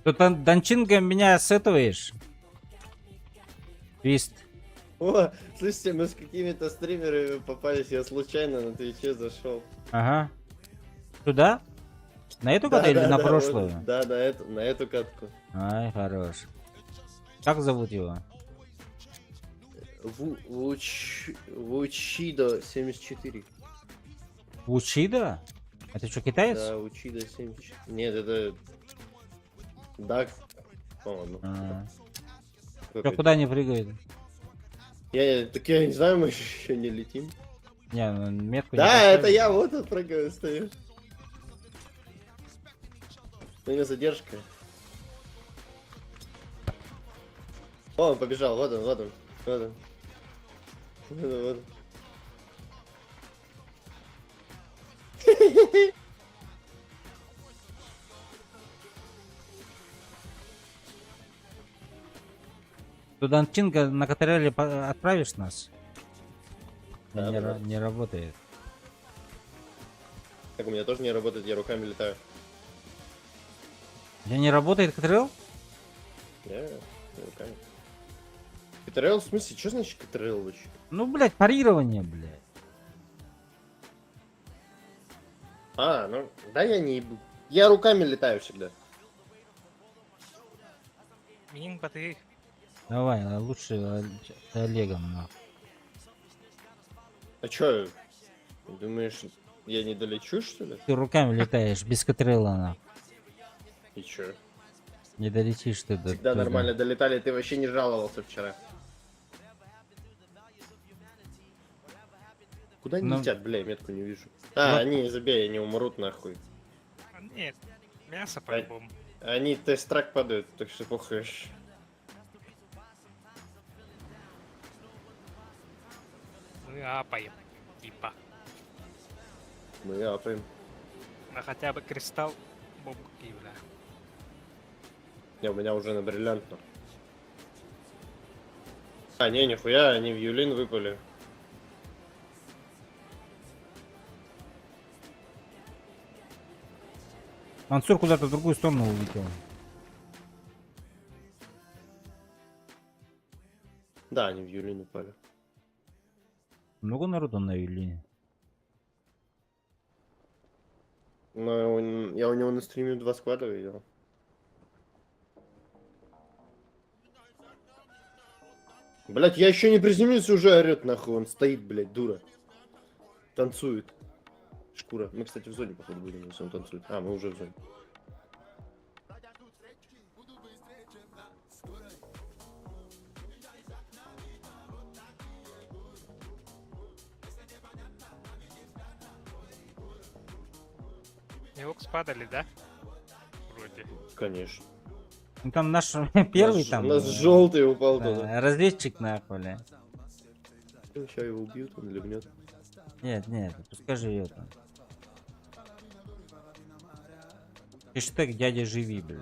Тут Дончинго меня сетуешь. Твист. О, слушайте, мы с какими-то стримерами попались, я случайно на Твиче зашел. Ага. Туда? На эту катку или на прошлую? Вот, да, на эту катку. Ай, хорош. Как зовут его? Вучидо 74. Учида? Это что, китаец? Да, Учидо 74. Нет, это... Дак, по-моему. Чё, куда они прыгают? Так я не знаю, мы еще не летим. Не, ну, метку не Да, поставили. это я, вот тут прыгаю, стою. У меня задержка. О, он побежал, вот он, вот он, вот он. Вот он, вот он. Тут Дончинго на катареле отправишь нас? Да, не, да. не работает. Так, у меня тоже не работает, я руками летаю. Я не работает катрел? Я руками. КТРЛ, в смысле, что значит КТРЛ вообще? Ну, блядь, парирование, блядь. А, ну, да я не ебу. Я руками летаю всегда. Минба ты. Давай, лучше Олегом, нахуй. А чё, думаешь, я не долечу, что ли? Ты руками летаешь, без катрела, нахуй. И чё? Не долетишь ты до Всегда туда. нормально долетали, ты вообще не жаловался вчера. Куда они Ну- летят, бля, я метку не вижу. А, Ну- они, забей, они умрут нахуй. Нет, мясо по-любому. Они тест-трак падают, так что похуй. Мы апаем. Типа. Мы апаем. На хотя бы кристалл бомбу бля. Не, у меня уже на бриллиантном. А, не, нихуя, они в Юлин выпали. Мансур куда-то в другую сторону улетел. Да, они в Юлин упали. Много народу на Юлине. Но я у него на стриме 2 склада видел. Блять, я еще не приземлился, уже орет нахуй. Он стоит, блять, дура. Танцует. Шкура. Мы, кстати, в зоне, походу, будем, если он танцует. А, мы уже в зоне. Его спадали, да? Вроде. Конечно. Ну, там наш первый там. У нас желтый упал да, туда. разведчик нахуй, бля. Сейчас его убьют, он ливнет. Нет, нет, пускай живет он. Хэштег дядя живи, бля.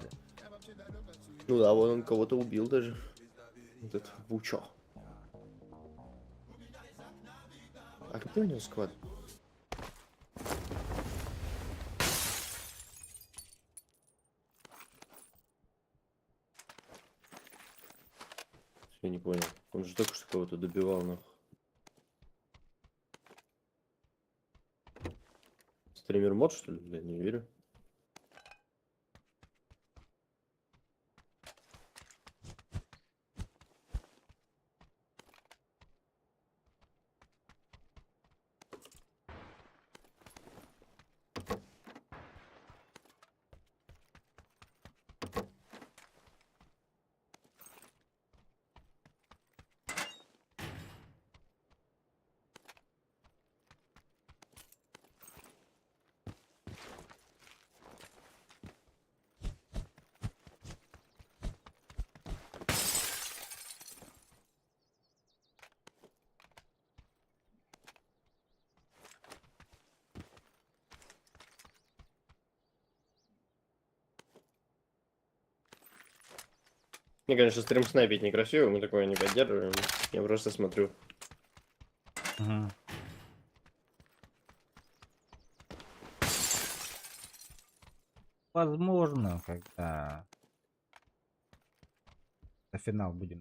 Ну да, вот он кого-то убил даже. Вот это Вучо. А где у него склад? Я не понял. Он же только что кого-то добивал, нахуй. Стример мод, что ли? Я не верю. Мне, конечно, стрим снайпить некрасиво, мы такое не поддерживаем. Я просто смотрю. Угу. Возможно, когда На финал будем.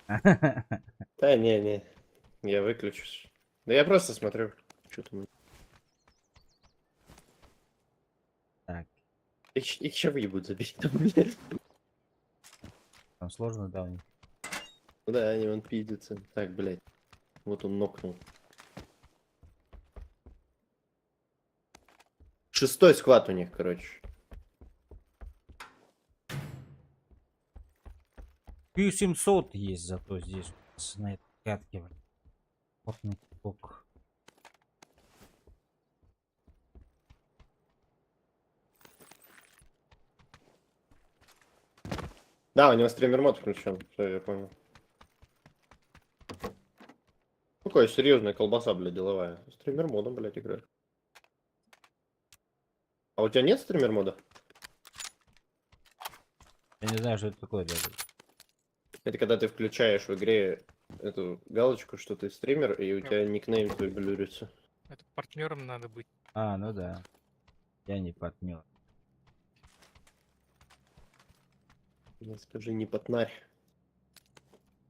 Да, не. Я выключусь. Да я просто смотрю. Что там. Так, Их сейчас выебут забить там, блядь. там сложно, да, у них. Да, они вон пиздятся. Так, блядь. Вот он нокнул. 6-й склад у них, короче. Q700 есть зато здесь. На этой катке. Потный бок. Да, у него стример мод включен. Все, я понял. Такая серьезная колбаса, блядь, деловая. Стример модом, блядь, играет. А у тебя нет стример мода? Я не знаю, что это такое даже. Это когда ты включаешь в игре эту галочку, что ты стример, и у тебя никнейм твой блюрится. Это партнером надо быть. А, ну да. Я не партнер. Не скажи, не потнарь.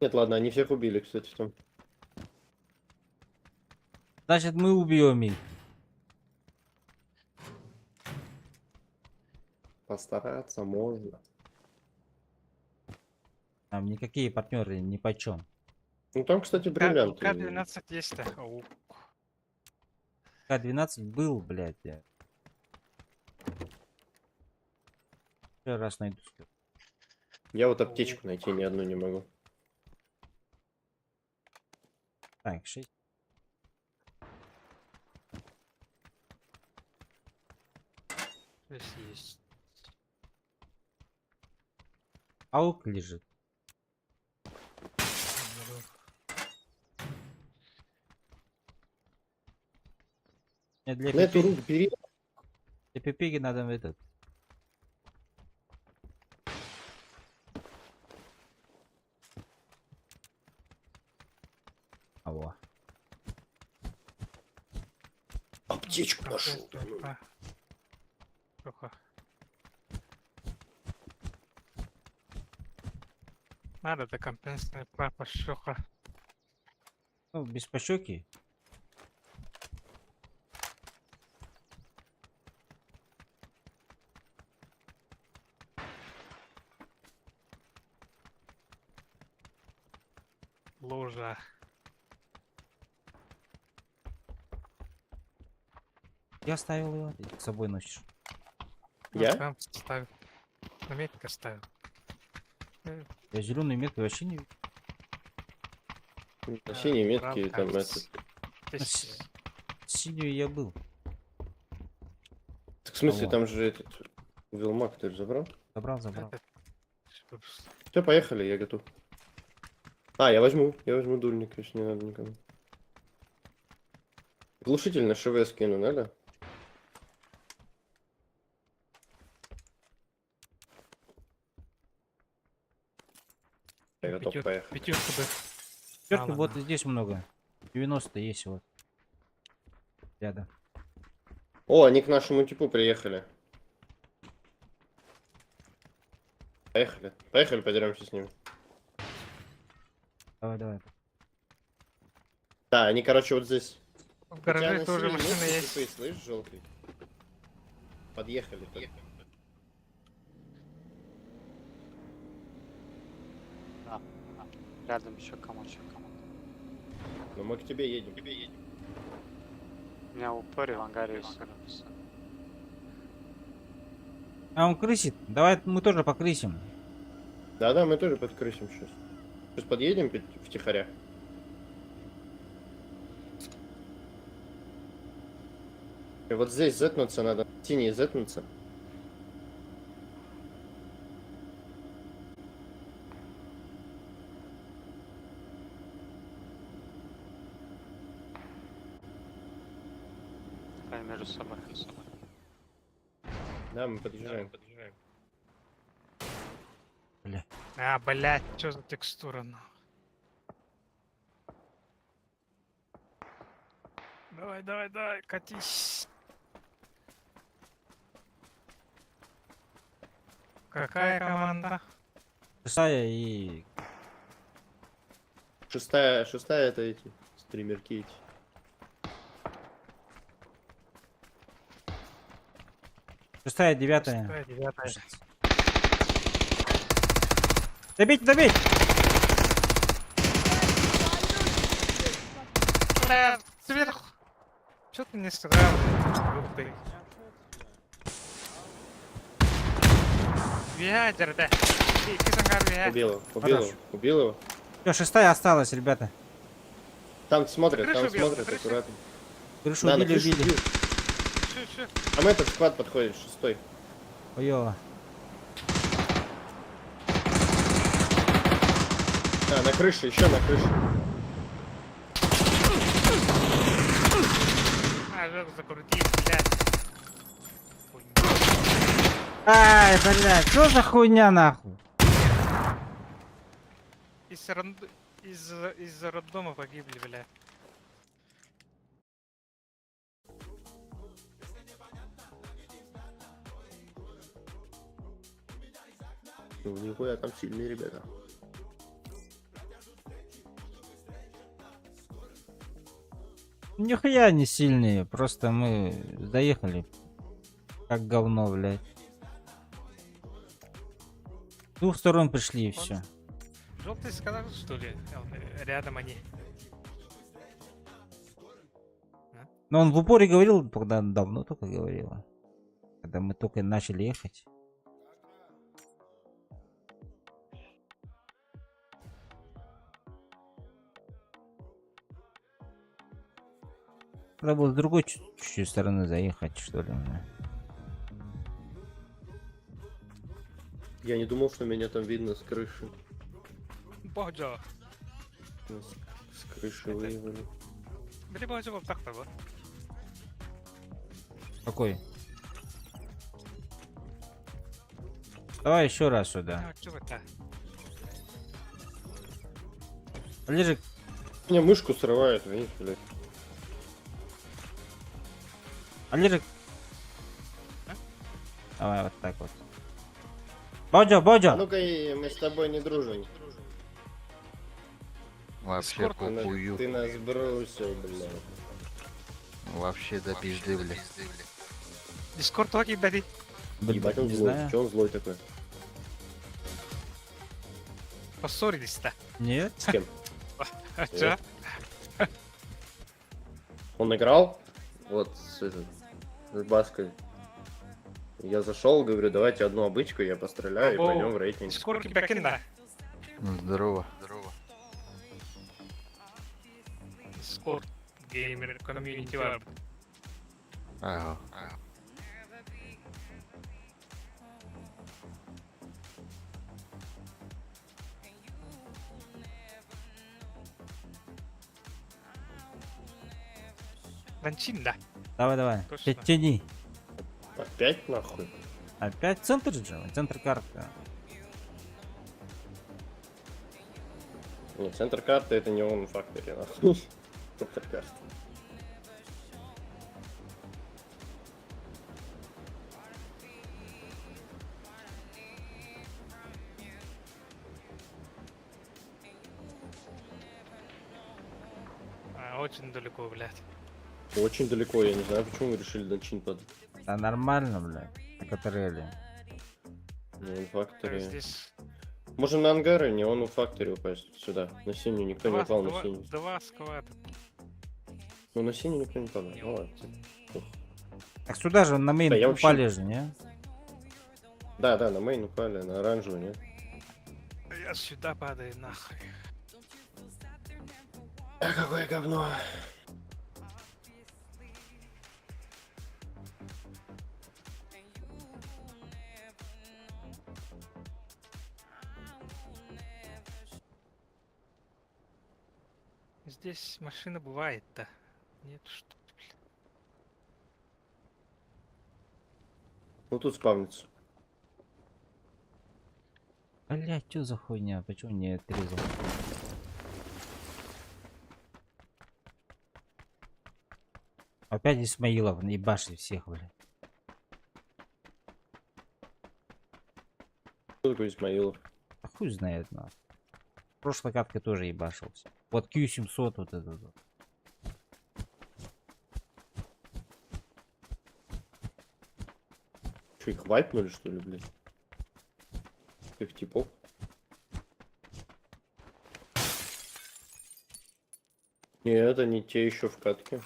Нет, ладно, они всех убили, кстати, там. Значит, мы убьем их. Постараться можно. Там никакие партнеры ни почем. Ну там, кстати, бриллианты. К-12 есть-то. Ау. К-12 был, блядь. Я. Еще раз найду. Я вот аптечку найти ни одну не могу. Так, 6. Здесь есть. Аук лежит. Нет, для На эту пипиги, руку бери. для пипиги надо этот. Алло. Аптечку нашел. Плохо. Надо до компенсации папа шоха. Ну, без пощеки. Ложа. Я оставил его. Ты с собой носишь. Я? Там ставил. Наметка ставил. Я зеленую метку вообще не вижу. На синие метки там это. Здесь Синюю я был. Так, в смысле, Алло. там же этот Вилмак ты же забрал? Забрал, забрал. Все, поехали, я готов. А, я возьму дульник, если не надо никому. Глушитель на ШВ скину, надо? Я готов, поехать. Пятерку бы. Пятерки А, вот ладно. здесь много. 90 есть вот. Рядом. О, они к нашему типу приехали. Поехали. Поехали, подеремся с ними. Давай, давай. Да, они, короче, вот здесь. В гараже тоже машина машины есть. слышь, желтый? Подъехали. Рядом еще комочек. Но мы к тебе едем. У меня в упоре в ангаре все. А он крысит. Давай мы тоже покрысим. Да, мы тоже подкрысим сейчас. Сейчас подъедем втихаря. И вот здесь зетнуться надо. Синий зетнуться. Между собой. Да, мы подъезжаем. Бля. А, блядь, что за текстура, ну? Давай, катись. Какая команда? 6 и... Шестая это эти, стримерки эти. Шестая, 9. 9. Добить, добить! Бля, сверху. Чё ты не сразу? Ух ты. Ядер, да. Убил его. Все, 6 осталась, ребята. Там смотрят, Крышу убил, крышу. аккуратно. Крышу Да, на убили, крышу убили. убил. Чё? Там этот склад подходит, 6. Ой-ё. Да, на крыше, еще на крыше. А, жопу закрутил, блядь. Ай, блядь, что за хуйня нахуй? Из роддома погибли, блядь. Ну, нихуя, там сильные ребята. Нихуя не сильные, просто мы заехали как говно, блядь. С двух сторон пришли и все. Желтый сказал, что ли? Рядом они. Но он в упоре говорил, когда давно только говорил. Когда мы только начали ехать. Надо было с другой чуть-чуть стороны заехать, что ли. Я не думал, что меня там видно с крыши. Боже. С крыши выехали. Бери боже, вот так вот. Какой? Давай еще раз сюда. А, чё это? Олежек. Меня мышку срывает, видишь, блядь. Олежек. Давай вот так вот. Боджо, Боджо! А ну-ка, мы с тобой не дружим. Вообще похую. Ты нас бросил, блядь. Вообще до пизды, блядь. Дискорд логи дари. Ебать, он не злой. знаю. Че он злой такой? Поссорились-то. Нет. С кем? А чё? Он играл? Вот с Баской. Я зашел, говорю, давайте одну обычку, я постреляю и пойдем в рейтинг. Дискорд бэкенда. Здорово. Дискорд геймер комьюнити вард. Ага. Ланчин, да. Давай, давай. Точно. Тяни. Опять нахуй? Опять центр же, центр карты. Нет, центр карты это не он фактори, нахуй. Центр карты. Очень далеко, блядь. Очень далеко, я не знаю, почему вы решили на чин под. Да нормально, блядь. На Катереле. Не он фактори. Здесь Можем на ангары, не он у фактори упасть. Сюда. На синюю никто не упал, на синюю. два сквада. Ну на синюю никто не упал. Ну ладно. Так сюда же на мейн Да, я упали вообще- же, не? Да, на мейн упали, на оранжевую, нет? Я сюда падаю, нахуй. А какое говно. Здесь машина бывает-то. Нет, что ли, блин. Ну тут спавнится. Блять, что за хуйня? Почему не отрезал? Опять Исмаилов, ебашит всех, блядь. Кто такой Исмаилов? хуй знает, на. В прошлой катке тоже ебашился. Вот Q700 вот этот вот. Что, их вайпнули, что ли, блядь? Их типов? Не, это не те еще в катке.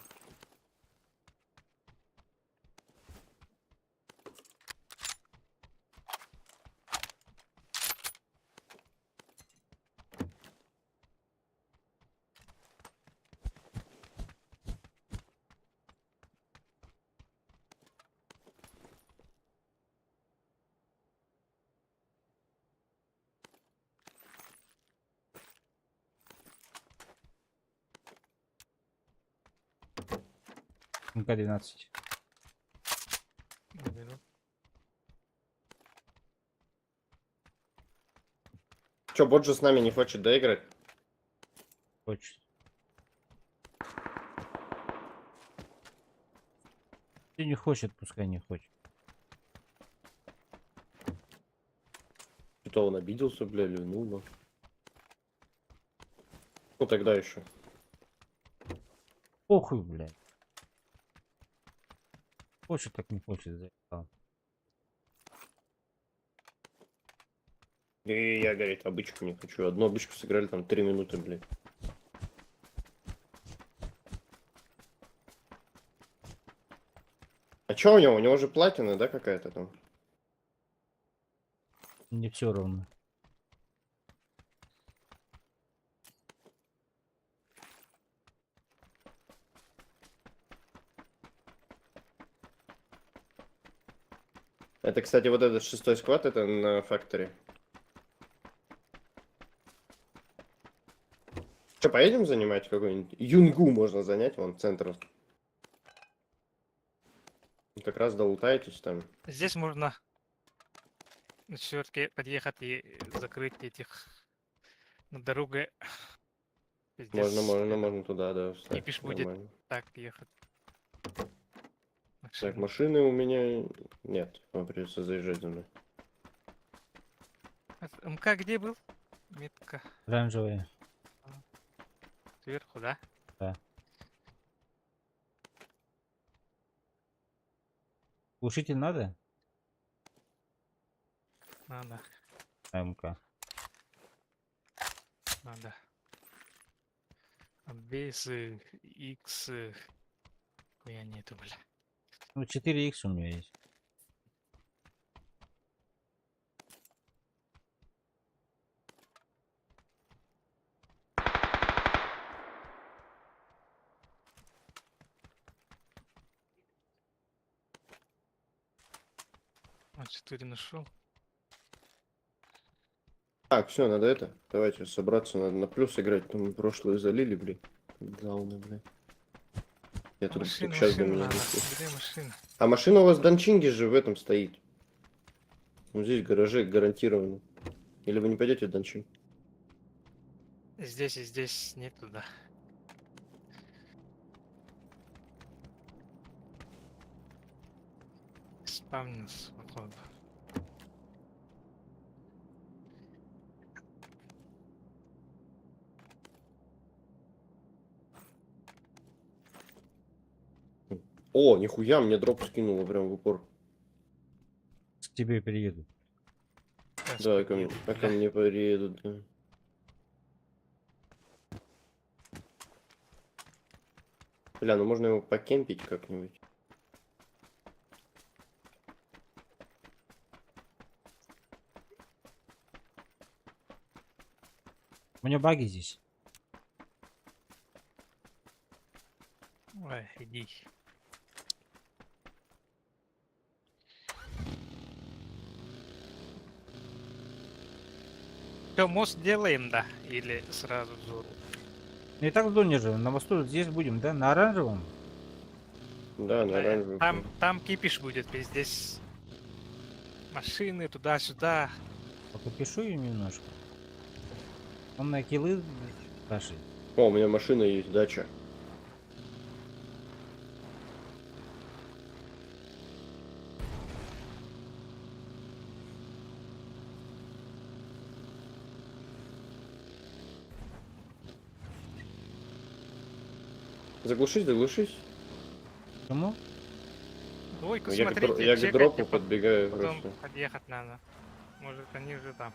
МК-12. Че, бот же с нами не хочет доиграть? Хочет. Если не хочет, пускай не хочет. Что-то он обиделся, бля, ливнул. Ну тогда еще. Похуй, блядь. Хочет, так не хочет. Заебал. И я, говорит, обычку не хочу. Одну обычку сыграли там 3 минуты, блядь. А чё у него? У него же платина, да, какая-то там? Мне все равно. Это, кстати, вот этот 6-й склад, это на факторе. Че, поедем занимать какой-нибудь? Юнгу можно занять, вон, центр. Как раз долутаетесь там. Здесь можно на четверке подъехать и закрыть этих на дороге. Здесь Можно туда, да, встать. Кипиш будет Нормально. так ехать. Так, машины у меня нет. Вам придется заезжать за мной. МК где был? Метка Оранжевые. сверху, да? Да. Глушитель надо? Надо. МК. Надо. А без X я нету, бля. Ну, 4Х у меня есть. А 4 нашел. Так, все, надо это. Давайте собраться, надо на плюс играть. Там мы прошлое залили, блин. Дауны, блин. Я тут Машина, сейчас до машина меня надо. дойдет. Где машина? А машина у вас в Дончинге же в этом стоит. Вот здесь в гараже гарантированно. Или вы не пойдете в Дончин? Здесь и здесь нету, да. Спавнился, походу. О, нихуя, мне дроп скинуло прям в упор. К тебе приеду. Да, ко мне приедут, да. Бля, ну можно его покемпить как-нибудь. У меня баги здесь. Ой, иди. Что, мост делаем, да? Или сразу в зону? Ну и так в зоне же. На мосту здесь будем, да? На оранжевом? Да, на оранжевом. Там кипиш будет, здесь машины туда-сюда. Попишу ее немножко. Он на киллы каши. О, у меня машина есть, дача. Заглушись, заглушись. Чому? Двойку Ну, я к смотрите, я к чекайте, дропу подбегаю потом просто. подъехать надо. Может, они уже там.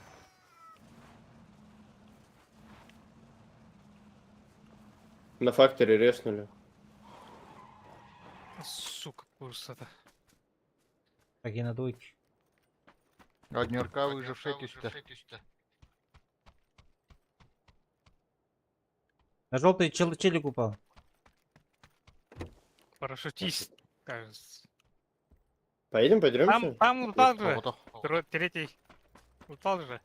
На факторе реснули. Сука, курс это. Так и на двойке. Однерка выживший тюсте. На желтый челик упал. Парашютист, кажется. Поедем, пойдемте? Там упал же. Кого-то. Третий. Упал же.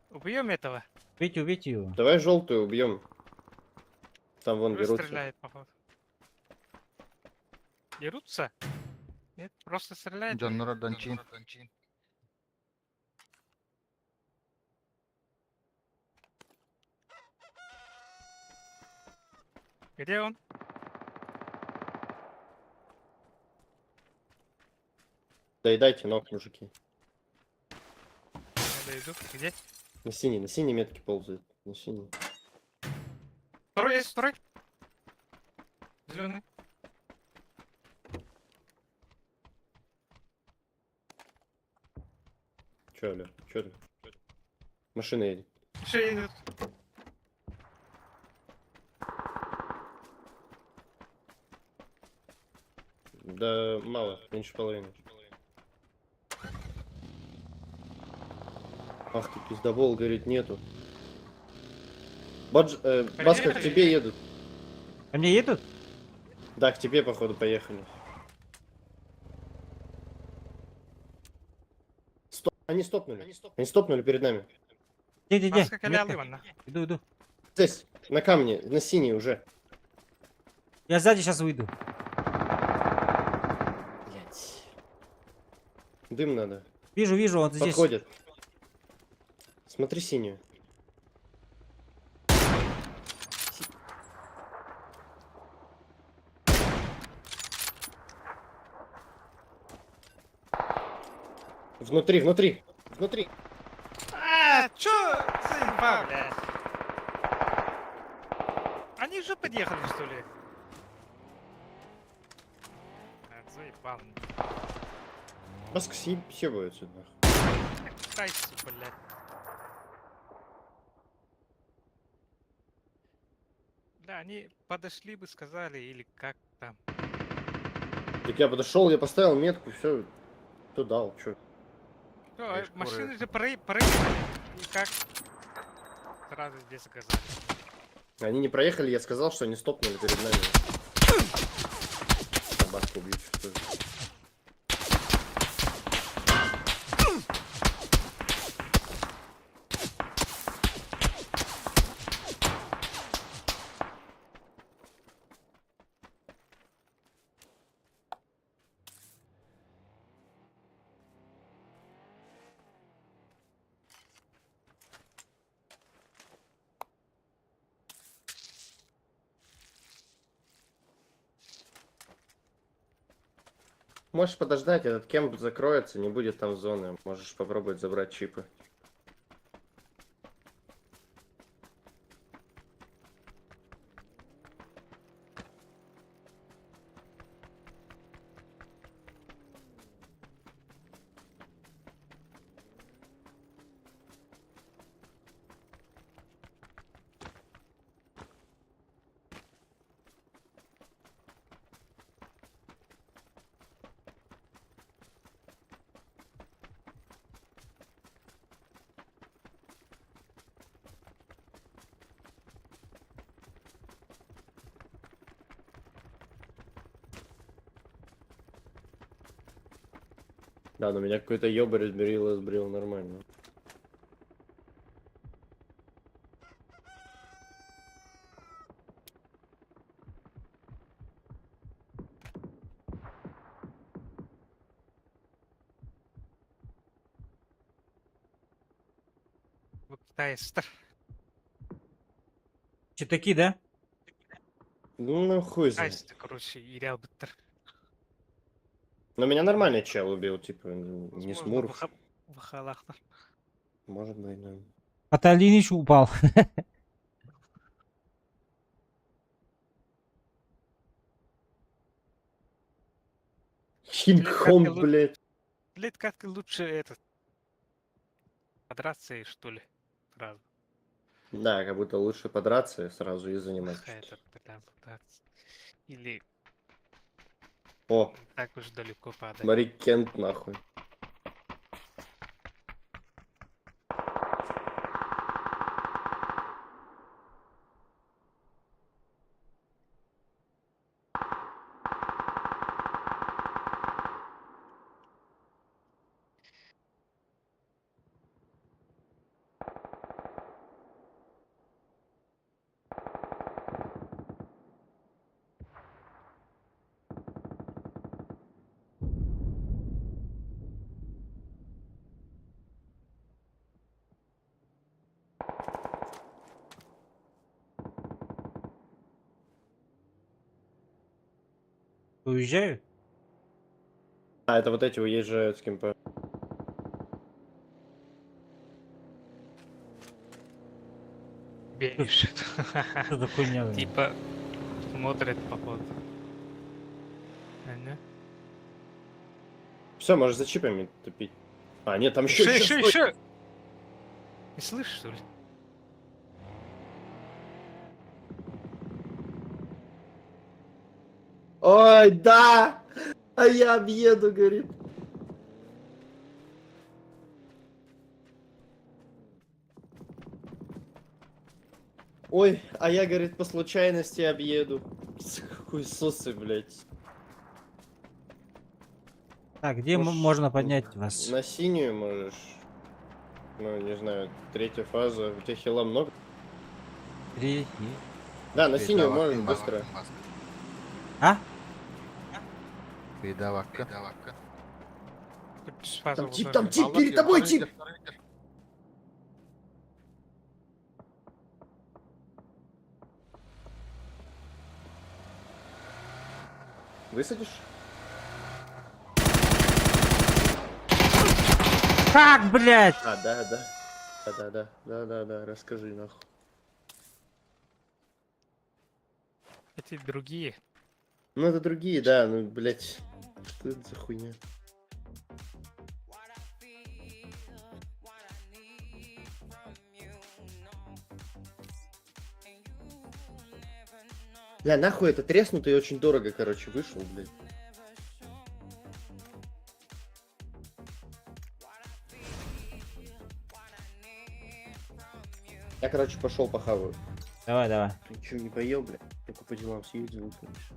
Убьем этого. Убейте его. Давай желтую убьем. Там вон Уже берутся. стреляет, походу. Дерутся? Нет, просто стреляет. Джаннура Данчин. Где он? Доедайте ног, мужики. Я дойду. Где? На синей метке ползает. На синей. Второй есть, второй. Зеленый. Чё, Аля? Чё ты? Машина едет. Еще едет. Да мало, меньше половины. Ах ты, пиздобол, говорит, нету. Баска, к тебе едут. Ко мне едут? Да, к тебе, походу, поехали. Они стопнули. Они стопнули перед нами. Где? Маска Коля Метка. Лывана. Иду. Здесь, на камне, на синей уже. Я сзади сейчас выйду. Блять. Дым надо. Вижу, вот здесь. Подходит. Смотри синюю. Внутри. А, чё за инфа, блядь? Они же подъехали, что ли? А, заебал. Баска съебывается, нахуй. Кайся, блядь. Да, они подошли бы, сказали, или как там. Так я подошел, я поставил метку, все, кто дал, чё. Всё, машины же проехали. И как? Сразу здесь сказали. Они не проехали, я сказал, что они стопнули перед нами. Собаку убью, что ли. Можешь подождать, этот кемп закроется, не будет там зоны. Можешь попробовать забрать чипы. Да, но меня какой-то ёбарь сбрил нормально. Тайстер. Че такие, да? Ну хуй знает. Тайстер, короче, и Рябтер. Но меня нормальный чел убил, типа, не смурф. В халах. Может быть, да. Аталинич упал. Кинг-Конг, блядь. Блядь, как лучше этот... Подраться и что ли? Сразу. Да, как будто лучше подраться сразу и заниматься. Этот, прям пытаться. Или О, так уж далеко падать. смотри, Кент нахуй. Уезжают? А, это вот эти уезжают с кемпа. Бежит. Что за хуйня? блин? Типа смотрит походу. Ага. Все, можешь за чипами тупить. А, нет, там еще. Еще! Не слышишь, что ли? Ой, да! А я объеду, говорит. Ой, а я, говорит, по случайности объеду. Хуесосы, блядь. Так, где Может, можно поднять вас? На синюю можешь. Ну, не знаю, третья фаза. У тебя хила много? 3. Да, на синюю Передавака, можно быстро. А? Передавака. Там тип, перед тобой тип! Высадишь? Как, блядь? А, да, расскажи нахуй. Эти другие. Ну это другие, да, ну, блядь. Что это за хуйня? Бля, нахуй это треснутый и очень дорого, короче, вышел, блядь. Я, короче, пошел похаваю. Давай, давай. Ничего не поел, блядь. Только по делам съездил, короче.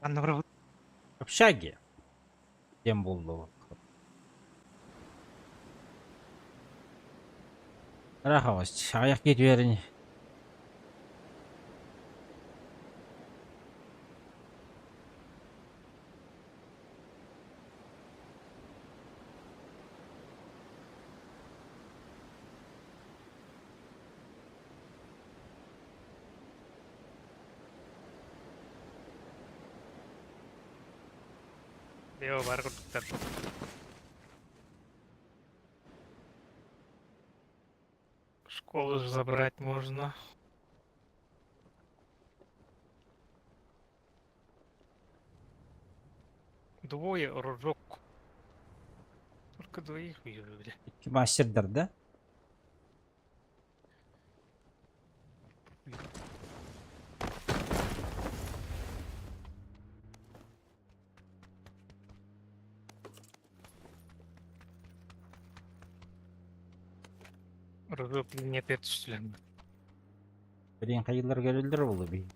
Анна Общаги. Тем булду. Рахавасть. Аяк кетверин. Лево бар курдуктар. Школу же забрать можно. Двое ружок. Только двоих вижу, бля. Мастердер, да? Ружок не перечислен. Бірен қайылар көрілдір болу бей.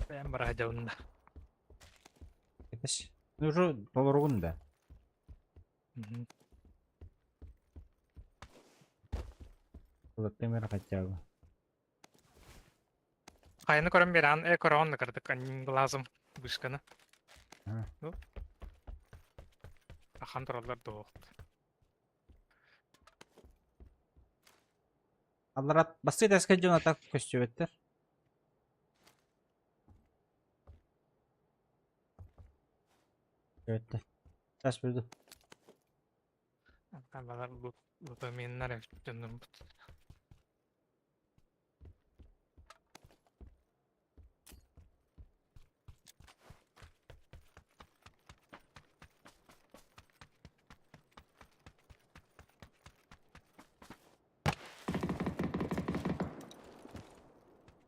Ben barajağında. Кетеш. Ну, уже толырғын да. Бұлаттамер қатчағы. Кайны көрөн бери ан экоронны кырдык анин глазым бышканы. Ага. Ахан туралар доолт. Аллар басты дәскә жон атак көстөбеттер. Evet. Ters vurdu. Балар лутаминнар өттүнүм.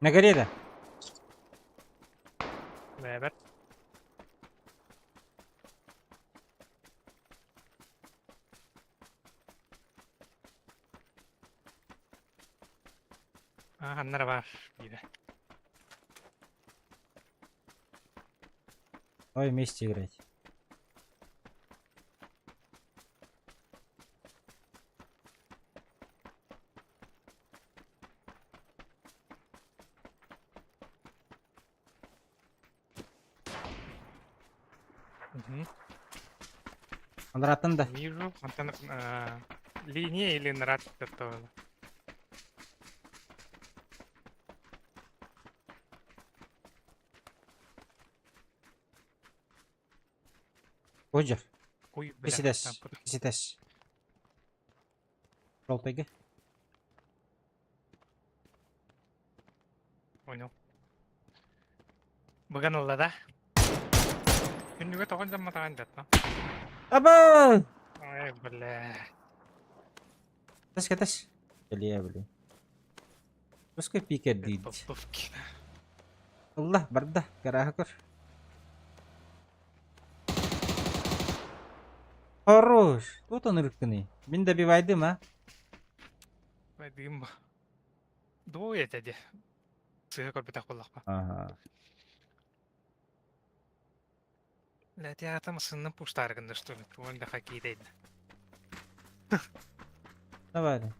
На горе да. Бэбер. Ханнар бар gibi. Давай вместе играть. Алар аттанды. Вижу, антенна линия или нарад это. Оджер. Ой, бля. Кисидес. Кисидес. Желтыгы. Понял. Баганула, да? Күнүгө тогон жамматаган жатты. Аба! Ай, бля. Тас кетес. Белия, бля. Пускай пикер дейт. Толстовки. Allah, барда, карахакыр. Хорош. Вот он рыкканы. Мен добивайдым, а? Байдым. Двое дяде. Сыга көрбөтөк боллакпа. Ага. Латиатым сынын пуштаргында что ли? Он да хоккей дейт. Давай.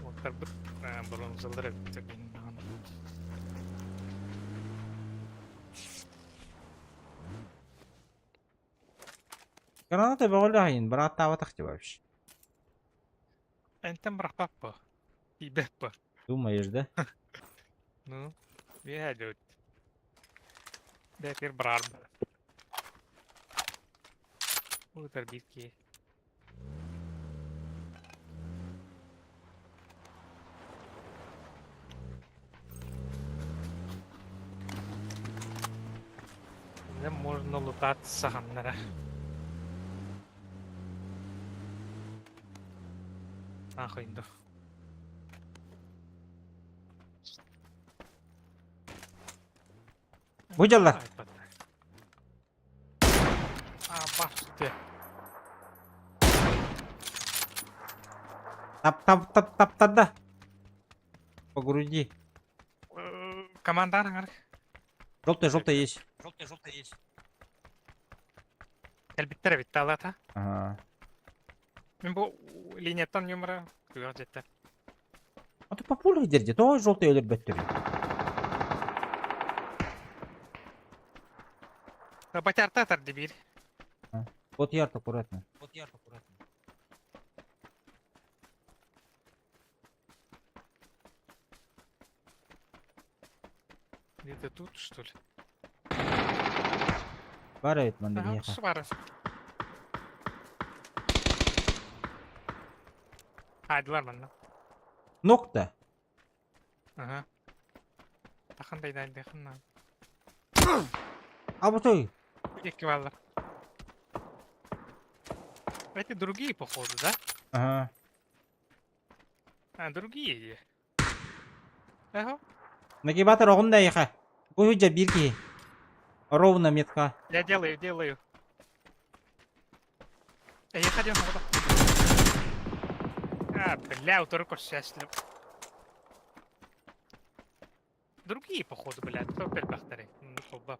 Вот так вот. Балон залдырып төгөн. Граната баголайын, брат таватахты вообще. Энтем брахпаппа. Ибеппа. Думаешь, да? Ну, я идёт. Бәкер брар. Утыр битки. Не можно лутаться, ханнара. Нахуй да. Буйдалар. А, башты. Тап. По груди. Командар, аңар. Желтый есть. Әлбиттер бит алата. Ага. Мен бу линияттан юмора күгә жетте. А ты по полю держи, то желтый өлөр бөттүр. Батарта тарди бир. Вот ярд аккуратно. Где-то тут, что ли? Бар evet manda Ага, niye? свара. Айдылар мында. Нокта. Ага. Тахандай дайды ханна. А вот той. Эки баллар. Эти другие, походу, да? Ага. А, другие. Ага. Нагибатор огында яха. Бу хуҗа бирки. Ровно метка. Я делаю. Я ходил на воду. А, бля, только счастлив. Другие, походу, блядь, кто опять бахтари? Ну, баб.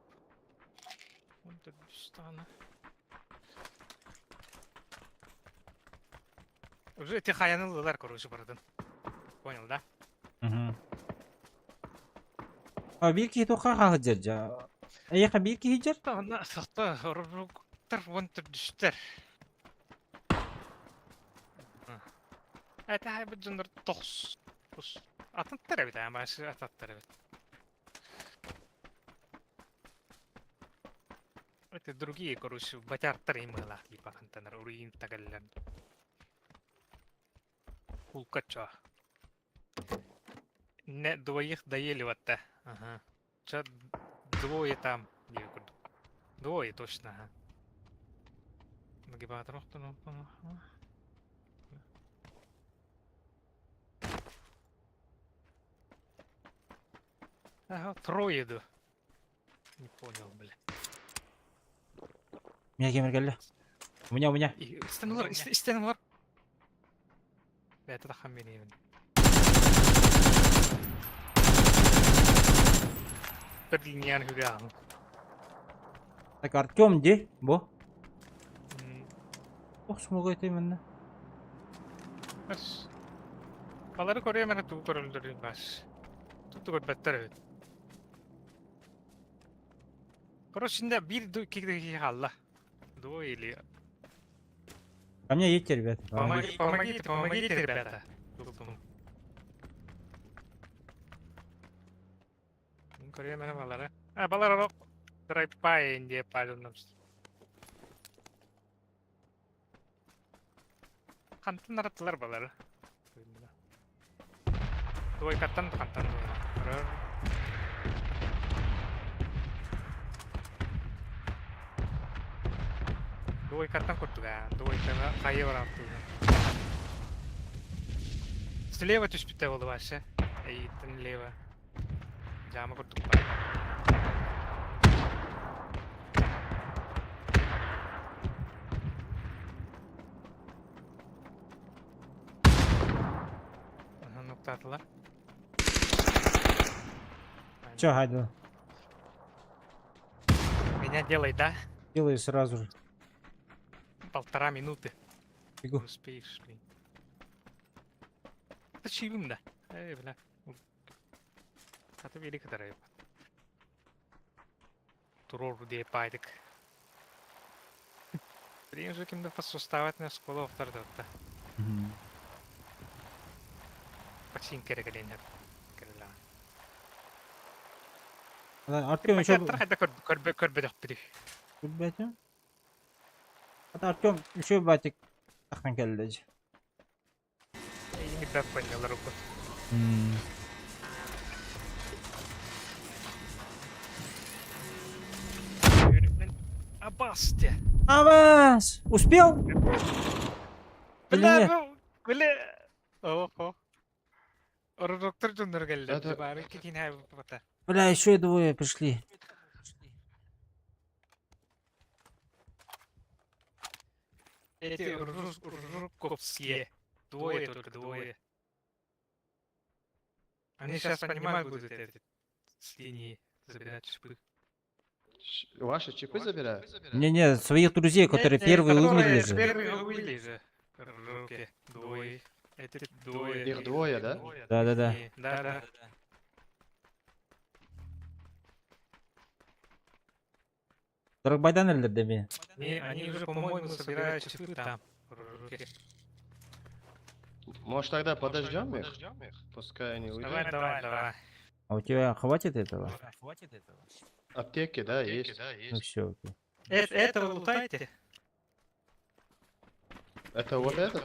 Вот это что она. Уже эти хаянылылар, короче, бардын. Понял, да? Угу. А бирки тока хаҗыр жа. Яха бирки хиҗыр? Ана сахта руктар вонтер диштер. Это хай бит жондар тохс. Ататтар бит, ама ататтар бит. Это другие, короче, батяртар имела, типа хантанар уриин тагаллан. Улкача. Не двоих доели вот-то. Ага. Чё двое там. Двое точно, ага. Нагибает рохту, Ага, трое иду. Не понял, бля. Меня геймер галля. У меня. Истенлар. Это хаммери. Берлиньян хюган. Так Артем де? Бу? Ох, смогой ты именно. Бас. Балары көрөй мене туу көрөлдүр бас. Туту көрбөттөр. Короче, бир кикди халла. До или. Ко мне едьте, ребята. Помогите, ребята. Көрөй мене балары. А, балары драйпай инде палынымыз. Кантын араттылар балары. Двой каттан кантан. Двой каттан куртуга. Двой кана кайы баратту. Слева түспүтө болду башы. Эйттин лева. Жама куртук бар. Нуктатылар. Чё, Хайду? Меня делай, да? Делай сразу же. 1,5 минуты. Бегу. Успеешь, блин. Это чивым, да? Бля. Это великая дорога. Турор где пайдик. Блин, же кем-то посуставать на школу второй. Почти керегалин. Артем еще Пакеттер хайда көрбедек биди. Күрбәтем. Артем еще батик тахтан келди. Эйни дат понял руку. Абасте. Авас! Успел? Или нет? Бля. Ого. Доктор Джундер geldi. Bari kitin hay bata. Бля, еще двое пришли. Эти русковские. Двое только, двое. Они сейчас понимают, будут с линии забирать шипы. Ваши чипы забирают? Не-не, своих друзей, которые первые умерли же. Первые умерли же. Руки. Двое. Эти двое. Их двое, да? Да-да-да. Да. Дорогбайдан өлдірді мен. Они уже, по-моему, собирают шипы там. Руки. Может тогда подождем их? Пускай они уйдут. Давай. А у тебя хватит этого? Аптеки, да, есть. Ну все, окей. Это вы лутаете? Это вот это?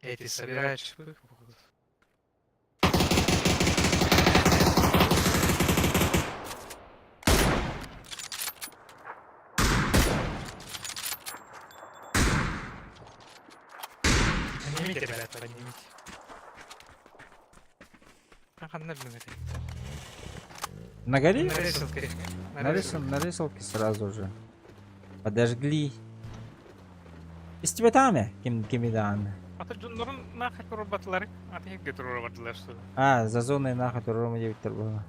Эти собирают шипы. Поднимите, ребят, поднимите. Ага, нажмите. На горе? На рисовке сразу же. Подожгли. Из тебя там я? Кимидан. Ата Джундер'ın нахай роботлары. Ата хек роботлар что? А, за зоной нахуй турма девиттер было.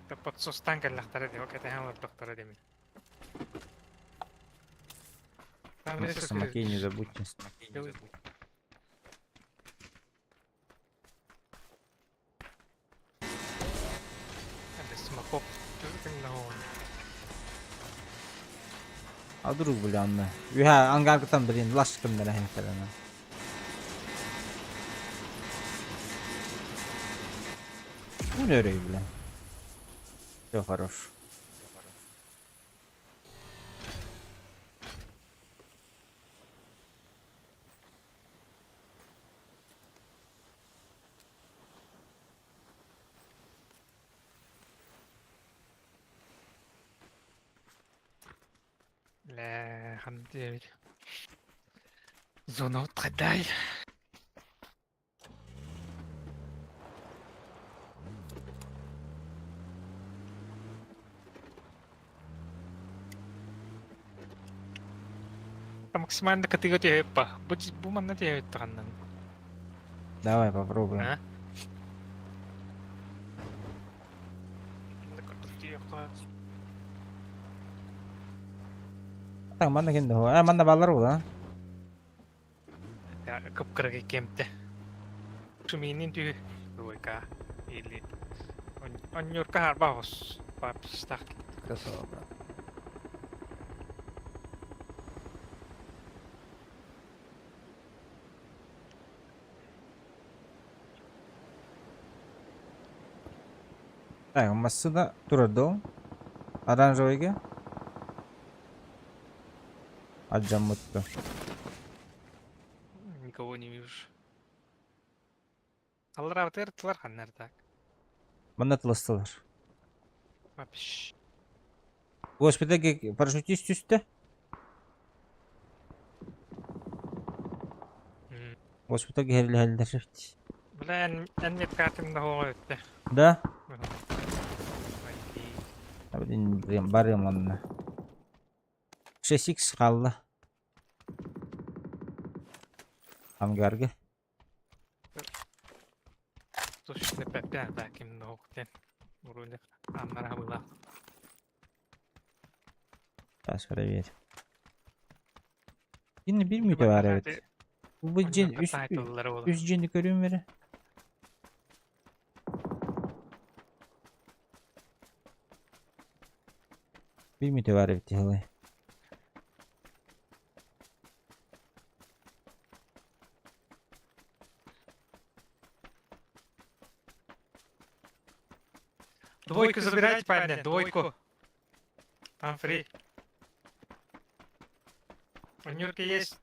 Так подсостан келлахтары деп, окей, тахам доктора деми. Самокей не забудьте. Смокоп. А вдруг, бля, анна. Виха, ангаргатан, блин, лашкам да нахай калана. Ну, лерей, бля. Все хорошо. Ля, хандевич. Зона отгадай. Максимально категория па. Бу манна тебе траннан. Давай попробуем. А? Так, манна кенде хо. Манна баллар да? Ja, кыпкырык экемте. Шуминин түү руйка или он нюрка арбаус папстак. Красава, брат. Так, массыда турады. Оранжевыйга. Аджамутты. Никого не вижу. Аллар аватар ханнар так. Мына тылыстылар. Вообще. Госпитальге парашютист түсті. Госпитальге херлі. Бля, энмет картым да хоғойты. Да? Блин, барым онна. 6x қалды. Ангарга. Точно пеппя таким да хоғытен. Вроде аннара была. Сейчас проверь. Yine bir mütevaret. Bu cin üst cini görüyor musun? Bir mütevaret hali. Двойку забирайте, парни, двойку. Там фри. У Нюрки есть.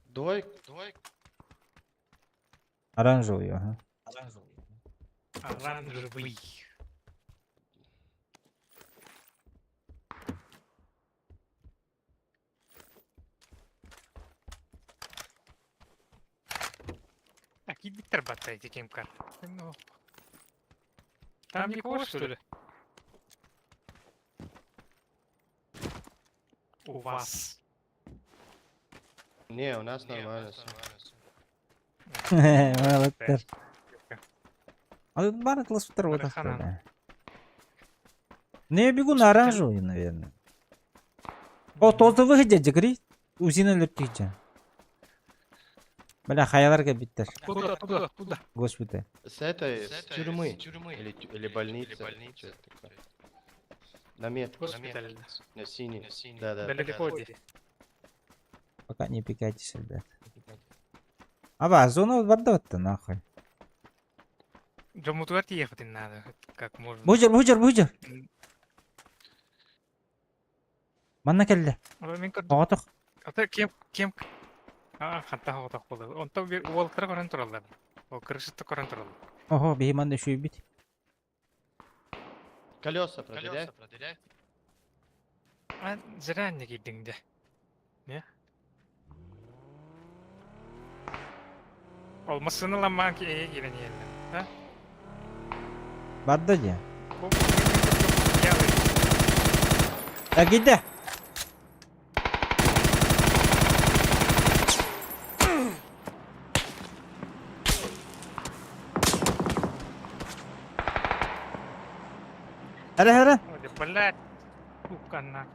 Двойка. Оранжевый, ага. Оранжевый. Так, иди ботайте, Кимка. Ну. Там никого, что ли? У вас. Не, у нас нормально. Молодец. А тут Бартлс второй так Барахана. да. Ну я бегу на оранжевый, наверное. О, тозды выходят, дегри. Узинелер түйче. Бля, хаяларга биттер. Куда? Господи. С этой, с тюрьмы. Или больницы. Что-то такое. На метку. Госпиталь. На синий. Да. Далеко где? Пока не пикайтесь, ребят. Аба, зона вот нахуй. Джамутуат ехать надо, как можно. Бужер. Манна келді. Оғатық. Ата кем? Хатта хоғатақ болды. Онта уолықтар көрін тұралдар. Ол кірішітті көрін тұралдар. Ого, бейман да шүйі бит. Колеса проверяй. Зря не кидіңді. Не? Ол мысыны ламан келен елін. Бадда де. Гиде. Hara. Блядь. Сукана.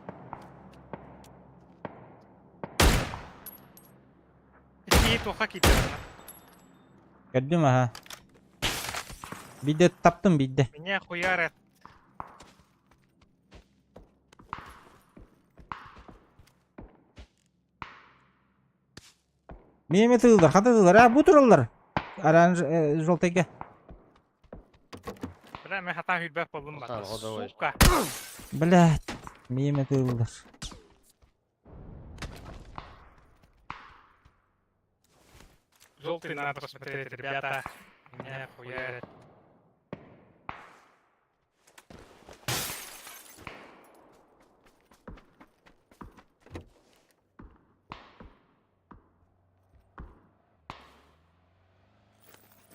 İyi toka gidiyor. Gördüm aha. Bir de taptım bir de. Меня хуярят. Meme tığılır, katılır ha bu turullar. Жолтайга. Бля, мен хатан хүйдбәк болдым бар. Сука. Блядь, meme tığılır. Желтый надо посмотреть, ребята. Меня хуярят.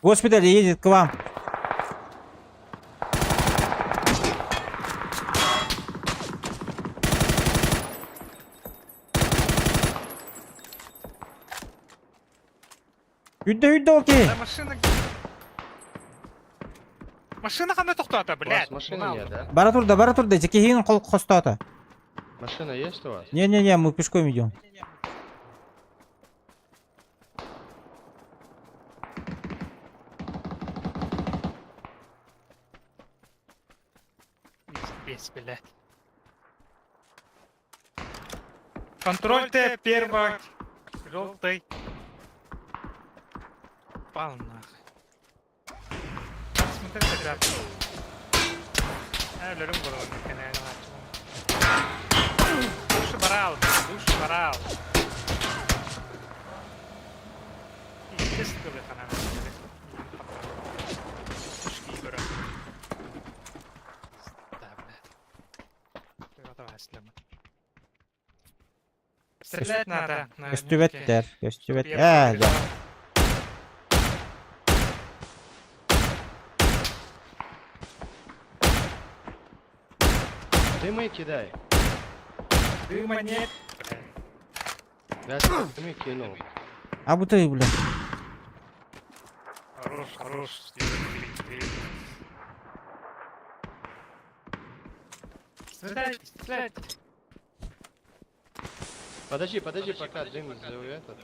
Госпиталь едет к вам. Үйді окей. Машина қандай тоқтады, блядь? Машина нет, да? Бара турда, жекеһин қол қостаты. Машина есть у вас? Не, мы пешком идем. Пиздец, блядь. Контроль Т, первый. Желтый. Пал нахуй. Смотри, ребят. Ölürüm buralarını kenarına açmam. Duş varal. İyi sıkıldı kanal. Duş giy göre. Стрелять надо. Göstüvetter. Да. Дымы кидай. Дыма нет. Я дымы кинул. А bu ты, блядь. Хорош. Стрелять. Подожди, пока дым сделаю этот.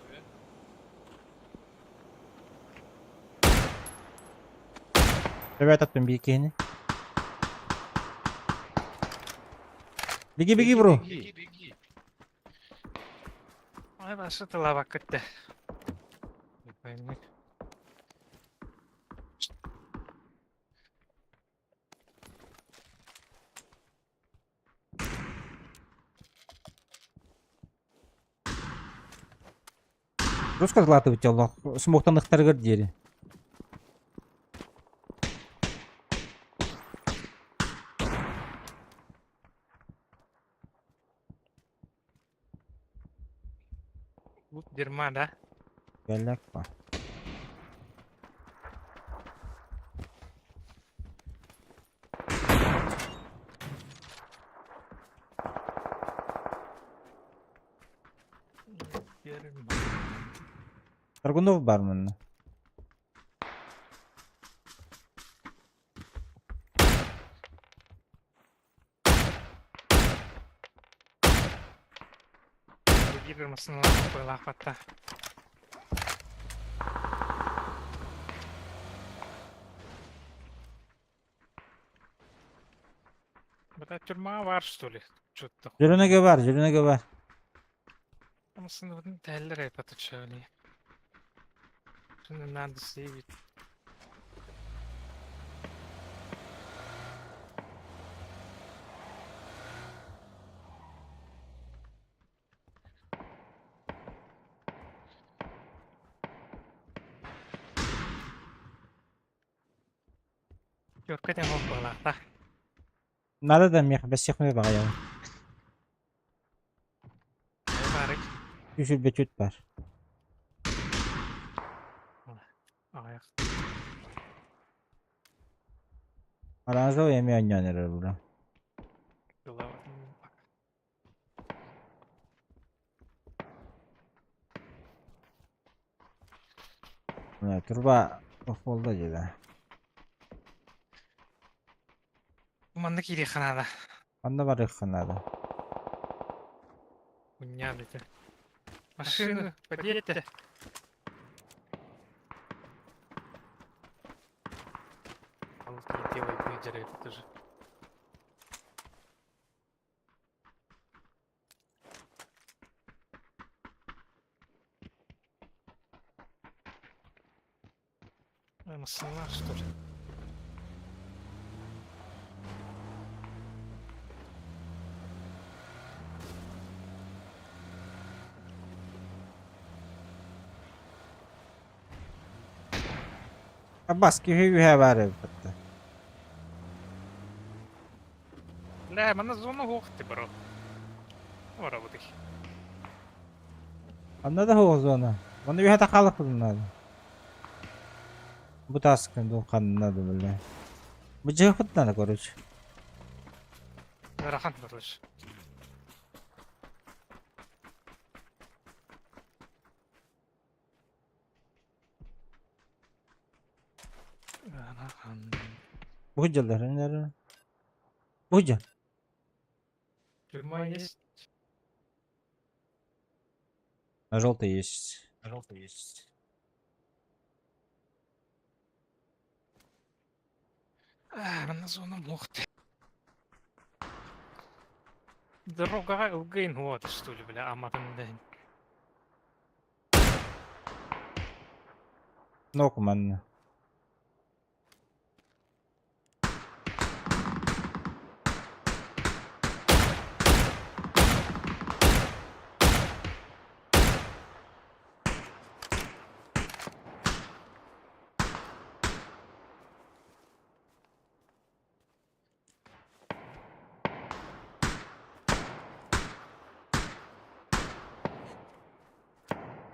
Ребят, attım bir ikini. Беги, бро. Беги. Ay başı tıla bak gitti. Payımlık. Русская златывать Allah. Смоктан ықтарғыр дері. Bu dirma da. Gelek var. Dirma. Торгунов бар мында. Bu dirmasını koyla hatta. Burada türma var что ли? Что-то. Жүрінеге бар. Ama sınıfın teller hep atı şöyle. Şimdi nerede sevit? Yok kadar hoppalar da. Надо да мех, без всех мы бағая. Bari. Düşür betüt бар. Ayak. Aranızda o yemeği oynayanlar burada. Yola bak. Turba oldu dedi. Kumanda kiri kanada. Onda var yıkanadı. Bunyan dedi. Машину подъедьте. Палки делает лидеры, это тоже. Насылар, что ли? Abbas gibi bir haber yaptı. لا ما نظن هو اختباره ورا بدي Anladı o zona. Onu bir hata kalıp bunlar. Bu taskın da kanınadı böyle. Bu cıhıtlarına koruç. راح نخرج Bu hıcılar nerede? Bu hıcı. Тюрьма есть? Желтый есть. Желтый есть. من зона мухты. Дорога угин вот что ли, бля, аматындын. Нокман.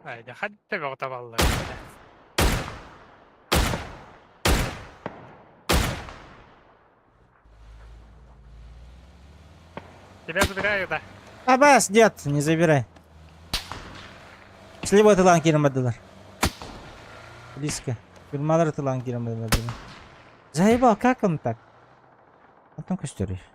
Haydi hadi be ota vallahi. Тебя забираю, да. Абас, дед, не забирай. Слева тылан girmediler. Близко. Firmaları тылан girmediler. Заебал, как он так? Потом костюришь.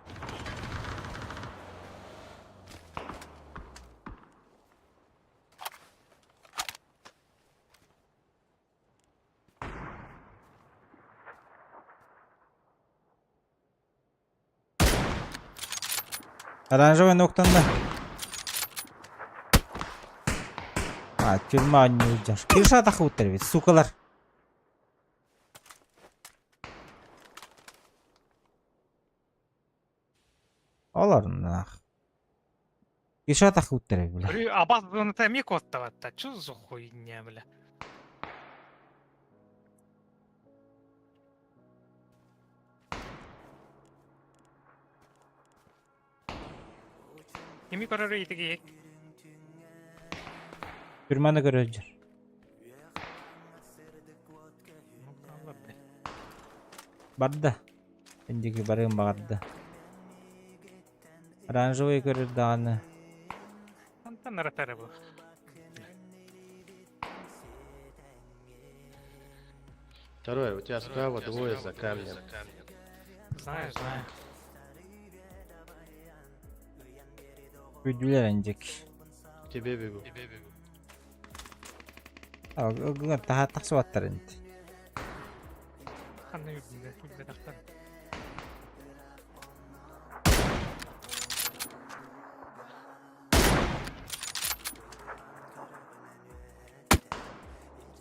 Оранжевый ноктанда. Тюрма ойнойдур. Киршат ахуттар бит, сукалар. Оларнах. Киршат ахуттар бит. Обозванная микоттаватта. Чё за хуйня, бля? Кими көрөрү итиги. Тюрманы көрөжүр. Барды. Эндиги барым барды. Оранжевый көрөр даганы. Антан ратары бу. Второе, у тебя справа двое за камнем. Знаю, знаю. Güdüler encek. К тебе бегу. Daha taksı battar endi. Ханна юбде тактар.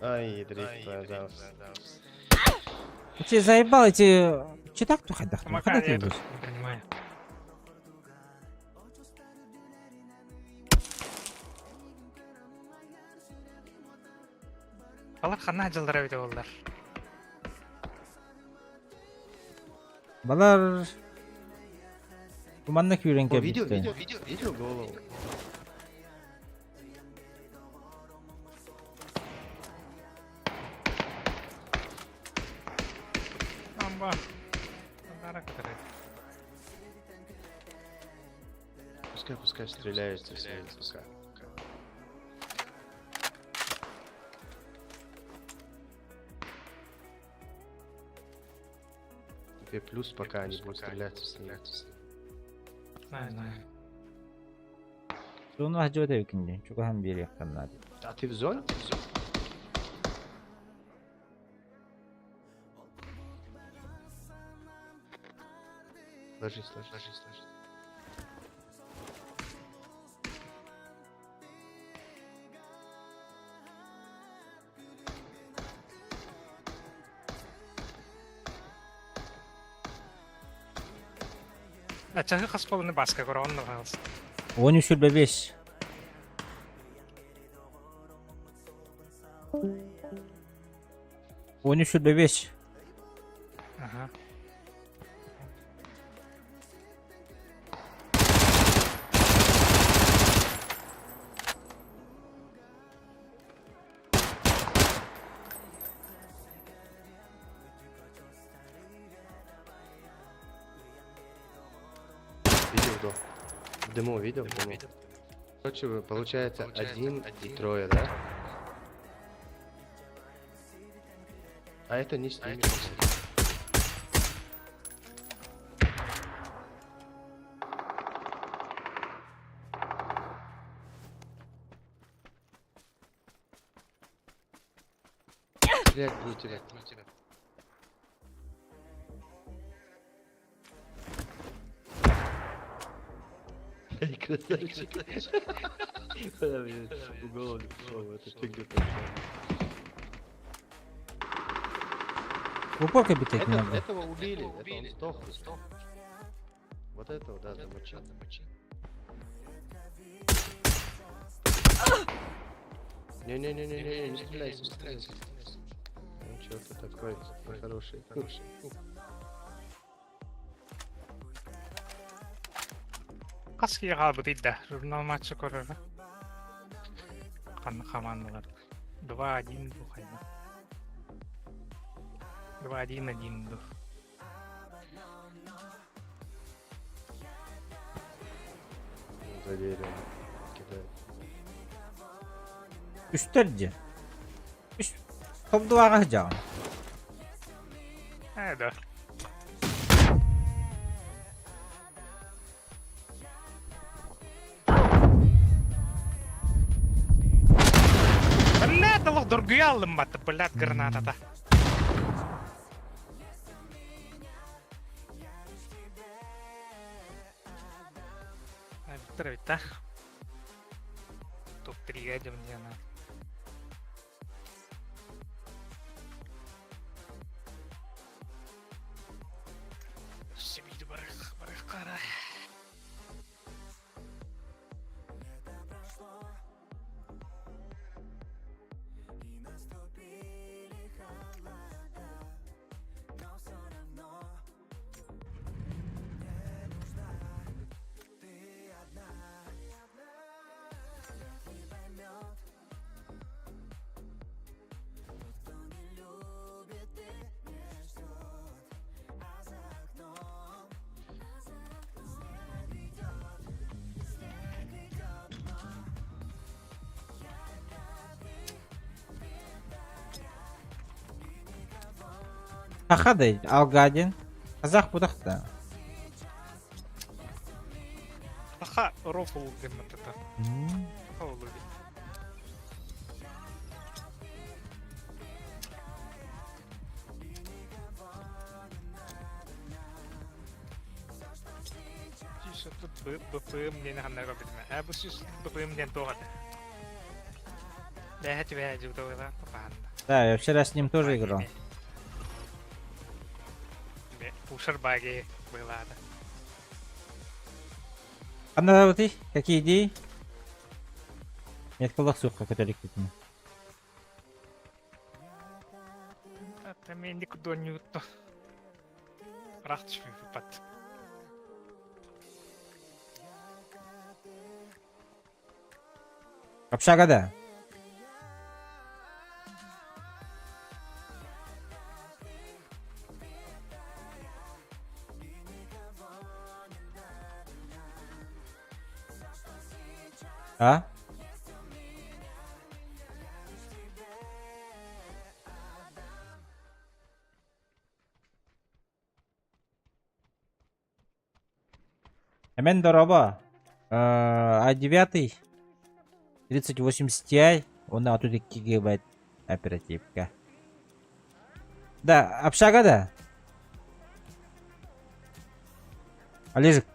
Ай, дрифт, пожалуйста. Че заебал эти... Че так тут ходах? Помогай, я тут не понимаю. Алар ханна жылдыра бите болдур. Балар... Туманна күйренке Видео битті. голову. Амба. Андара катары. Пускай стреляют здесь, пока. Тебе плюс, пока они будут стрелять с ним. Знаю. Onu hacı ödev ikinci. Çok hem bir yakınlar. А ты в зоне? Ложись. Ачағы қас болуны басқа көрі, онны қалсын. 13/5. (13/5). Ага. Видел, в дыму видел? Короче, получается 1 и 3, да? А это не снимет. Блядь, будет тебя. Красавчик. В голову пришел, это фигня такая. Упорка битать не надо. Этого убили, это он сдох. Вот этого, да, замочил. Не стреляйся. Ну чё ты такой хороший. Қас кие қалбы дейді, журнал матчы көрірі. Қанны командалар. 2-1 бұл қайда. 2-1 бұл. Доверие. Кидает. Üstlerce. Top duvara hıcağım. Да. Блядь, лох дургуя алдым баты, блядь, гранатада. Бітір бітті. Топ-3-ге дем, Тахады, Алгадин. Казах будахта. Таха рофл демет это. Хаули. Тут БПМ не надо робить. А бусис БПМ не то. Да, я тебе же это папанда. Да, я вчера с ним тоже играл. Пушер баги была. Anda вот какие идеи? Нет, колоксух, как это ликвидно. Это мне никуда не то. Рахтш выпад. Общагада. А? Hemen дороба. А9 3080 Ti. Он на тут гигабайт оперативка. Да, общагада. Олежик.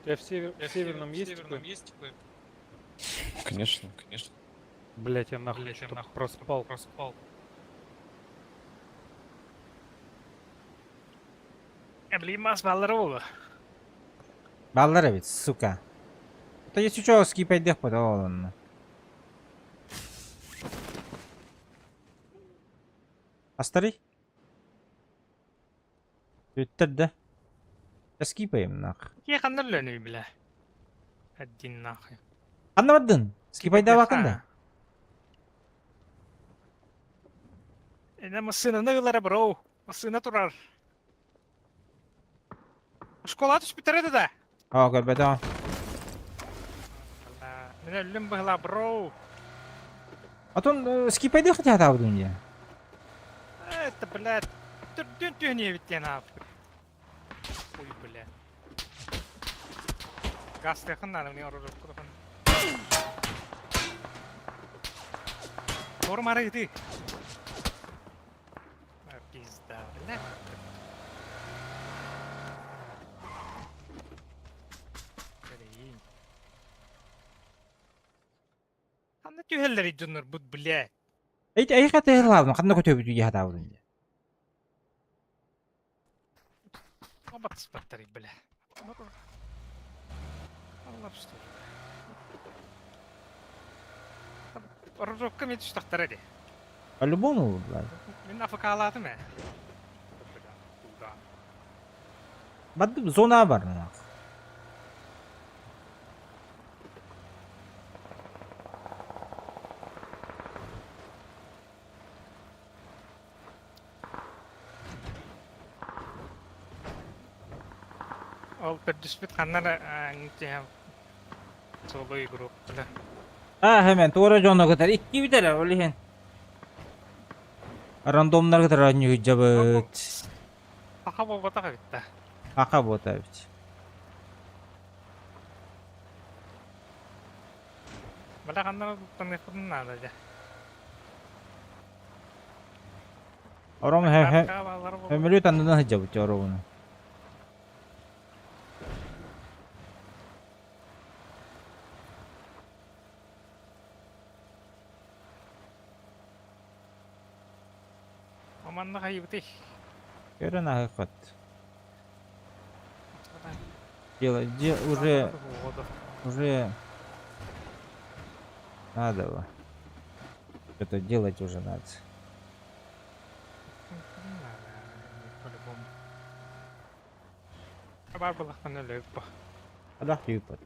В северном есть такой? Конечно. Блять, я нахуй проспал. Эмблемас Валрова. Балларовец, сука. Это если что, скипать дэх подал он. Астари? Твиттер, да? Скипаем нах. Я ханнерлёнүй бля. Один нахуй. Аннаваддын. Скипайда вакында. Эна масына нылара броу. Масына турар. Школа түш битереді да. О, көрбеді. Мен өлім бұғыла броу. Атон скипайды хотя атабыдың де. Это, блядь, түрден түйіне біттен ап. Ой, блядь. Газ текіннаны мне оружок құрған. Нормары еды. Пизда, блядь. Қандай түйелер идінір бұд, блядь. Эй, хаты главное, қандай көтөбі түйе атабыдың де. Оба спаттари, бля. Аллап что. Оружокка мен түштақтар әде. По-любому, блядь. Мен афакалады мә. Бады зона бар, нах. Ол пердіспет қаннары әңгітем. Солой групп, бля. Hemen тура жона көтер. Икки бітер, олейін. Рандомнар көтер адны хүджабыт. Тақа бол батаға бітті. Ақа бота бит. Бля қаннары тұттан еқырын нады жа. Ором хемелю тандына хүджабыт оровыны. Маманны қайыбыты. Көрін ақиқат. Уже надо. Что-то делать уже надо. бар булахтан өлөп бу. Алах юпат.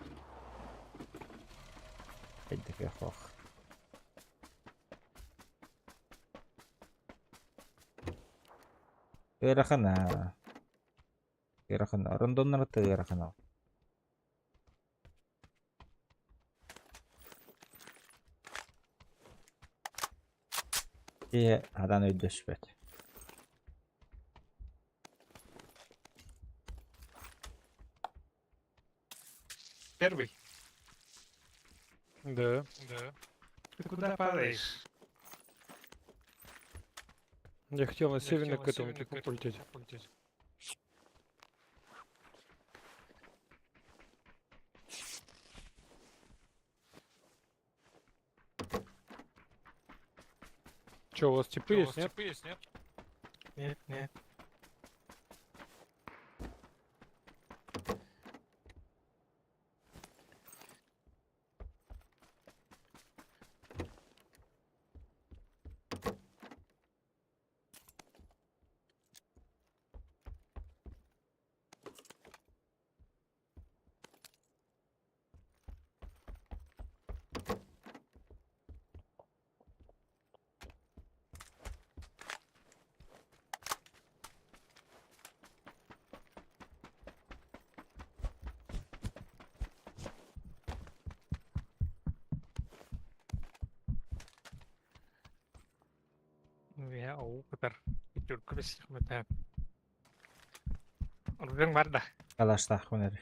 Эдик яхох. Эрахана. Эрахана. Рондоннар эрахана. И адан өйдөшпөт. Первый. Да. Ты куда падаешь? Я хотел на северный к этому типу полететь. Че, у вас типы есть, нет? Нет. Ya o kadar. Türkü bir sıkıntı. Orada var da. Калашта хунер.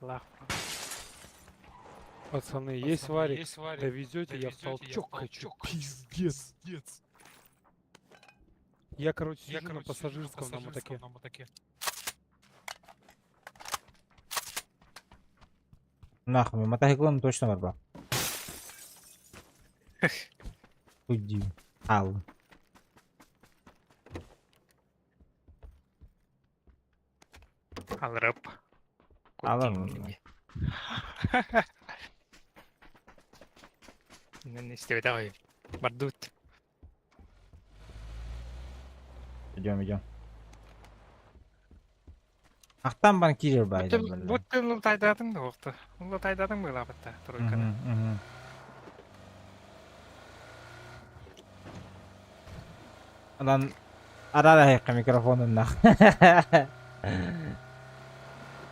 Allah. Пацаны, есть варик? Довезете, я в толчок хочу. Пиздец. Я, короче, сижу на пассажирском на мотоке. Нахуй, мотоциклом точно бар ба. Уйди. Ал. Alırıp. Алам. Ne istiyor da Бардут. Идем. Ақтан бан кирер байдым. Bu tıllı taydadın da oldu. Onu taydadın mı labıtta? Troykada. Анан арара хайка микрофонун нах.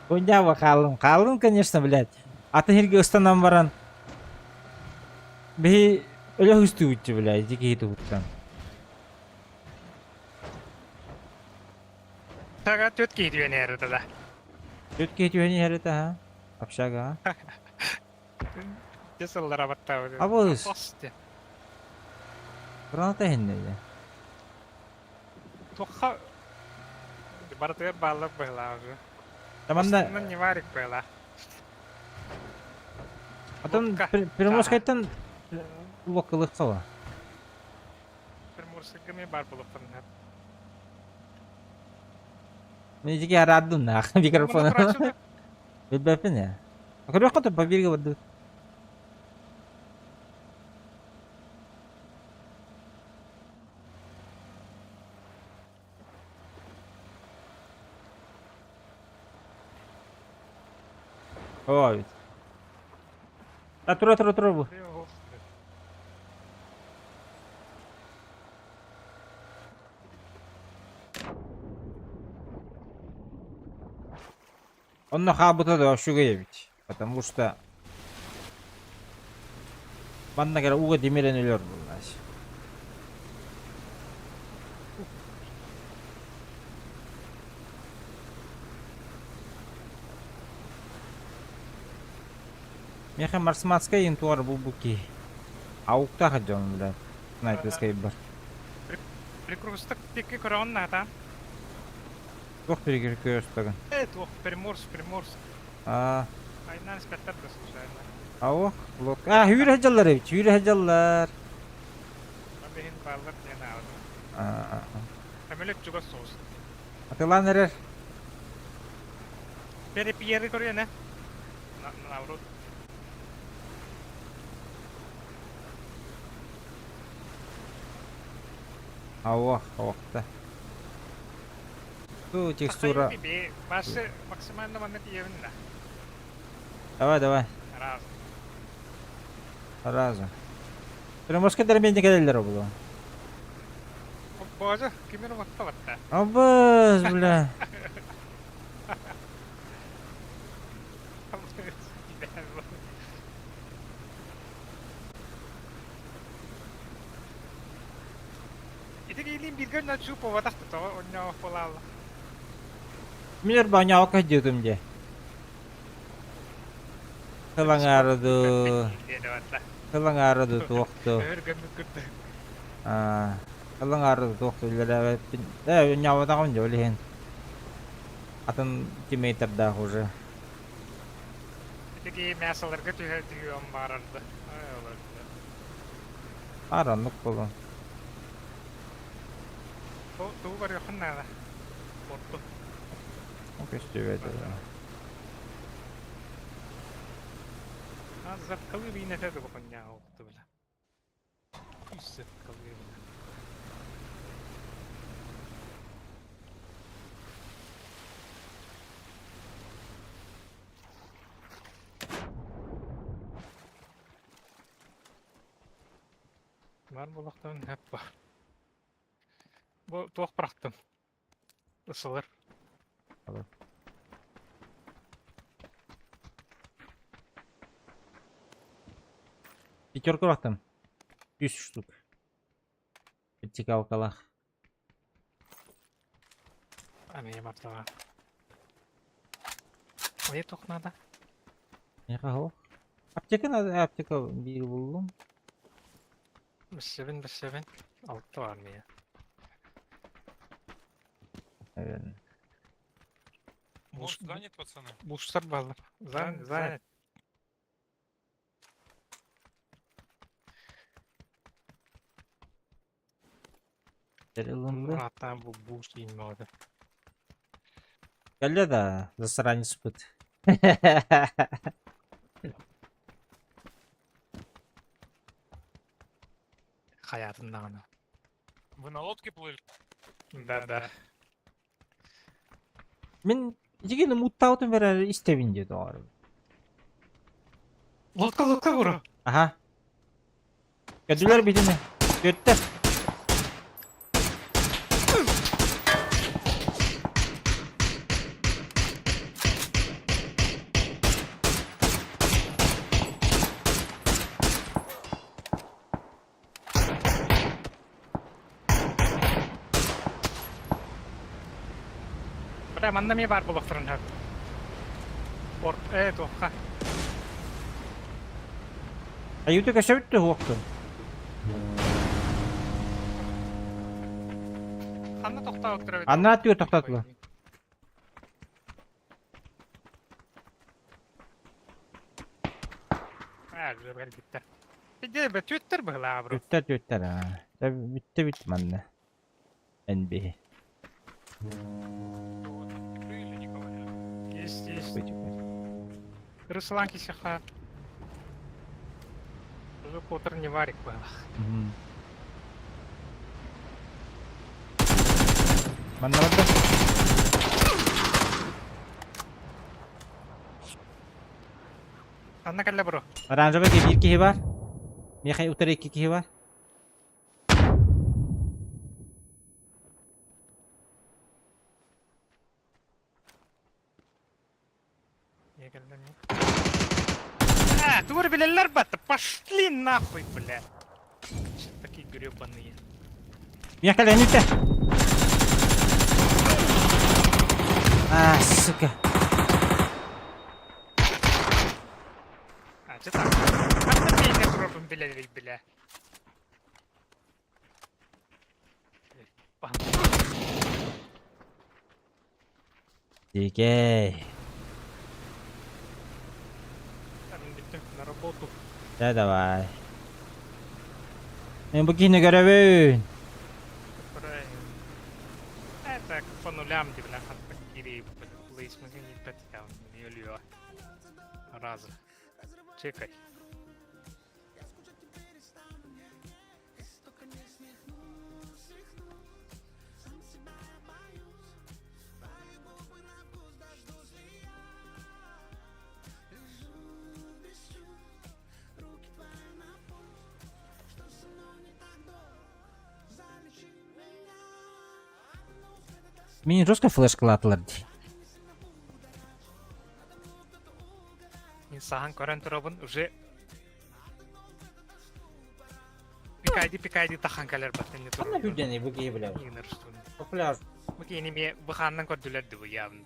Понятно, қалың, конечно, блядь. Аты херге ыстанан баран. Бей өлө үстү үтчү, блядь, дике етіп үттен. Taga tüt gidiyor nerede da. Тетке етуені әріті, ha? Апшага, ha? Cesıllara batta. Абыз. Posti. Граната хеннейді. Tuha. Baratı bağlı böyle. Таманда, Ne var ki böyle. атан Приморскайттан локылық қала. Приморскайга бар болып тұрған. Мен жеке арадым, нах, микрофону. Білбәпін, я. Көріп қоты, по берге барды. Ой. Тұра бұл. Он нахабыта да вообще ведь. Потому что банда кара уга демеренелер булнас. Меха марсматская интуар бубуки. Аукта хаджон, блядь. Снайперская бар. Прикрусток тики коронна там. Тух перекрикаешь тогда. Тух, Приморск. Aynen skatlar da случайно. Ау, лок. Хүйір хаджалар evit, хүйір хаджалар. Behin bağlar diye ne aldı. Hemelek juga sos. Атылан эрер. Beri bir yeri koruyor ne? Navrut. Авах, авахта. Ту текстура. Басы максимально манет евна. Давай. Раз. Сразу. Приморский дербенде келелер было. Боже, кимер ваттаватта. Абыз, бля. Итеги илин бирген начу поватахты то онно полала. Мир banyak oke judum je. Kelangardu tuh waktu. Kelangardu tuh waktu jadi nyawa tak kan jolihin. Atau kilometer dah уже. Итеги мясаларга түйөм барарды. Аранлык болу. Туу бар яхыннада. Борту. Oke, stewede. Азат кылы бийне теде боконня окту беле. Үсөт кылы. Бар болоктон хеп бар. Бу тоқ брахтым. Ысылыр. Пятерку бақтым. 100 штук. Пятика около. Ане бартага. Ой тоқ надо. Не қағыл. Аптека надо, аптека бир булдум. Бесебен. Алты бар мия. Наверное. Буш занят, пацаны? Буштар баллар. Занят. Переломды. Ата бу буш инмады. Келді да, засранец бұд. Хаятында ғана. Вы на лодке плыли? Да. Мен дегені мұттаудың бәрі істебін деді оғар. Лодка бұры. Аха. Көділер бейдіне. Көтті. Manda mi var bulakların hep. Тоққа. Аюты көші өтті оқты. Қанна тоқта өттірі өтті? Анна атты тоқтатылы. Бәл бітті. Биде бі төттір бұғыла абыру. Төттір. Бітті манны. NB. Есть. Руслан кисеха. Уже потр не варик был. Маннарды. Анна кәлі бұру. Оранжевый bir kişi var. Mekay utar 2 kişi var. Дур, блядь, бата, пошли нахуй, блядь. Такие гребаные. Mekay lan ütte. Сука. Что так? Как ты меня пробуем, бля. Дикей. На работу. Да, давай. Begini görevin. Правильно. Это по нулям, бля, от Кири, плейс, мы не потял, не льё. Раза. Чекай. Мені жорстко флешкалатылар ди. Сахан көрен тұрабын уже пикайды тахан калер баттен Қана бүдені бүге білеу. Популяр. Бүге неме бұханнан көрділерді бұл явын.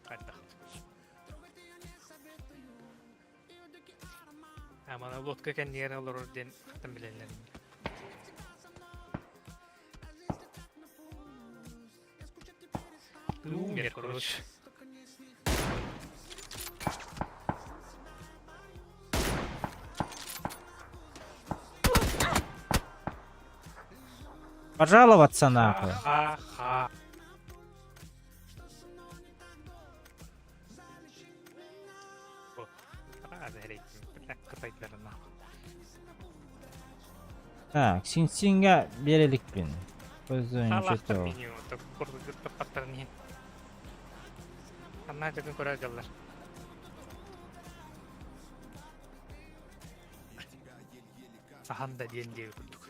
Қайдақ. Амана лодка кәндері олар орден қаттан білелерін. Умер, короче. Пожаловаться нахуй. Ха-ха. Так, Синсинга береликпин. Көзөн Аллахтан жетеу. меню, так құрды күтті паттарын ен. Қанна жакын көрер жалдар. Саханда дендеу күттік.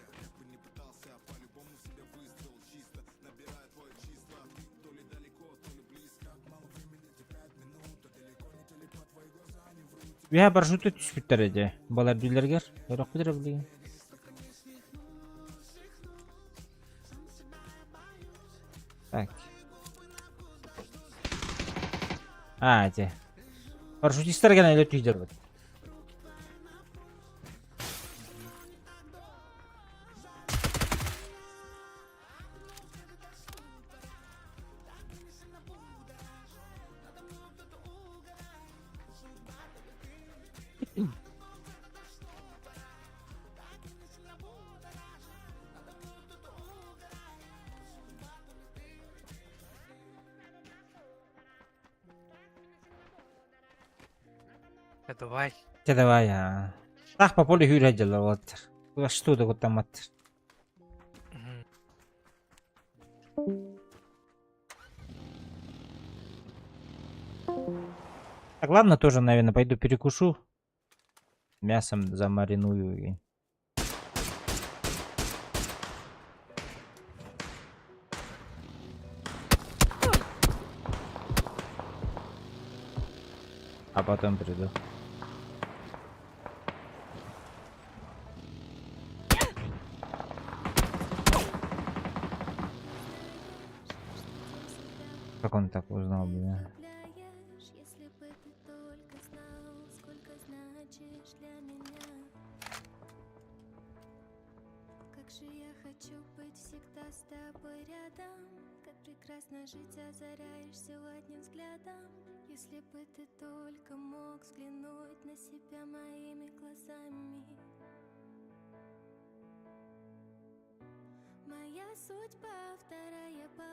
Веха парашюты түспүттер эди. Балар билергер. Өрөк бидер билген. Так. Де. Парашютистер гана эле түйдер бит. Давай. Давай, а. Так по полю хүйрәҗәләр ваттыр. Куда что да кутаматтыр. Так, ладно, тоже, наверное, пойду перекушу. Мясом замариную. И... А потом приду. Как он так узнал, бля? Если бы ты только знал, сколько значишь для меня. Как же я хочу быть всегда с тобой рядом. Как прекрасно жить, озаряешь все одним взглядом. Если бы ты только мог взглянуть на себя моими глазами. Моя судьба, вторая по